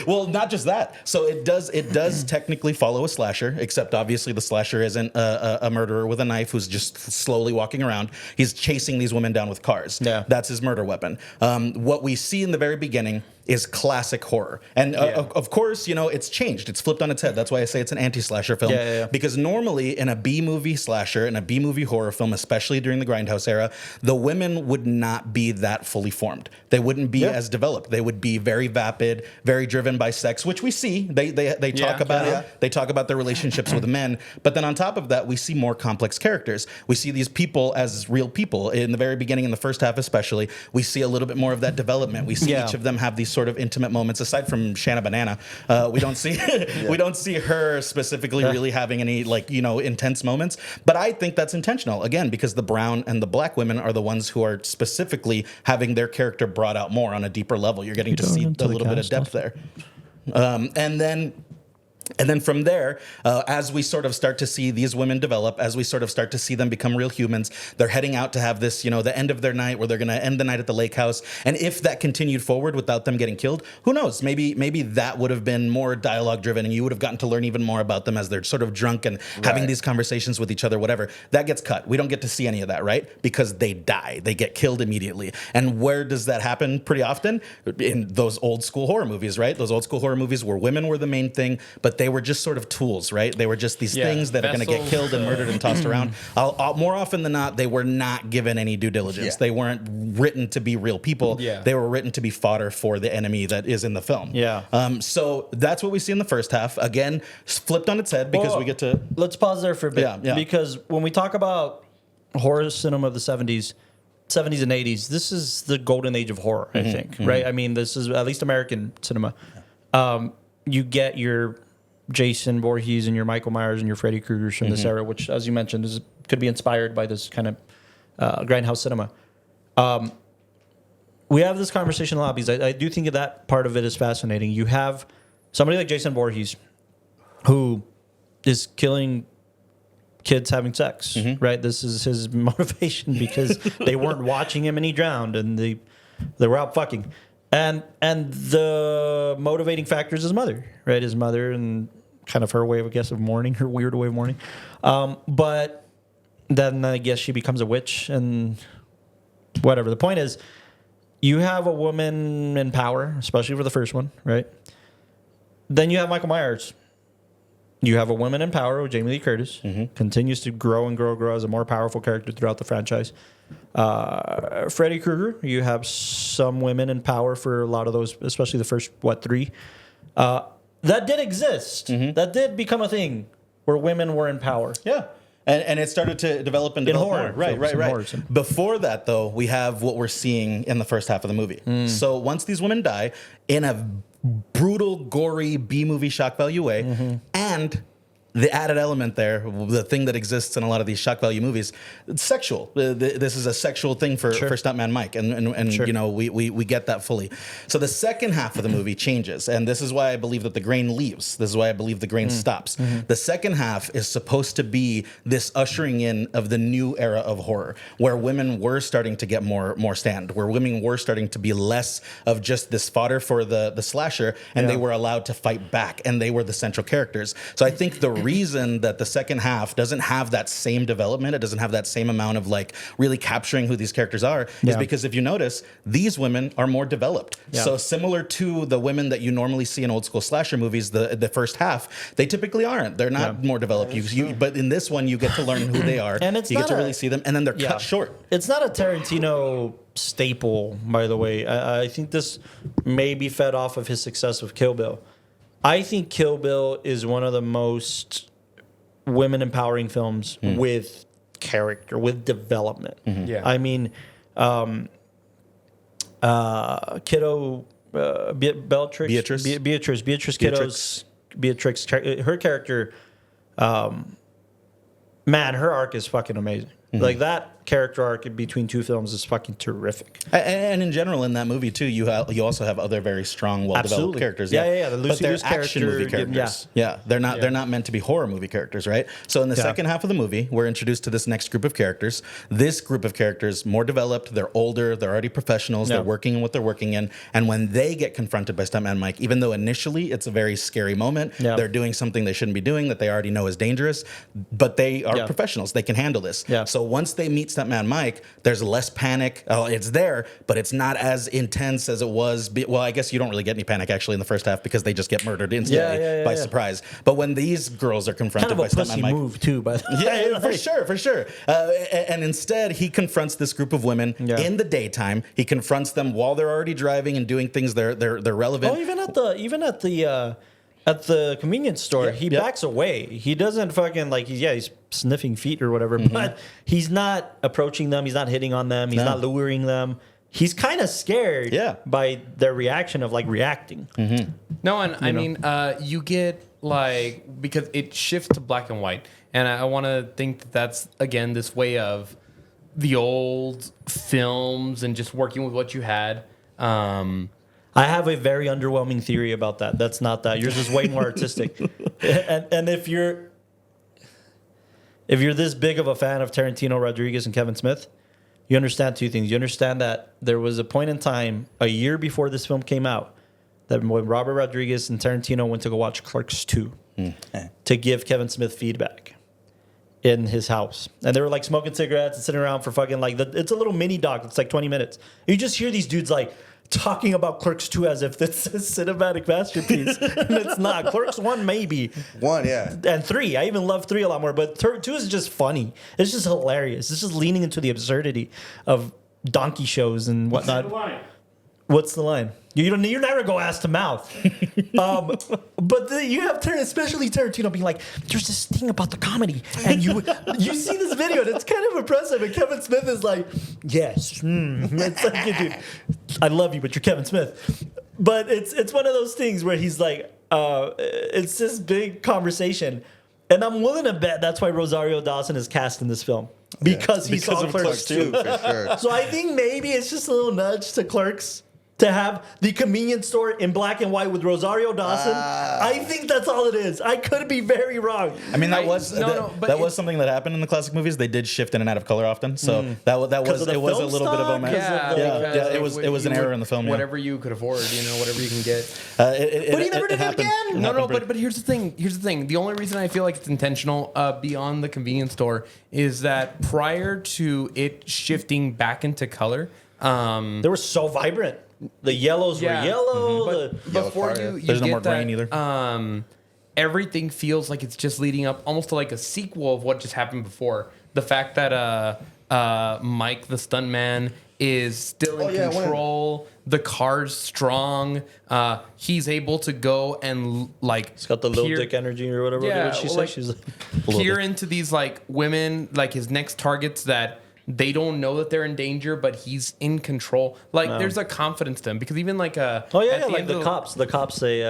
E: Well, not just that. So it does technically follow a slasher, except obviously the slasher isn't a murderer with a knife who's just slowly walking around. He's chasing these women down with cars.
B: Yeah.
E: That's his murder weapon. What we see in the very beginning is classic horror. And of course, it's changed. It's flipped on its head. That's why I say it's an anti-slasher film. Because normally in a B-movie slasher, in a B-movie horror film, especially during the Grindhouse era, the women would not be that fully formed. They wouldn't be as developed. They would be very vapid, very driven by sex, which we see. They talk about it. They talk about their relationships with men. But then on top of that, we see more complex characters. We see these people as real people. In the very beginning, in the first half especially, we see a little bit more of that development. We see each of them have these sort of intimate moments. Aside from Shanna Banana, we don't see we don't see her specifically really having any intense moments. But I think that's intentional, again, because the brown and the black women are the ones who are specifically having their character brought out more on a deeper level. You're getting to see a little bit of depth there. And then from there, as we sort of start to see these women develop, as we sort of start to see them become real humans, they're heading out to have this, the end of their night where they're going to end the night at the lake house. And if that continued forward without them getting killed, who knows? Maybe that would have been more dialogue driven and you would have gotten to learn even more about them as they're sort of drunk and having these conversations with each other, whatever. That gets cut. We don't get to see any of that, right? Because they die. They get killed immediately. And where does that happen pretty often? In those old school horror movies, right? Those old school horror movies where women were the main thing, but they were just sort of tools, right? They were just these things that are going to get killed and murdered and tossed around. More often than not, they were not given any due diligence. They weren't written to be real people. They were written to be fodder for the enemy that is in the film. So that's what we see in the first half. Again, flipped on its head because we get to...
B: Let's pause there for a bit. Because when we talk about horror cinema of the 70s and 80s, this is the golden age of horror, I think, right? I mean, this is at least American cinema. You get your Jason Voorhees and your Michael Myers and your Freddy Kruegers from this era, which, as you mentioned, could be inspired by this kind of Grindhouse Cinema. We have this conversation a lot because I do think that part of it is fascinating. You have somebody like Jason Voorhees who is killing kids having sex, right? This is his motivation because they weren't watching him and he drowned and they were out fucking. And the motivating factor is his mother, right? His mother and kind of her way, I guess, of mourning, her weird way of mourning. But then I guess she becomes a witch and whatever. The point is, you have a woman in power, especially for the first one, right? Then you have Michael Myers. You have a woman in power with Jamie Lee Curtis. Continues to grow and grow as a more powerful character throughout the franchise. Freddy Krueger, you have some women in power for a lot of those, especially the first, 3? That did exist. That did become a thing where women were in power.
E: Yeah. And it started to develop and develop
B: horror.
E: more. Right. Before that, though, we have what we're seeing in the first half of the movie. So once these women die in a brutal, gory B-movie shock value way, and the added element there, the thing that exists in a lot of these shock value movies, it's sexual. This is a sexual thing for Stuntman Mike, and you know we get that fully. So the second half of the movie changes, and this is why I believe that the grain leaves. This is why I believe the grain stops. The second half is supposed to be this ushering in of the new era of horror, where women were starting to get more stand, where women were starting to be less of just this fodder for the slasher, and they were allowed to fight back, and they were the central characters. So I think the reason that the second half doesn't have that same development, it doesn't have that same amount of like really capturing who these characters are, is because if you notice, these women are more developed. So similar to the women that you normally see in old school slasher movies, the first half, they typically aren't. They're not more developed. But in this one, you get to learn who they are.
B: And it's
E: you get to really see them, and then they're cut short.
B: It's not a Tarantino staple, by the way. I think this may be fed off of his success with Kill Bill. I think Kill Bill is one of the most women empowering films with character, with development. I mean, Beatrix, her character, man, her arc is fucking amazing. Like that character arc between two films is fucking terrific.
E: And in general, in that movie too, you also have other very strong, well-developed characters.
B: The Lucy
E: but they're
B: Liu's
E: action movie characters. They're not meant to be horror movie characters, right? So in the second half of the movie, we're introduced to this next group of characters. This group of characters, more developed, they're older, they're already professionals, they're working in what they're working in, and when they get confronted by Stuntman Mike, even though initially it's a very scary moment, they're doing something they shouldn't be doing that they already know is dangerous, but they are professionals, they can handle this. So once they meet Stuntman Mike, there's less panic. Oh, it's there, but it's not as intense as it was. Well, I guess you don't really get any panic actually in the first half because they just get murdered instantly by surprise. But when these girls are confronted by Stuntman Mike,
B: move too, but
E: for sure. And instead, he confronts this group of women in the daytime. He confronts them while they're already driving and doing things they're relevant.
B: Oh, even at the convenience store, he backs away. He doesn't fucking he's sniffing feet or whatever, but he's not approaching them. He's not hitting on them. He's not luring them. He's kind of scared by their reaction of reacting.
C: No, and I mean, you get because it shifts to black and white. And I want to think that that's, again, this way of the old films and just working with what you had.
B: I have a very underwhelming theory about that. That's not that. Yours is way more artistic. And if you're this big of a fan of Tarantino, Rodriguez, and Kevin Smith, you understand two things. You understand that there was a point in time, a year before this film came out, that when Robert Rodriguez and Tarantino went to go watch Clerks 2 to give Kevin Smith feedback in his house. And they were smoking cigarettes and sitting around for fucking it's a little mini doc. It's 20 minutes. You just hear these dudes talking about Clerks 2 as if it's a cinematic masterpiece. And it's not. Clerks 1 maybe.
A: 1, yeah.
B: And 3. I even love 3 a lot more. But 2 is just funny. It's just hilarious. It's just leaning into the absurdity of donkey shows and whatnot. What's the line? You never go ass to mouth. But you have especially Tarantino being there's this thing about the comedy. And you see this video and it's kind of impressive. And Kevin Smith is yes. It's dude, I love you, but you're Kevin Smith. But it's one of those things where he's it's this big conversation. And I'm willing to bet that's why Rosario Dawson is cast in this film. because he
E: Because
B: saw
E: of
B: Clerks
E: Clerks
B: 2.
A: For sure.
B: So I think maybe it's just a little nudge to Clerks to have the convenience store in black and white with Rosario Dawson. I think that's all it is. I could be very wrong.
E: I mean, that was
C: but
E: that was something that happened in the classic movies. They did shift in and out of color often, so that was
B: of the
E: it was a
B: film
E: little bit of
B: stock?
E: homage.
C: Yeah,
E: Yeah, it was an error in the film. Yeah.
C: Whatever you could afford, whatever you can get.
B: But he never did it
E: happened.
B: again.
C: No, but here's the thing. Here's the thing. The only reason I feel like it's intentional beyond the convenience store is that prior to it shifting back into color,
B: They were so vibrant. The yellows were yellow.
C: But
A: Yellow
C: before
A: car,
C: you
E: There's no
C: get
E: more
C: that,
E: grain either.
C: everything feels like it's just leading up almost to like a sequel of what just happened before. The fact that Mike the stuntman is still in control. The car's strong. He's able to go and like.
B: It's got the little dick energy or whatever.
C: Yeah,
B: What did she say?
C: like,
B: She's like,
C: peer into these like women, like his next targets that they don't know that they're in danger, but he's in control. Like there's a confidence to him because even like
B: like the cops. The cops say,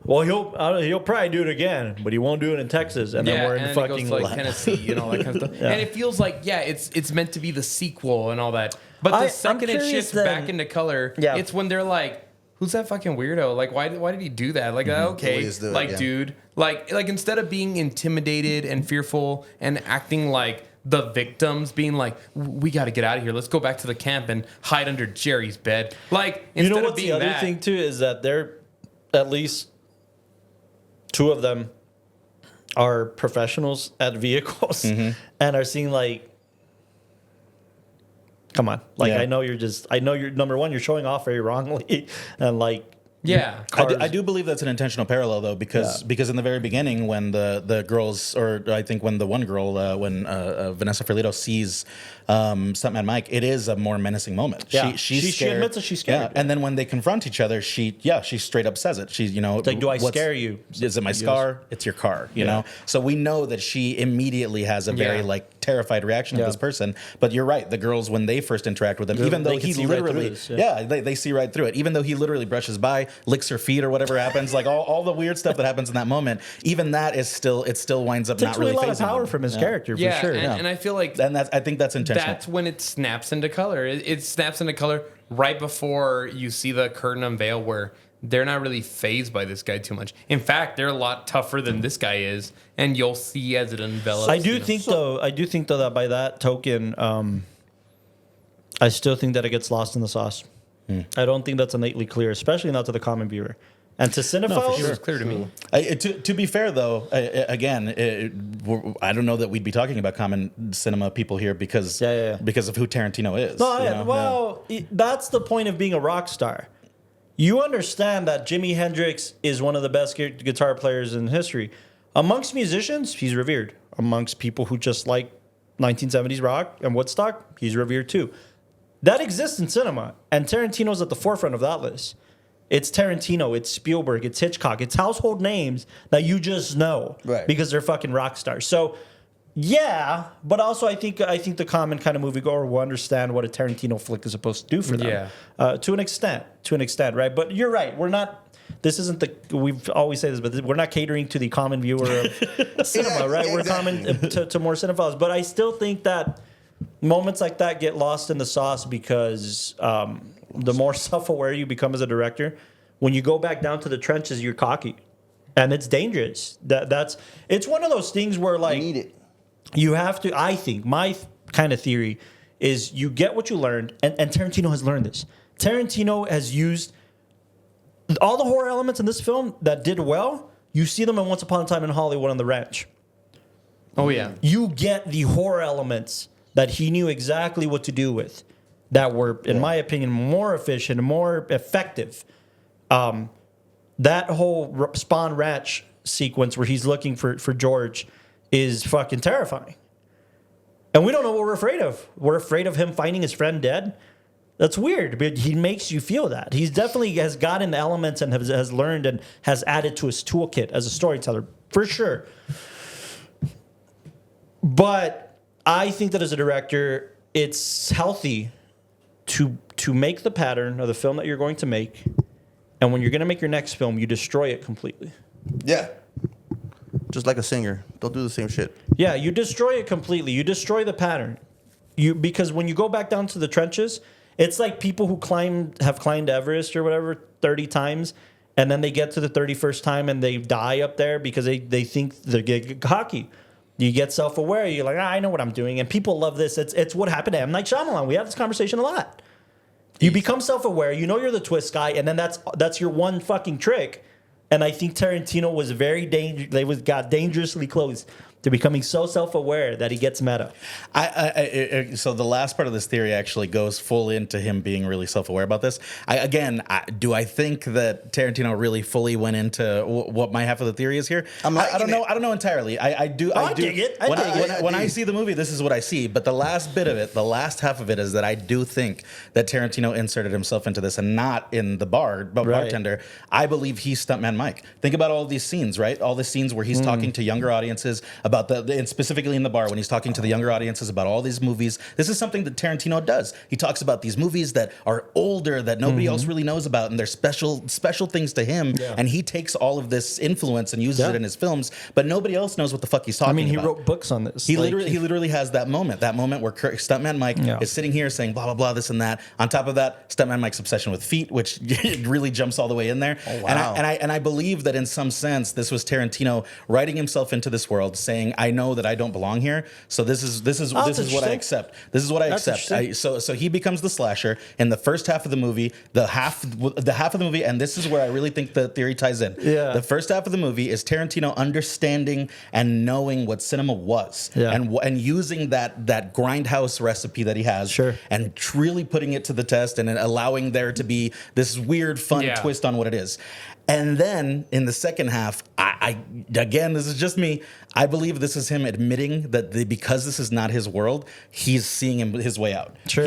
B: "Well, he'll probably do it again, but he won't do it in Texas." And then we're in
C: and
B: fucking
C: it goes to, like Tennessee, that kind of stuff. And it feels like it's meant to be the sequel and all that. But the second it shifts back into color, it's when they're like, "Who's that fucking weirdo? Like, why did he do that? Like, okay, dude, like instead of being intimidated and fearful and acting like the victims, being like, we got to get out of here. Let's go back to the camp and hide under Jerry's bed. Like, instead
B: what's
C: of being
B: the other thing too is that they're at least two of them are professionals at vehicles and are seeing like, come on, like I know you're number one, you're showing off very wrongly, and like.
C: Yeah,
E: I do believe that's an intentional parallel though, because in the very beginning when the girls, or I think when the one girl, when Vanessa Ferlito sees Stuntman Mike, it is a more menacing moment.
B: Yeah.
E: She's
B: she admits that she's scared.
E: Yeah. And then when they confront each other, she straight up says it. She's
B: like, do I scare you?
E: Is it my scar? It's your car. You know. So we know that she immediately has a very like terrified reaction to this person. But you're right. The girls, when they first interact with him, even though he literally, they see right through it. Even though he literally brushes by, licks her feet or whatever happens, like all the weird stuff that happens in that moment, even that is still, it still winds up not really
B: a lot of
E: phasing
B: power
E: him.
B: from his character, for sure.
C: And I feel like
E: And I think that's intentional.
C: that's when it snaps into color. It snaps into color right before you see the curtain unveil, where they're not really fazed by this guy too much. In fact, they're a lot tougher than this guy is, and you'll see as it envelops.
B: I do think though that by that token, I still think that it gets lost in the sauce. I don't think that's innately clear, especially not to the common viewer. And to cinephiles,
C: It was clear to me.
E: To be fair, though, again, I don't know that we'd be talking about common cinema people here because of who Tarantino is.
B: No, that's the point of being a rock star. You understand that Jimi Hendrix is one of the best guitar players in history. Amongst musicians, he's revered. Amongst people who just like 1970s rock and Woodstock, he's revered too. That exists in cinema, and Tarantino's at the forefront of that list. It's Tarantino, it's Spielberg, it's Hitchcock, it's household names that you just know because they're fucking rock stars. So, yeah, but also I think the common kind of moviegoer will understand what a Tarantino flick is supposed to do for them. To an extent, right? But you're right. We're not. This isn't we've always said this, but we're not catering to the common viewer of cinema, right? We're common to more cinephiles. But I still think that moments like that get lost in the sauce because the more self-aware you become as a director, when you go back down to the trenches, you're cocky, and it's dangerous. It's one of those things where like
A: you need it.
B: You have to. I think my kind of theory is you get what you learned, and Tarantino has learned this. Tarantino has used all the horror elements in this film that did well. You see them in Once Upon a Time in Hollywood on the ranch.
C: Oh yeah,
B: you get the horror elements that he knew exactly what to do with, that were, in my opinion, more efficient and more effective. That whole Spawn Ranch sequence where he's looking for George is fucking terrifying. And we don't know what we're afraid of. We're afraid of him finding his friend dead. That's weird, but he makes you feel that. He's definitely has gotten the elements and has learned and has added to his toolkit as a storyteller, for sure. But I think that as a director, it's healthy to make the pattern of the film that you're going to make, and when you're going to make your next film, you destroy it completely.
A: Yeah. Just like a singer. Don't do the same shit.
B: Yeah, you destroy it completely. You destroy the pattern. Because when you go back down to the trenches, it's like people who have climbed Everest or whatever 30 times, and then they get to the 31st time and they die up there because they think they're getting cocky. You get self-aware. You're like, I know what I'm doing. And people love this. It's what happened to M. Night Shyamalan. We have this conversation a lot. You become self-aware. You know you're the twist guy, and then that's your one fucking trick. And I think Tarantino was got dangerously close to becoming so self-aware that he gets meta.
E: So the last part of this theory actually goes full into him being really self-aware about this. Do I think that Tarantino really fully went into what my half of the theory is here? I don't know. I don't know entirely. I do.
B: I dig it.
E: When I see the movie, this is what I see. But the last bit of it, the last half of it, is that I do think that Tarantino inserted himself into this, and not in the bartender. I believe he's Stuntman Mike. Think about all of these scenes, right? All the scenes where he's talking to younger audiences about and specifically in the bar when he's talking to the younger audiences about all these movies. This is something that Tarantino does. He talks about these movies that are older, that nobody else really knows about, and they're special things to him. Yeah. And he takes all of this influence and uses it in his films, but nobody else knows what the fuck he's talking about.
B: He wrote books on this.
E: He literally has that moment where Stuntman Mike is sitting here saying blah blah blah, this and that. On top of that, Stuntman Mike's obsession with feet, which really jumps all the way in there.
A: Oh, wow.
E: And I believe that in some sense this was Tarantino writing himself into this world, saying, I know that I don't belong here, so this is what I accept. This is what I accept. So he becomes the slasher in the first half of the movie. The half of the movie, and this is where I really think the theory ties in.
B: Yeah.
E: The first half of the movie is Tarantino understanding and knowing what cinema was, and using that Grindhouse recipe that he has, and really putting it to the test, and allowing there to be this weird, fun twist on what it is. And then in the second half, I again, this is just me. I believe this is him admitting that because this is not his world, he's seeing his way out.
B: Sure.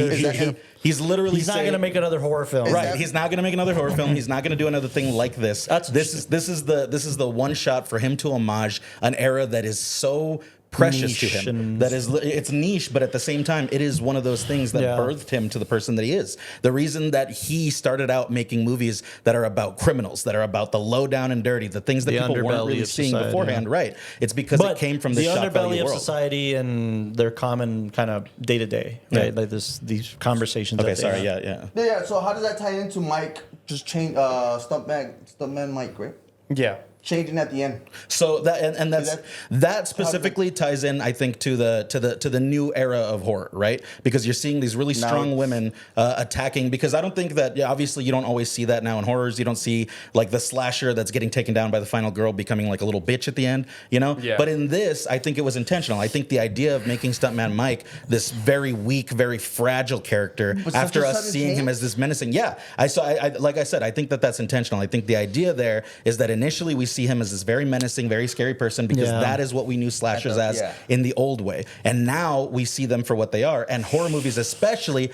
E: He's literally
B: he's not going to make another horror film.
E: Right. He's not going to make another horror film. He's not going to do another thing like this. This is the one shot for him to homage an era that is so precious
B: niche
E: to him. It's niche, but at the same time, it is one of those things that birthed him to the person that he is. The reason that he started out making movies that are about criminals, that are about the low down and dirty, the things that people weren't really seeing beforehand, right? It's because it came from the shock value
B: underbelly of
E: world.
B: Society and their common kind of day to day, right? Like these conversations.
E: Okay, sorry, yeah.
A: So how does that tie into Mike? Just change Stuntman Mike, right?
C: Yeah.
A: Changing at the end.
E: So that specifically ties in, I think, to the new era of horror, right? Because you're seeing these really strong women attacking. Because I don't think that obviously you don't always see that now in horrors. You don't see like the slasher that's getting taken down by the final girl becoming like a little bitch at the end, you know? Yeah. But in this, I think it was intentional. I think the idea of making Stuntman Mike this very weak, very fragile character after us seeing him as this menacing. Yeah, like I said, I think that's intentional. I think the idea there is that initially we see him as this very menacing, very scary person because that is what we knew slashers as in the old way. And now we see them for what they are. And horror movies especially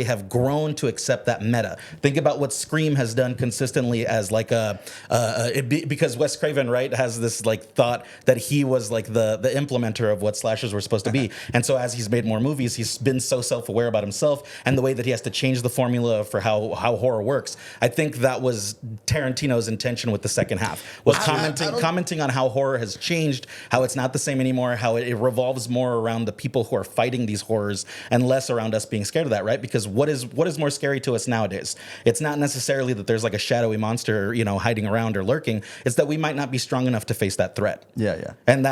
E: have grown to accept that meta. Think about what Scream has done consistently as like because Wes Craven, right, has this like thought that he was like the implementer of what slashers were supposed to be. And so as he's made more movies, he's been so self-aware about himself and the way that he has to change the formula for how horror works. I think that was Tarantino's intention with the second half. Was commenting on how horror has changed, how it's not the same anymore, how it revolves more around the people who are fighting these horrors and less around us being scared of that, right? Because what is more scary to us nowadays? It's not necessarily that there's like a shadowy monster, hiding around or lurking. It's that we might not be strong enough to face that threat.
A: Yeah.
E: And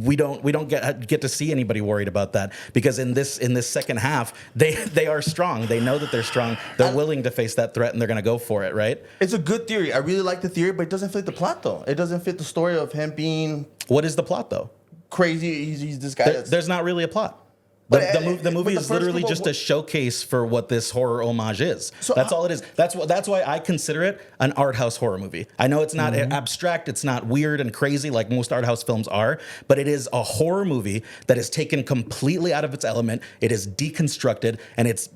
E: we don't get to see anybody worried about that because in this second half they are strong. They know that they're strong. They're willing to face that threat and they're going to go for it, right?
A: It's a good theory. I really like the theory, but it doesn't fit the plot, though. It doesn't fit the story of him being...
E: What is the plot, though?
A: Crazy. He's this guy
E: there's not really a plot. The movie is literally just a showcase for what this horror homage is. So that's all it is. That's why I consider it an art house horror movie. I know it's not abstract, it's not weird and crazy like most art house films are, but it is a horror movie that is taken completely out of its element. It is deconstructed, and it's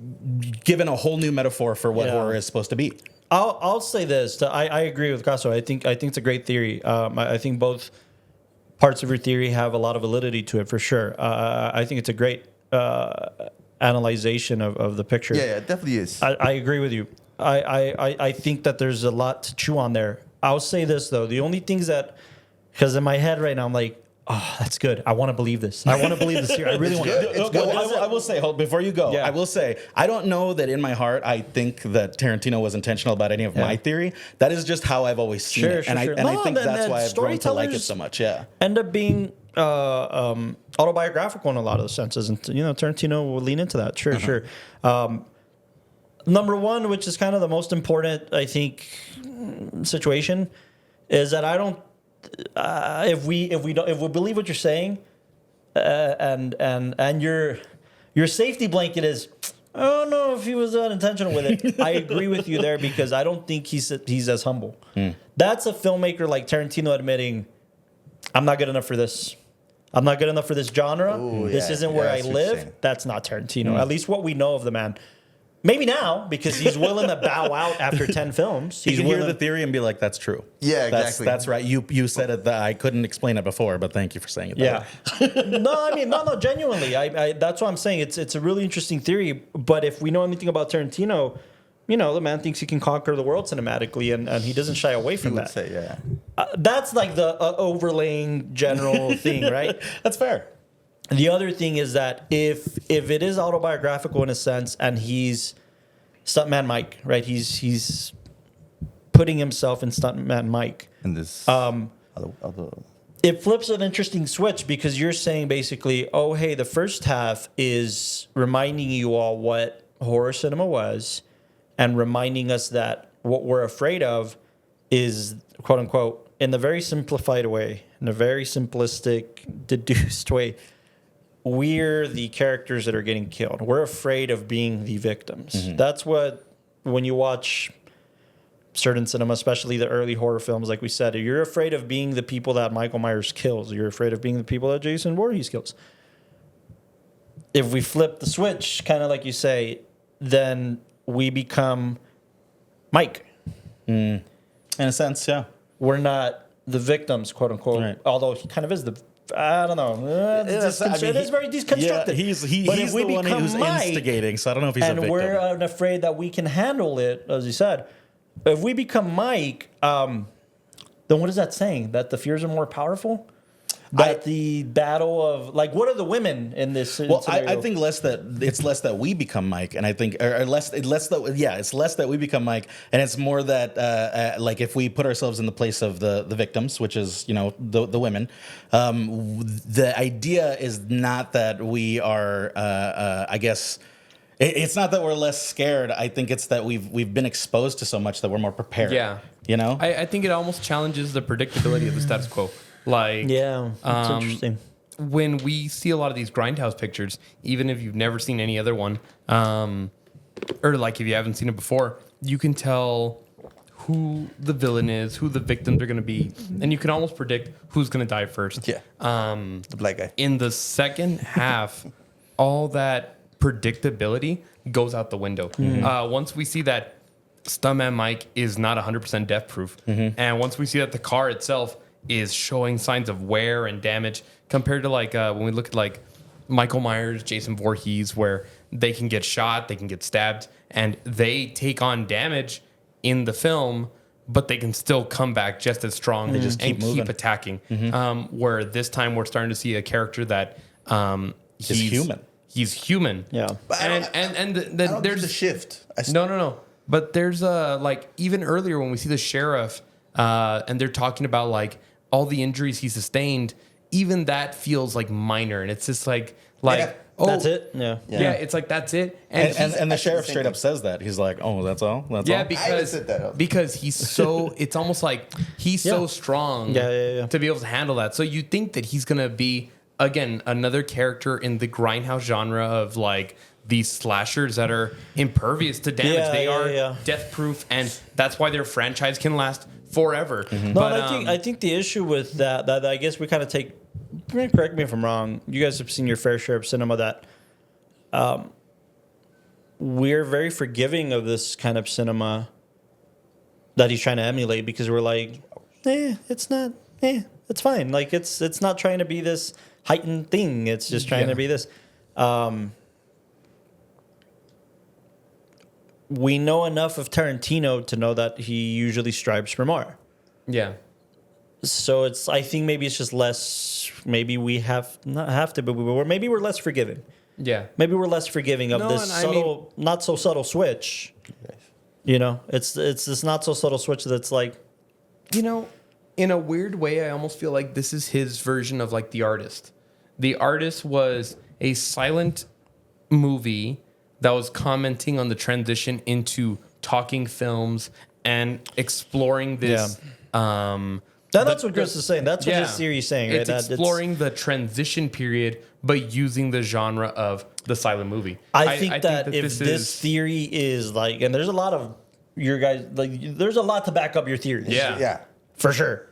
E: given a whole new metaphor for what horror is supposed to be.
B: I'll say this. I agree with Castro. I think it's a great theory. I think both parts of your theory have a lot of validity to it for sure. I think it's a great analyzation of the picture.
A: Yeah, it definitely is.
B: I agree with you. I think that there's a lot to chew on there. I'll say this though: the only things that Because in my head right now, I'm like, oh, that's good. I want to believe this. I want to believe this here. I really want to.
A: It's good.
E: I will say, before you go,
B: Yeah.
E: I will say, I don't know that in my heart I think that Tarantino was intentional about any of my theory. That is just how I've always seen it. And I think that's why I've grown to like it so much. Yeah.
B: End up being autobiographical in a lot of the senses. And, Tarantino will lean into that. Sure. Number one, which is kind of the most important, I think, situation, is that I don't. If we believe what you're saying, and your safety blanket is, I don't know if he was unintentional with it. I agree with you there because I don't think he's as humble. That's a filmmaker like Tarantino admitting, I'm not good enough for this. I'm not good enough for this genre. This isn't where I live. That's not Tarantino. At least what we know of the man. Maybe now, because he's willing to bow out after 10 films.
E: You can hear the theory and be like, that's true.
A: Yeah, exactly.
E: That's right. You said it. I couldn't explain it before, but thank you for saying it.
B: Yeah. No, genuinely. I that's what I'm saying. It's a really interesting theory. But if we know anything about Tarantino, the man thinks he can conquer the world cinematically, and he doesn't shy away from that.
A: Say, yeah.
B: That's like the overlaying general thing, right?
E: That's fair.
B: The other thing is that if it is autobiographical in a sense, and he's Stuntman Mike, right? He's putting himself in Stuntman Mike.
A: And this,
B: it flips an interesting switch because you're saying basically, oh hey, the first half is reminding you all what horror cinema was, and reminding us that what we're afraid of is quote unquote in the very simplified way, in a very simplistic, deduced way. We're the characters that are getting killed. We're afraid of being the victims. That's what, when you watch certain cinema, especially the early horror films, like we said, you're afraid of being the people that Michael Myers kills. You're afraid of being the people that Jason Voorhees kills. If we flip the switch, kind of like you say, then we become Mike.
E: In a sense, yeah.
B: We're not the victims, quote unquote, right. Although he kind of is the... I don't know. It is very deconstructed.
E: Yeah, he's the one who's instigating, so I don't know if he's a victim.
B: And we're afraid that we can handle it, as you said. If we become Mike, then what is that saying? That the fears are more powerful? That the battle of, like, what are the women in this?
E: Well, I think it's less that we become Mike, and I think it's less that we become Mike, and it's more that like if we put ourselves in the place of the victims, which is the women, the idea is not that we are I guess. It's not that we're less scared. I think it's that we've been exposed to so much that we're more prepared.
C: Yeah, I think it almost challenges the predictability of the status quo. Like,
B: yeah, that's interesting.
C: When we see a lot of these Grindhouse pictures, even if you've never seen any other one, or like if you haven't seen it before, you can tell who the villain is, who the victims are going to be, and you can almost predict who's going to die first.
A: Yeah, the black guy.
C: In the second half, all that predictability goes out the window. Once we see that Stuntman Mike is not 100% death proof, and once we see that the car itself is showing signs of wear and damage compared to like when we look at like Michael Myers, Jason Voorhees, where they can get shot, they can get stabbed, and they take on damage in the film, but they can still come back just as strong
E: they just keep moving.
C: Keep attacking. Where this time we're starting to see a character that
E: he's human.
C: He's human.
B: Yeah,
A: and there's a shift.
C: No. But there's like even earlier when we see the sheriff and they're talking about like all the injuries he sustained, even that feels like minor, and it's just like oh,
B: that's it. Yeah.
C: It's like that's it.
E: And the sheriff straight up says that he's like, oh, that's all. That's all.
C: Because he's so it's almost like he's so strong to be able to handle that. So you think that he's gonna be again another character in the Grindhouse genre of like these slashers that are impervious to damage. They are death proof, and that's why their franchise can last forever.
B: But I think the issue with that I guess we kind of take. Correct me if I'm wrong. You guys have seen your fair share of cinema that we're very forgiving of this kind of cinema that he's trying to emulate because we're like, it's fine. Like it's not trying to be this heightened thing. It's just trying to be this. We know enough of Tarantino to know that he usually strives for more.
C: Yeah.
B: So I think maybe it's just less. Maybe we not have to, but maybe we're less forgiving.
C: Yeah.
B: Maybe we're less forgiving of this subtle, not so subtle switch. You know, it's this not so subtle switch that's like,
C: you know, in a weird way, I almost feel like this is his version of like The Artist. The Artist was a silent movie that was commenting on the transition into talking films and exploring this.
B: That's what Grizz is saying. That's what his theory is saying. Right?
C: It's exploring the transition period, but using the genre of the silent movie.
B: I think that if this theory is like, and there's a lot of your guys, like, there's a lot to back up your theories.
A: Yeah.
B: For sure.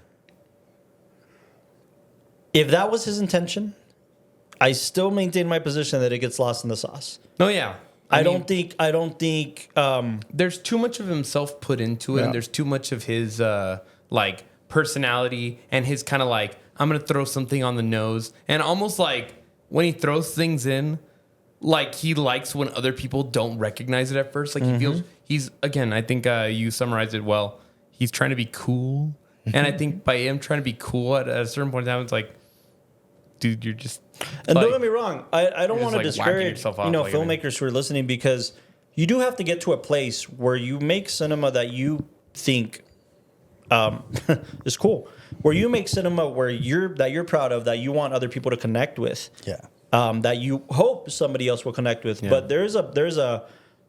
B: If that was his intention, I still maintain my position that it gets lost in the sauce.
C: No, yeah.
B: I don't think.
C: There's too much of himself put into it, and there's too much of his like personality and his kind of like, I'm gonna throw something on the nose, and almost like when he throws things in, like he likes when other people don't recognize it at first. Like he feels again. I think you summarized it well. He's trying to be cool, and I think by him trying to be cool at a certain point in time, it's like, dude, you're just.
B: And
C: like,
B: don't get me wrong, I don't want to discourage filmmakers who are listening, because you do have to get to a place where you make cinema that you think is cool, where you make cinema where you're proud of, that you want other people to connect with, that you hope somebody else will connect with. Yeah. But there's a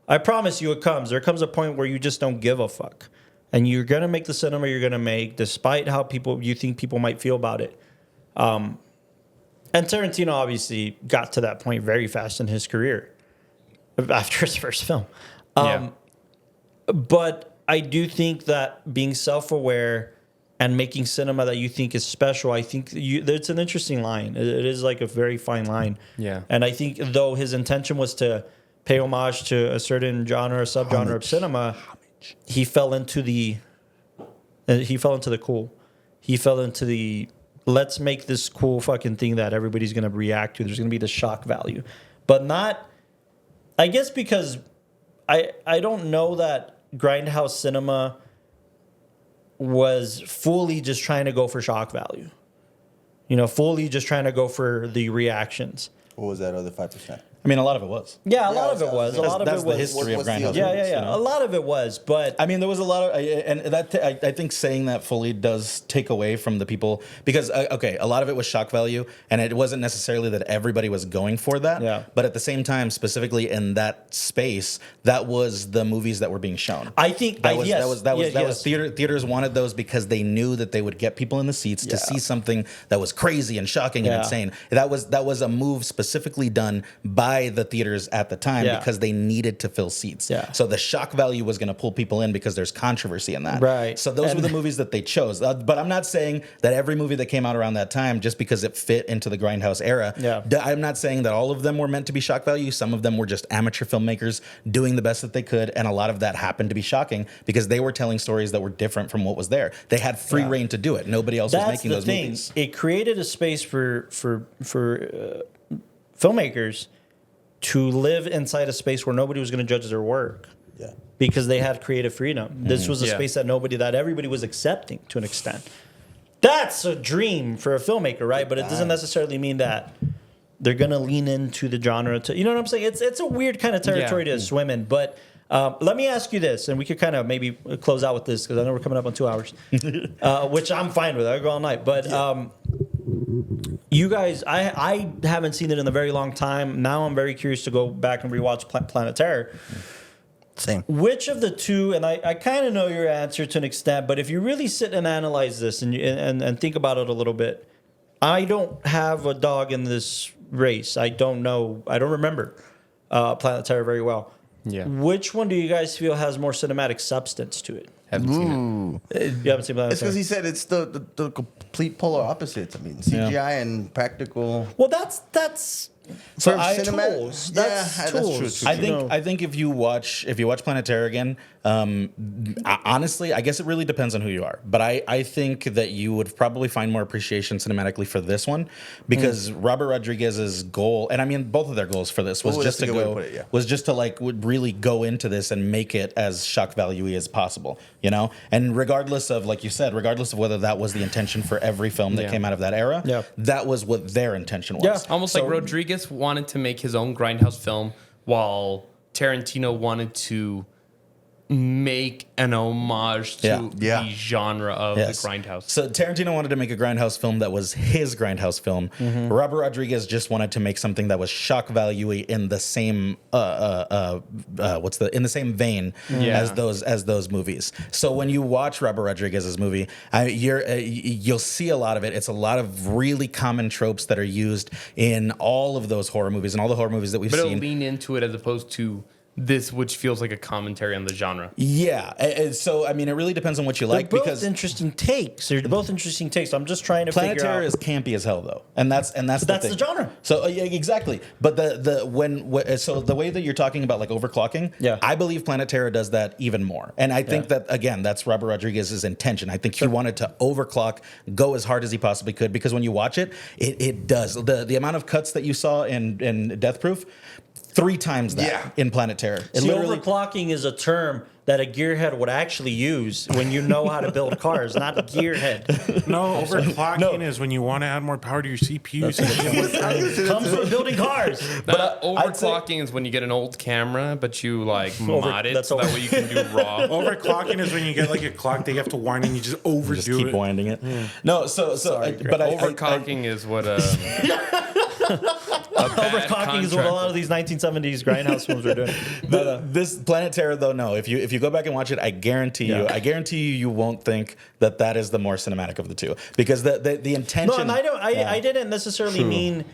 B: I promise you, there comes a point where you just don't give a fuck, and you're gonna make the cinema you're gonna make, despite how you think people might feel about it. And Tarantino obviously got to that point very fast in his career after his first film. But I do think that being self-aware and making cinema that you think is special, I think it's an interesting line. It is like a very fine line.
C: Yeah.
B: And I think though his intention was to pay homage to a certain genre or subgenre of cinema, he fell into the cool. He fell into the, let's make this cool fucking thing that everybody's going to react to. There's going to be the shock value. But not, I guess because I don't know that Grindhouse cinema was fully just trying to go for shock value. You know, fully just trying to go for the reactions.
A: What was that other 5%?
E: I mean, a lot of it was.
B: Yeah, a lot of it was. A lot of
E: that's
B: it was.
E: the history of Grindhouse.
B: Yeah. A lot of it was, but
E: I mean, there was a lot of, and that I think saying that fully does take away from the people, because a lot of it was shock value, and it wasn't necessarily that everybody was going for that.
B: Yeah.
E: But at the same time, specifically in that space, that was the movies that were being shown.
B: I think
E: that was theaters wanted those because they knew that they would get people in the seats to see something that was crazy and shocking and insane. That was a move specifically done by the theaters at the time because they needed to fill seats.
B: Yeah.
E: So the shock value was going to pull people in because there's controversy in that.
B: Right.
E: So those were the movies that they chose. But I'm not saying that every movie that came out around that time, just because it fit into the Grindhouse era, I'm not saying that all of them were meant to be shock value. Some of them were just amateur filmmakers doing the best that they could, and a lot of that happened to be shocking because they were telling stories that were different from what was there. They had free reign to do it. Nobody else was making those movies.
B: It created a space for filmmakers to live inside a space where nobody was going to judge their work.
A: Yeah.
B: Because they had creative freedom. This was a space that everybody was accepting to an extent. That's a dream for a filmmaker, right? But it doesn't necessarily mean that they're going to lean into the genre. You know what I'm saying? It's a weird kind of territory to swim in. But let me ask you this, and we could kind of maybe close out with this, because I know we're coming up on 2 hours, which I'm fine with. I'll go all night. But you guys, I haven't seen it in a very long time. Now I'm very curious to go back and rewatch Planet Terror.
A: Same.
B: Which of the two, and I kind of know your answer to an extent, but if you really sit and analyze this and think about it a little bit, I don't have a dog in this race. I don't know. I don't remember Planet Terror very well.
C: Yeah.
B: Which one do you guys feel has more cinematic substance to it?
C: Haven't seen it.
B: You haven't seen Planet Terror?
A: It's because he said it's the complete polar opposites. I mean, CGI and practical.
B: Well, that's
E: So
A: For cinematic-
B: tools.
A: Yeah,
B: That's
A: that's
B: tools.
A: true.
E: I think if you watch Planet Terror again, honestly, I guess it really depends on who you are. But I think that you would probably find more appreciation cinematically for this one because Robert Rodriguez's goal, and I mean both of their goals for this was
A: Oh,
E: just
A: that's
E: to
A: a good way
E: go
A: to put it, yeah.
E: was just to like would really go into this and make it as shock value-y as possible, you know. And regardless of, like you said, regardless of whether that was the intention for every film that
C: Yeah.
E: came out of that era,
B: Yeah.
E: that was what their intention was.
B: Yeah.
C: Almost like Rodriguez wanted to make his own Grindhouse film while Tarantino wanted to make an homage to
A: Yeah.
C: the genre of
E: Yes.
C: the Grindhouse.
E: So Tarantino wanted to make a Grindhouse film that was his Grindhouse film. Robert Rodriguez just wanted to make something that was shock value in the same in the same vein
C: Yeah.
E: as those movies. So when you watch Robert Rodriguez's movie, you'll see a lot of it. It's a lot of really common tropes that are used in all of those horror movies and all the horror movies that we've
C: But it'll
E: seen.
C: lean into it as opposed to this, which feels like a commentary on the genre.
E: Yeah. So I mean, it really depends on what you like
B: They're both
E: because
B: interesting takes. They're both interesting takes. I'm just trying to
E: Planet
B: figure
E: Terror
B: out.
E: is campy as hell, though, and that's
B: that's
E: thing.
B: the genre.
E: So yeah, exactly. But so the way that you're talking about like overclocking,
B: Yeah.
E: I believe Planet Terror does that even more, and I think that again, that's Robert Rodriguez's intention. I think he wanted to overclock, go as hard as he possibly could, because when you watch it, it does the amount of cuts that you saw in Death Proof. 3 times that
A: Yeah.
E: in Planet Terror. It
B: See,
E: literally
B: overclocking is a term that a gearhead would actually use when you know how to build cars, not gearhead.
D: No, overclocking is when you want to add more power to your CPU. So you get more frame.
B: Comes from building cars.
E: I'd say-
C: Overclocking is when you get an old camera, but you like mod it
B: that's
C: so that
B: over-
C: way you can do raw.
D: Overclocking is when you get like a clock that you have to wind and you just overdo
E: just keep
D: it.
E: winding it. No, but
C: Overclocking is what
B: Overclocking is what a lot of these 1970s Grindhouse films were doing.
E: This Planet Terror, though, no. If you go back and watch it, I guarantee you won't think that is the more cinematic of the two, because the intention.
B: No, and I didn't necessarily mean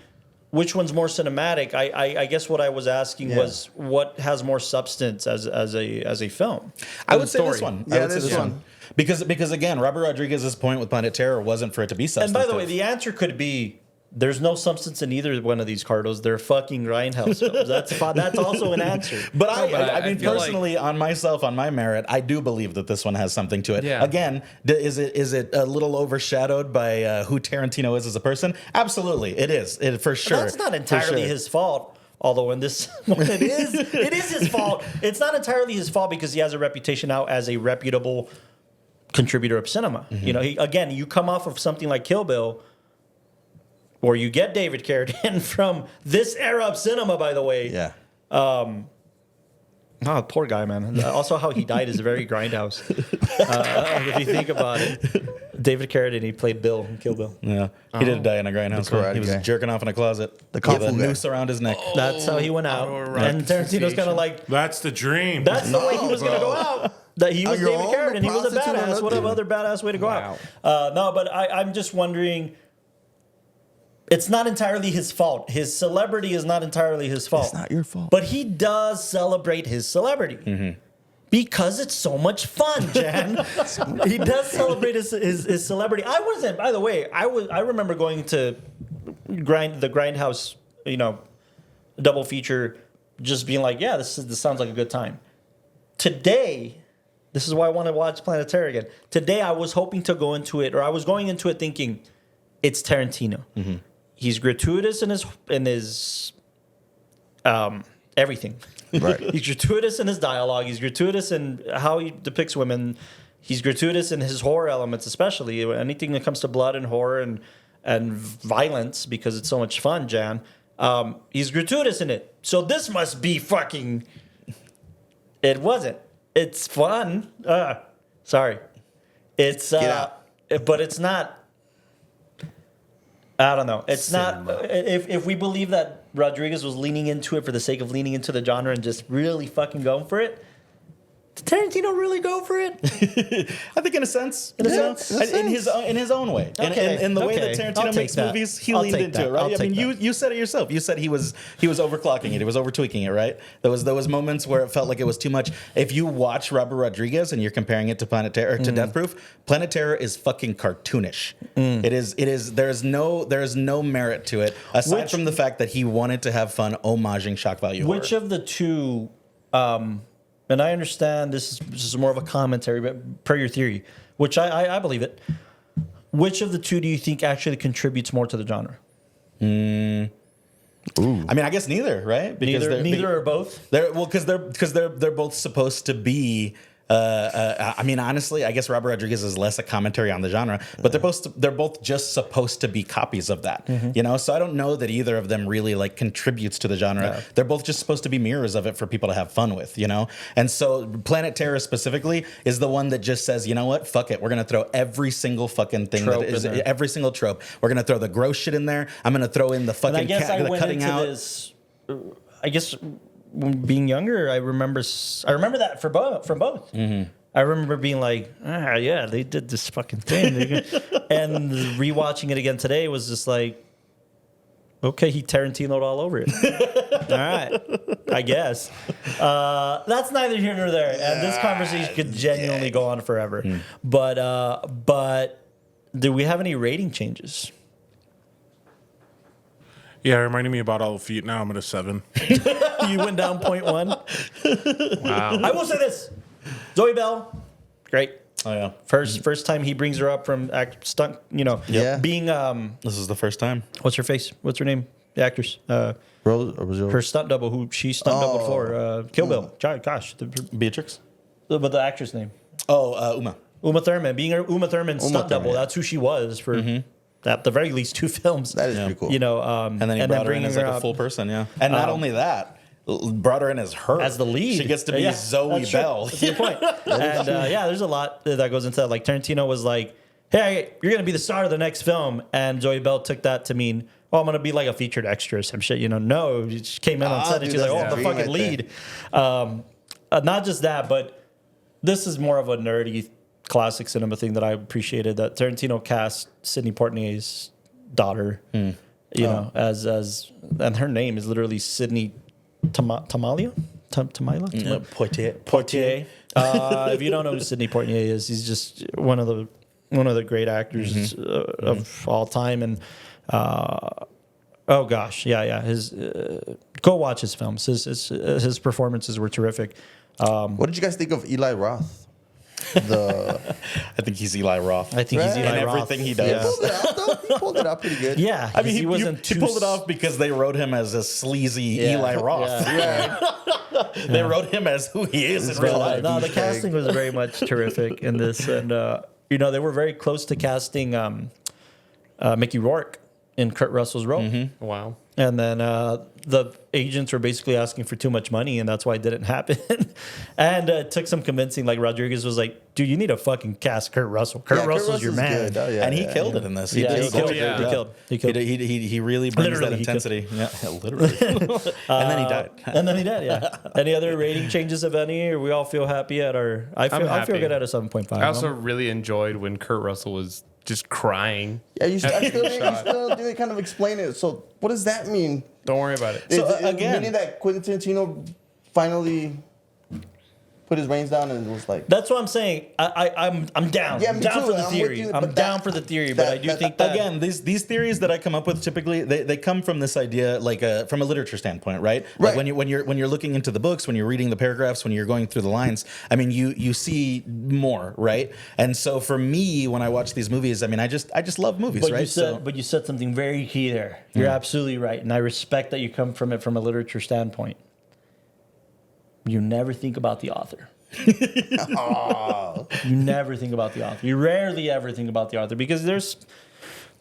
B: which one's more cinematic. I guess what I was asking was what has more substance as a film.
E: I would say
C: story.
E: this one.
A: Yeah,
E: I would say
A: this
E: this one. Because again, Robert Rodriguez's point with Planet Terror wasn't for it to be
B: And
E: substantive.
B: by the way, the answer could be there's no substance in either one of these cardos. They're fucking Grindhouse films. That's also an answer.
E: But
C: I
E: I mean,
C: feel
E: personally, on my merit, I do believe that this one has something to it.
C: Yeah.
E: Again, is it a little overshadowed by who Tarantino is as a person? Absolutely, it is. It for sure.
B: That's not
E: For
B: entirely
E: sure.
B: his fault. Although in this one it is his fault. It's not entirely his fault because he has a reputation now as a reputable contributor of cinema.
E: Mm-hmm.
B: You know, you come off of something like Kill Bill, or you get David Carradine from this era of cinema, by the way.
E: Yeah.
B: Oh, poor guy, man. Also, how he died is very Grindhouse. If you think about it, David Carradine, he played Bill in Kill Bill.
E: Yeah, he did die in a Grindhouse.
A: The karate
E: He was
A: guy.
E: jerking off in a closet.
A: The kung
E: with a
A: fu guy.
E: noose around his neck.
B: That's how he went out. And Tarantino's kind of like,
D: That's the dream.
B: that's the way he was going to go out. That he was
A: On your
B: David
A: own,
B: Carradine. He was a
A: prostitute or
B: badass. What
A: nothing.
B: other badass way to go out? No, but I'm just wondering. It's not entirely his fault. His celebrity is not entirely his fault.
A: It's not your fault.
B: But he does celebrate his celebrity. Because it's so much fun, Jan. He does celebrate his celebrity. I wasn't, by the way, I remember going to the Grindhouse, double feature, just being like, yeah, this sounds like a good time. Today, this is why I want to watch Planet Terror again. Today, I was hoping to go into it, or I was going into it thinking, it's Tarantino. He's gratuitous in his everything.
A: Right.
B: He's gratuitous in his dialogue. He's gratuitous in how he depicts women. He's gratuitous in his horror elements, especially anything that comes to blood and horror and violence, because it's so much fun, Jan. He's gratuitous in it. So this must be fucking... It wasn't. It's fun. Sorry. It's...
A: Get out.
B: But it's not... I don't know. It's not... If we believe that Rodriguez was leaning into it for the sake of leaning into the genre and just really fucking going for it, Did Tarantino really go for it?
E: I think in a sense.
B: In a sense?
E: In his own way.
B: Okay,
E: In the way
B: okay.
E: that
B: I'll
E: Tarantino
B: take
E: makes
B: that.
E: movies, he
B: I'll
E: leaned
B: take
E: into
B: that.
E: it, right?
B: I'll
E: I mean,
B: take
E: you said it yourself. You said he was overclocking it. He was overtweaking it, right? There was moments where it felt like it was too much. If you watch Robert Rodriguez and you're comparing it to Planet Terror to Death Proof, Planet Terror is fucking cartoonish. It is. There is no merit to it aside from the fact that he wanted to have fun homaging shock value horror.
B: Which of the two, and I understand this is more of a commentary, but per your theory, which I believe it, which of the two do you think actually contributes more to the genre?
E: I mean, I guess neither, right?
B: Neither or both?
E: Because they're both supposed to be. I mean, honestly, I guess Robert Rodriguez is less a commentary on the genre, but they're both just supposed to be copies of that, you know. So I don't know that either of them really like contributes to the genre.
B: Yeah.
E: They're both just supposed to be mirrors of it for people to have fun with, you know. And so Planet Terror specifically is the one that just says, you know what, fuck it, we're gonna throw every single fucking thing
B: Trope
E: that is
B: in there.
E: every single trope. We're gonna throw the gross shit in there. I'm gonna throw in the fucking
B: And I guess I
E: the
B: went
E: cutting
B: into
E: out.
B: this. I guess being younger, I remember that from both.
E: Mm-hmm.
B: I remember being like, yeah, they did this fucking thing, and rewatching it again today was just like, okay, he Tarantino'd all over it. All right, I guess that's neither here nor there. And this conversation could genuinely go on forever. But do we have any rating changes?
D: Yeah, it reminded me about all the feet. Now I'm at a 7.
B: You went down 0.1.
C: Wow.
B: I will say this: Zoe Bell, great.
E: Oh yeah,
B: First time he brings her up from stunt,
A: Yeah.
B: being
E: this is the first time.
B: what's her face? What's her name? The actress.
A: Rose or Brazil?
B: Her stunt double, who she stunt doubled for Kill Bill. Gosh,
E: Beatrix.
B: but the actress name.
E: Oh, Uma.
B: Uma Thurman, being her Uma Thurman stunt
A: Thurman,
B: double.
A: yeah.
B: That's who she was for at the very least 2 films.
A: That is pretty cool.
E: And then he brought her in as like a
B: up
E: full person, yeah. And not only that, brought her in as her.
B: as the lead.
E: She gets to be
B: Yeah,
E: Zoe
B: that's true.
E: Bell.
B: That's a good point. And there's a lot that goes into that. Like Tarantino was like, hey, you're going to be the star of the next film. And Zoe Bell took that to mean, oh, I'm going to be like a featured extra or some shit. No, she came in on set and
A: dude,
B: she's like,
A: that's
B: oh, the
A: dream
B: fucking
A: right
B: lead. Not just that, but this is more of a nerdy classic cinema thing that I appreciated, that Tarantino cast Sidney Poitier's daughter, as and her name is literally Sidney Tamalia? Poitier. If you don't know who Sidney Poitier is, he's just one of the great actors of all time. And his go watch his films. His performances were terrific.
A: What did you guys think of Eli Roth?
E: I think he's Eli Roth.
B: I think he's Eli
E: in
B: Roth.
E: everything he does.
A: Pulled it out, though. He pulled it out pretty good.
B: Yeah,
E: I mean,
B: he wasn't
E: he
B: too
E: pulled it off because they wrote him as a sleazy Eli Roth.
B: Yeah.
E: They wrote him as who he is in real life.
B: No, the casting was very much terrific in this, and they were very close to casting Mickey Rourke in Kurt Russell's role.
C: Wow.
B: And then the agents were basically asking for too much money, and that's why it didn't happen. And it took some convincing. Like Rodriguez was like, "Dude, you need to fucking cast Kurt Russell. Kurt Russell's your man."
A: Good. Oh, yeah,
E: And he killed it in this. He
B: killed.
E: He really brings
B: Literally,
E: that
B: he
E: intensity. Yeah, literally. And then he died.
B: And then he did. Yeah. Any other rating changes, if any? Or we all feel happy at our? I feel
C: happy.
B: good at a 7.5.
C: I also really enjoyed when Kurt Russell was just crying.
A: Yeah, you still didn't kind of explain it. So what does that mean?
C: Don't worry about it.
E: So,
A: Is it
E: again-
A: meaning that Quentin Tarantino finally put his reins down and was like,
B: That's what I'm saying. I'm down.
A: Yeah,
B: I'm
A: me
B: down
A: too.
B: for the
A: I'm
B: theory.
A: with you,
B: I'm
A: but
B: down for the theory, but I do think that
E: Again, these theories that I come up with typically they come from this idea like from a literature standpoint, right? Like
A: Right.
E: when you're looking into the books, when you're reading the paragraphs, when you're going through the lines, I mean you see more, right? And so for me, when I watch these movies, I mean I just love movies,
B: But
E: right?
B: you said something very key there. You're absolutely right, and I respect that you come from it from a literature standpoint. You never think about the author. You never think about the author. You rarely ever think about the author because there's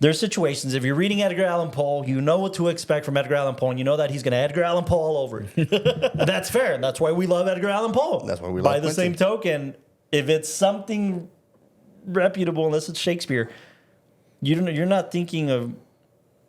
B: situations. If you're reading Edgar Allan Poe, you know what to expect from Edgar Allan Poe, and you know that he's going to Edgar Allan Poe all over it. And that's fair. And that's why we love Edgar Allan Poe.
A: That's why we love
B: By the
A: Quentin.
B: same token, if it's something reputable, unless it's Shakespeare, you're not thinking of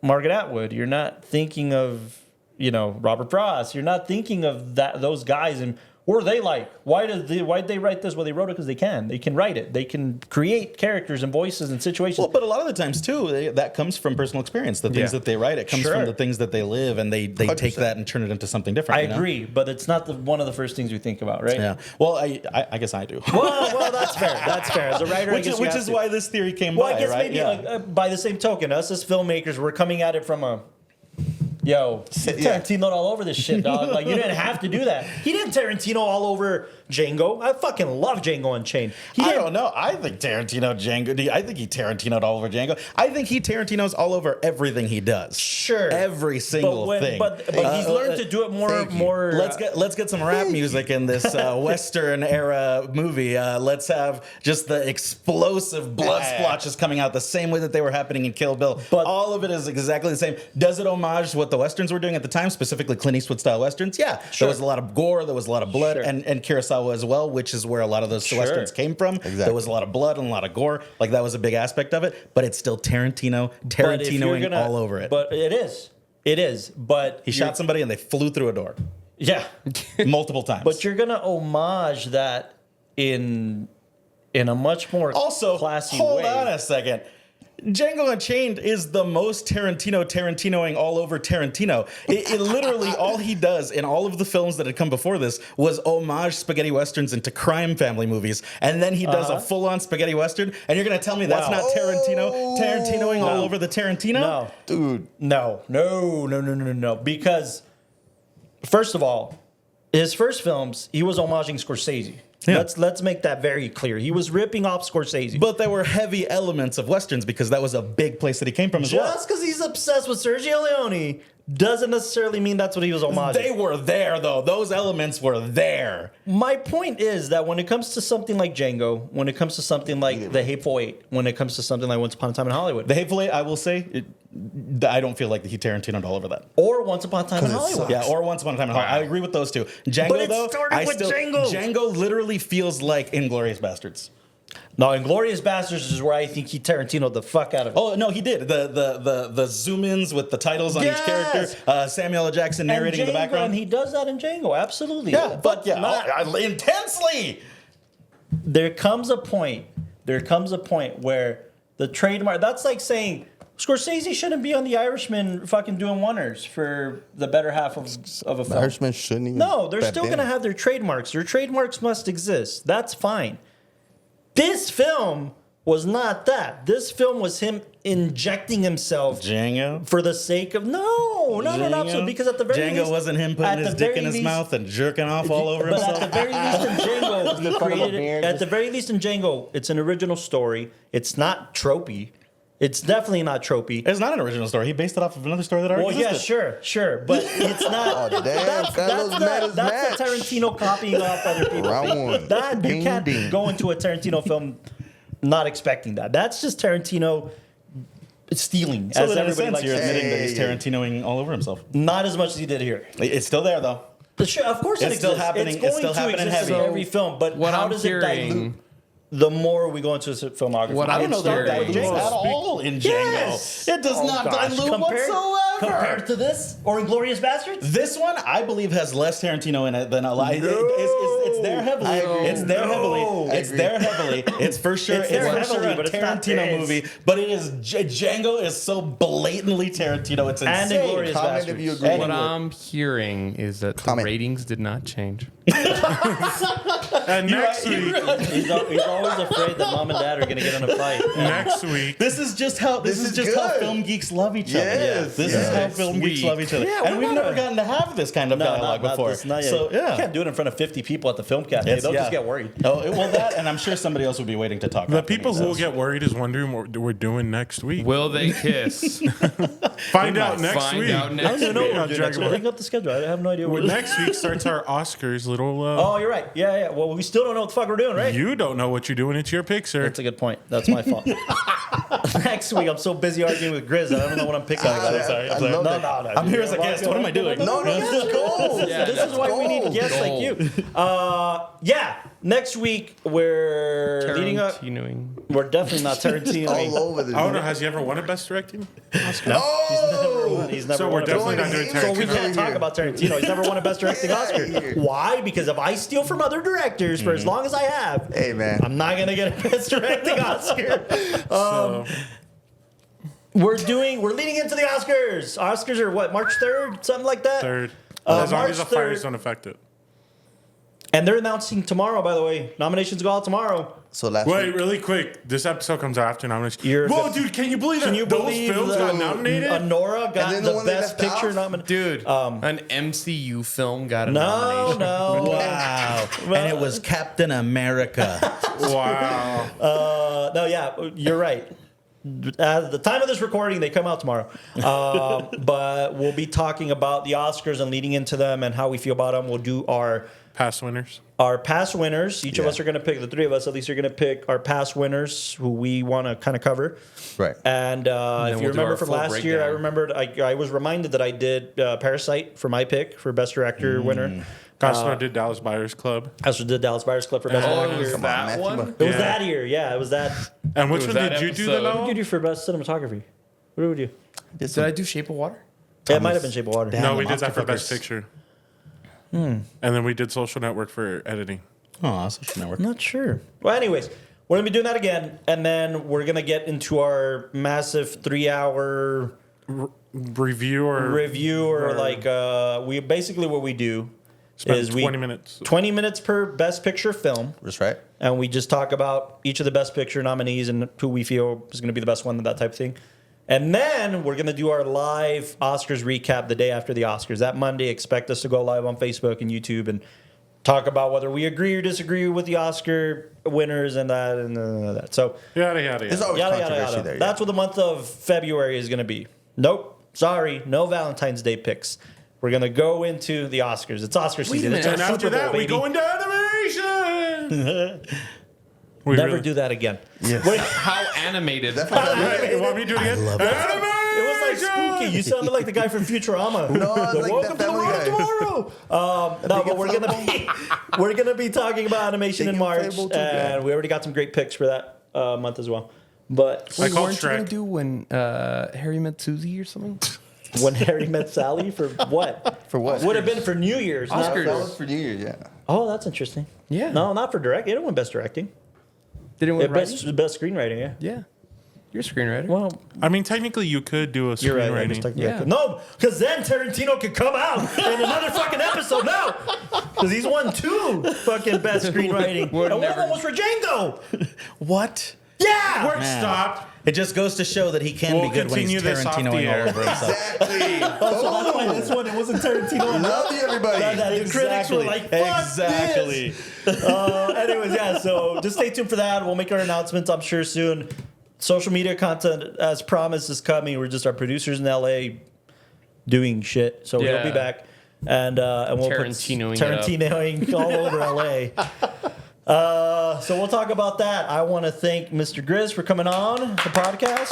B: Margaret Atwood. You're not thinking of Robert Frost. You're not thinking of those guys and what are they like? Why'd they write this? Well, they wrote it because they can. They can write it. They can create characters and voices and situations.
E: Well, but a lot of the times too, that comes from personal experience. The things that they write, it comes from the things that they live, and they take that and turn it into something different.
B: I agree, but it's not one of the first things we think about, right?
E: Yeah. Well, I guess I do.
B: Well, that's fair. That's fair. As a writer,
E: which is why this theory came by,
B: I guess
E: right?
B: maybe by the same token, us as filmmakers, we're coming at it from a. Yo, Tarantino all over this shit, dog. Like, you didn't have to do that. He didn't Tarantino all over Django. I fucking love Django Unchained.
E: I don't know. I think Tarantino'd all over Django. I think he Tarantino's all over everything he does.
B: Sure.
E: Every single thing.
B: But he's learned to do it more.
E: Let's get some rap music in this Western era movie. Let's have just the explosive blood splotches coming out the same way that they were happening in Kill Bill. But all of it is exactly the same. Does it homage what the Westerns were doing at the time, specifically Clint Eastwood style Westerns? Yeah. Sure. There was a lot of gore, there was a lot of blood, and Kurosawa as well, which is where a lot of those Westerns came from. Exactly. There was a lot of blood and a lot of gore. Like, that was a big aspect of it, but it's still Tarantinoing all over it.
B: But it is. But
E: he shot somebody and they flew through a door.
B: Yeah.
E: Multiple times.
B: But you're going to homage that in a much more classy way.
E: Hold on a second. Django Unchained is the most Tarantinoing all over Tarantino. It literally, all he does in all of the films that had come before this was homage spaghetti westerns into crime family movies. And then he does a full-on spaghetti western, and you're going to tell me that's not Tarantinoing all over the Tarantino?
B: No.
A: Dude.
B: No. Because, first of all, his first films, he was homaging Scorsese. Yeah. Let's make that very clear. He was ripping off Scorsese.
E: But there were heavy elements of Westerns because that was a big place that he came from as well.
B: Just because he's obsessed with Sergio Leone doesn't necessarily mean that's what he was homaging.
E: They were there, though. Those elements were there.
B: My point is that when it comes to something like Django, when it comes to something like The Hateful Eight, when it comes to something like Once Upon a Time in Hollywood.
E: The Hateful Eight, I will say, I don't feel like he Tarantinoed all over that.
B: Or Once Upon a Time in Hollywood.
E: Yeah, or Once Upon a Time in Hollywood. I agree with those two. Django,
B: but it started with Django.
E: Django literally feels like Inglourious Bastards.
B: No, Inglourious Bastards is where I think he Tarantinoed the fuck out of it.
E: Oh no, he did the zoom-ins with the titles on each character. Samuel L. Jackson narrating in the background.
B: And he does that in Django, absolutely.
E: Yeah, but intensely.
B: There comes a point where the trademark. That's like saying Scorsese shouldn't be on The Irishman, fucking doing wonders for the better half of a film.
A: The Irishman shouldn't even.
B: No, they're still going to have their trademarks. Their trademarks must exist. That's fine. This film was not that. This film was him injecting himself
E: Django
B: for the sake of no, absolutely. Because at the very
E: Django
B: least,
E: wasn't him putting his dick in his mouth and jerking off all over himself.
B: But at the very least in Django, he created it. At the very least in Django, it's an original story. It's not tropey. It's definitely not tropey.
E: It's not an original story. He based it off of another story that already existed.
B: Yeah, sure. But it's not.
A: Oh, damn,
B: that's a Tarantino copying off other people.
A: Round one.
B: You can't go into a Tarantino film not expecting that. That's just Tarantino stealing.
E: So in a sense, you're admitting that he's Tarantinoing all over himself.
B: Not as much as he did here.
E: It's still there, though.
B: Of course
E: it's still happening.
B: It's still happening heavy in every film. But how does it dilute? The more we go into his filmography,
E: I don't know that it dilutes at all in Django.
B: Yes.
E: It does not dilute whatsoever.
B: Compared to this or Inglourious Bastards?
E: This one, I believe, has less Tarantino in it than a lot.
B: No.
E: It's there heavily. It's there heavily. It's there heavily. It's for sure. It's for sure a Tarantino movie. But it is Django is so blatantly Tarantino. It's insane.
B: And Inglourious Bastards.
C: What I'm hearing is that the ratings did not change.
D: And next week,
B: he's always afraid that mom and dad are going to get in a fight.
D: Next week,
E: this is just how film geeks love each other.
A: Yes.
E: This is how film geeks love each other.
B: Yeah,
E: and we've never gotten to have this kind of dialogue before.
B: So you can't do it in front of 50 people at the film cafe. They'll just get worried.
E: Oh, well, that, and I'm sure somebody else would be waiting to talk.
D: The people who will get worried is wondering what we're doing next week.
C: Will they kiss?
D: Find out next week.
B: I don't even know what we're doing next week. Bring up the schedule. I have no idea what
D: next week starts our Oscars little.
B: Oh, you're right. Yeah. Well, we still don't know what the fuck we're doing, right?
D: You don't know what you're doing. It's your pick, sir.
B: That's a good point. That's my fault. Next week, I'm so busy arguing with Grizz, I don't know what I'm picking.
E: I'm sorry.
A: I love
E: No,
A: that.
E: I'm here as a guest. What am I doing?
A: No, let's go.
B: This is why we need guests like you. Next week we're leading up.
C: Tarantinoing.
B: We're definitely not Tarantino.
A: All over the
D: I don't know. Has he ever won a Best Directing?
A: No.
B: He's never
D: So
B: won
D: we're
B: a
D: definitely
B: Best
D: not doing
B: Directing. So we
D: Tarantino.
B: can't talk about Tarantino. He's never won a Best Directing Oscar. Why? Because if I steal from other directors for as long as I have,
A: Hey, man.
B: I'm not gonna get a Best Directing Oscar.
D: So,
B: We're leading into the Oscars. Oscars are what, March 3rd? Something like that?
D: third. As long as the
B: March
D: fires
B: 3rd.
D: don't affect it.
B: And they're announcing tomorrow, by the way. Nominations go out tomorrow.
A: So last
D: Wait,
A: week,
D: really quick. This episode comes after nomination.
B: You're
D: Whoa,
B: the-
D: dude, can you believe that
B: Can you
D: those
B: believe
D: films got nominated?
B: Nora got
A: then the
B: the
A: one they
B: Best
A: left
B: Picture
A: off?
B: nomination?
C: Dude, an MCU film got a
B: No,
C: nomination.
B: no.
E: Wow. And it was Captain America.
D: Wow.
B: No, yeah, you're right. At the time of this recording, they come out tomorrow. But we'll be talking about the Oscars and leading into them and how we feel about them. We'll do our
D: Past winners.
B: past winners. Each of us are going to pick, the three of us at least are going to pick our past winners who we want to kind of cover.
A: right.
B: And if
C: we'll
B: you
C: do
B: remember
C: our
B: from
C: full
B: last year, I
C: breakdown.
B: remembered I was reminded that I did Parasite for my pick for Best Director winner.
D: Costner did Dallas Buyers Club.
B: I also did Dallas Buyers Club for Best
C: Oh,
B: Director.
C: it was
A: Come on,
C: that
A: Matthew
C: one?
A: Mc-
B: It was
D: Yeah.
B: that year, yeah. It was that.
D: And which
C: It
D: one
C: was
D: did
C: that
D: you do
C: episode.
D: then?
B: What did
D: Noel?
B: you do for Best Cinematography? What did we do?
C: Did I do Shape of Water?
B: Yeah, it might have been Shape of Water.
E: Damn.
D: No,
E: the
D: we did that for
E: motherfuckers.
D: Best Picture. And then we did Social Network for editing.
E: Oh, Social Network.
B: I'm not sure. Well, anyways, we're gonna be doing that again, and then we're gonna get into our massive 3-hour
D: Review or
B: review, or like we basically what we do
D: spend
B: is
D: 20 minutes.
B: 20 minutes per Best Picture film.
A: That's right.
B: And we just talk about each of the Best Picture nominees and who we feel is going to be the best one, that type of thing. And then we're going to do our live Oscars recap the day after the Oscars. That Monday, expect us to go live on Facebook and YouTube and talk about whether we agree or disagree with the Oscar winners and that and that. So
D: Yada, yada,
A: There's
D: yada.
A: always
B: yada,
A: controversy
B: yada, yada.
A: there.
B: That's what the month of February is going to be. Nope. Sorry. No Valentine's Day picks. We're going to go into the Oscars. It's Oscar season. It's our
D: And after
B: Super Bowl,
D: that, we
B: baby.
D: go into animation. We
B: Never
D: really-
B: do that again.
A: Yes.
B: Wait,
C: How animated.
D: Right, you want me to do it again?
E: love it.
D: Animation!
B: it was like spooky. You sounded like the guy from Futurama.
A: No, I was like
B: Welcome
A: that
B: to the
A: family
B: world
A: guy.
B: tomorrow. No, but we're gonna be talking about animation in
A: Taking
B: March,
A: Fable too,
B: and we already got some great picks for that month as well. But
D: I called
C: weren't you gonna
D: Shrek.
C: do when Harry met Susie or something?
B: when Harry met Sally for what?
A: For what?
B: Would have been for New Year's. not
C: Oscars.
A: That
B: for-
A: was for New Year's, yeah.
B: Oh, that's interesting.
C: Yeah.
B: No, not for direct. It didn't win best directing.
C: Did it
B: It
C: win
B: best screenwriting. Yeah.
C: Yeah. You're a screenwriter.
B: Well,
D: I mean, technically, you could do a
B: you're right. I just
D: screenwriting.
B: technically-
C: Yeah.
B: No, because then Tarantino could come out in another fucking episode. No, because he's won 2 fucking best screenwriting,
C: We're
B: and one of
C: never-
B: them was for Django.
E: What?
B: Yeah.
D: Work
E: Man.
D: stop.
E: It just goes to show that he can
D: We'll
E: be good when he's
D: continue this off the
E: Tarantinoing
D: air.
E: all over himself.
A: Exactly.
B: So that's why this one, it wasn't Tarantino.
A: Love you, everybody.
B: The critics were like, fuck
E: Exactly.
B: this. Anyways, yeah, so just stay tuned for that. We'll make our announcements, I'm sure, soon. Social media content, as promised, is coming. We're just our producers in LA doing shit. So we'll
C: Yeah.
B: be back. And we'll
C: Tarantinoing
B: put
C: it up.
B: Tarantinoing all over LA. So we'll talk about that. I want to thank Mr. Grizz for coming on the podcast.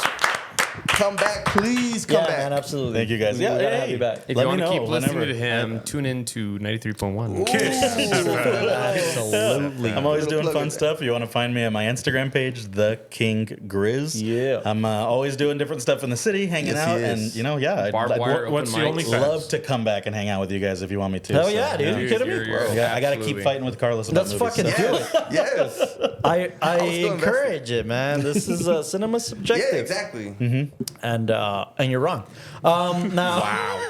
A: Come back, please. Come
B: yeah,
A: back.
B: man, absolutely.
E: Thank you, guys.
B: We
E: Yeah,
B: gotta
E: hey.
B: have you back.
C: If
E: Let
C: you
E: me
C: want to
E: know
C: keep listening
E: whenever.
C: to him, tune in to 93.1.
B: Absolutely.
E: I'm always
A: Little
E: doing
A: plug
E: fun
A: in
E: stuff. You want to find me at my Instagram page, The King Grizz.
B: Yeah.
E: I'm always doing different stuff in the city, hanging
A: Yes, he
E: out,
A: is.
E: and
C: Barbed wire
D: what's the
C: open
D: only
C: mics.
D: fa-
E: love to come back and hang out with you guys if you want me to.
B: Hell yeah, dude. You kidding me?
E: Yeah, I got to keep
C: Absolutely.
E: fighting with Carlos about
B: Let's
E: movies.
B: fucking
E: so.
B: do it.
A: Yes.
B: I
A: still
B: encourage it, man. This is cinema subjective.
A: Yeah, exactly.
B: And you're wrong. Now,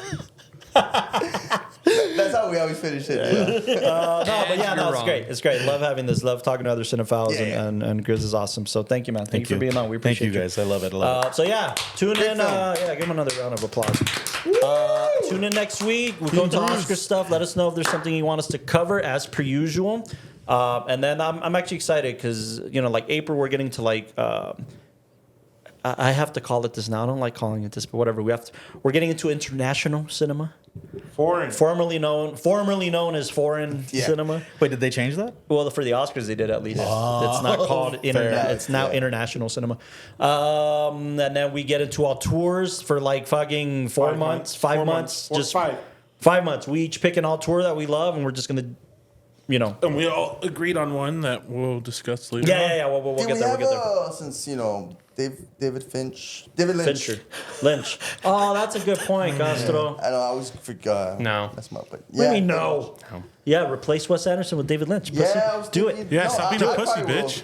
A: That's how we always finish it. Yeah.
B: no, but yeah, no,
C: You're
B: it's
C: wrong.
B: great. It's great. Love having this. Love talking to other cinephiles,
A: Yeah, yeah.
B: and Grizz is awesome. So thank you, man. Thank you for being on. We
E: Thank
B: appreciate
E: you guys. I love it. I love it.
B: So yeah, tune in.
A: film.
B: Yeah, give him another round of applause. Tune in next week. We're going to Oscar stuff. Let us know if there's something you want us to cover, as per usual. And then I'm actually excited because like April, we're getting to like. I have to call it this now. I don't like calling it this, but whatever. We're getting into international cinema.
D: Foreign.
B: Formerly known as foreign
A: Yeah.
B: cinema.
E: Wait, did they change that?
B: Well, for the Oscars they did at least. It's not called internet. It's now international cinema. And then we get into our tours for like fucking 5 months.
D: Or
B: Just
D: 5.
B: 5 months. We each pick an all tour that we love, and we're just gonna,
D: And we all agreed on one that we'll discuss later.
B: Yeah. We'll
A: Did
B: get
A: we
B: there.
A: have,
B: We'll get there.
A: since, David Lynch.
B: Lynch. Oh, that's a good point, Castro.
A: I know, I always forgot.
C: No.
A: That's my point.
B: What do you mean no? Yeah, replace Wes Anderson with David Lynch. Pussy.
A: Yeah, I was
B: Do
A: thinking,
B: it.
D: Yeah, stop being a pussy,
A: probably will.
D: bitch.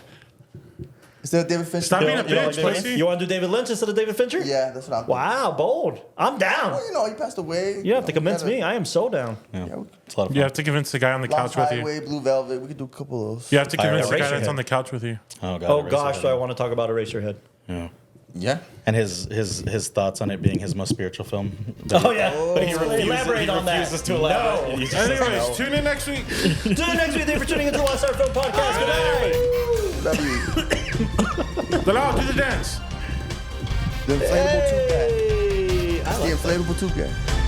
A: Instead of David Fincher.
D: Stop being a
B: You know
D: bitch,
B: what,
D: pussy.
B: you want to do David Lynch instead of David Fincher?
A: Yeah, that's what I'm thinking.
B: Wow, bold. I'm down.
A: Well, he passed away.
B: You don't have to convince me. I am so down.
E: Yeah.
A: Yeah,
E: It's a lot of fun.
D: You have to convince the guy on the
A: Lost
D: couch with you.
A: Highway, Blue Velvet. We could do a couple of those.
D: You have to convince the guy
B: Eraserhead.
D: that's on the couch with you.
E: Oh, God,
B: Oh
E: Eraserhead.
B: gosh, do I want to talk about Eraserhead?
E: Yeah.
A: Yeah.
E: And his thoughts on it being his most spiritual film.
B: Oh yeah, elaborate on that.
E: to elaborate.
B: No.
D: Anyways, tune in next week.
B: Tune in next week. Thanks for tuning into the WatchTower Film Podcast. Good night.
A: Love you.
D: Bilal, do the dance.
A: The inflatable tube guy.
B: Hey, I
A: The
B: like
A: inflatable tube guy.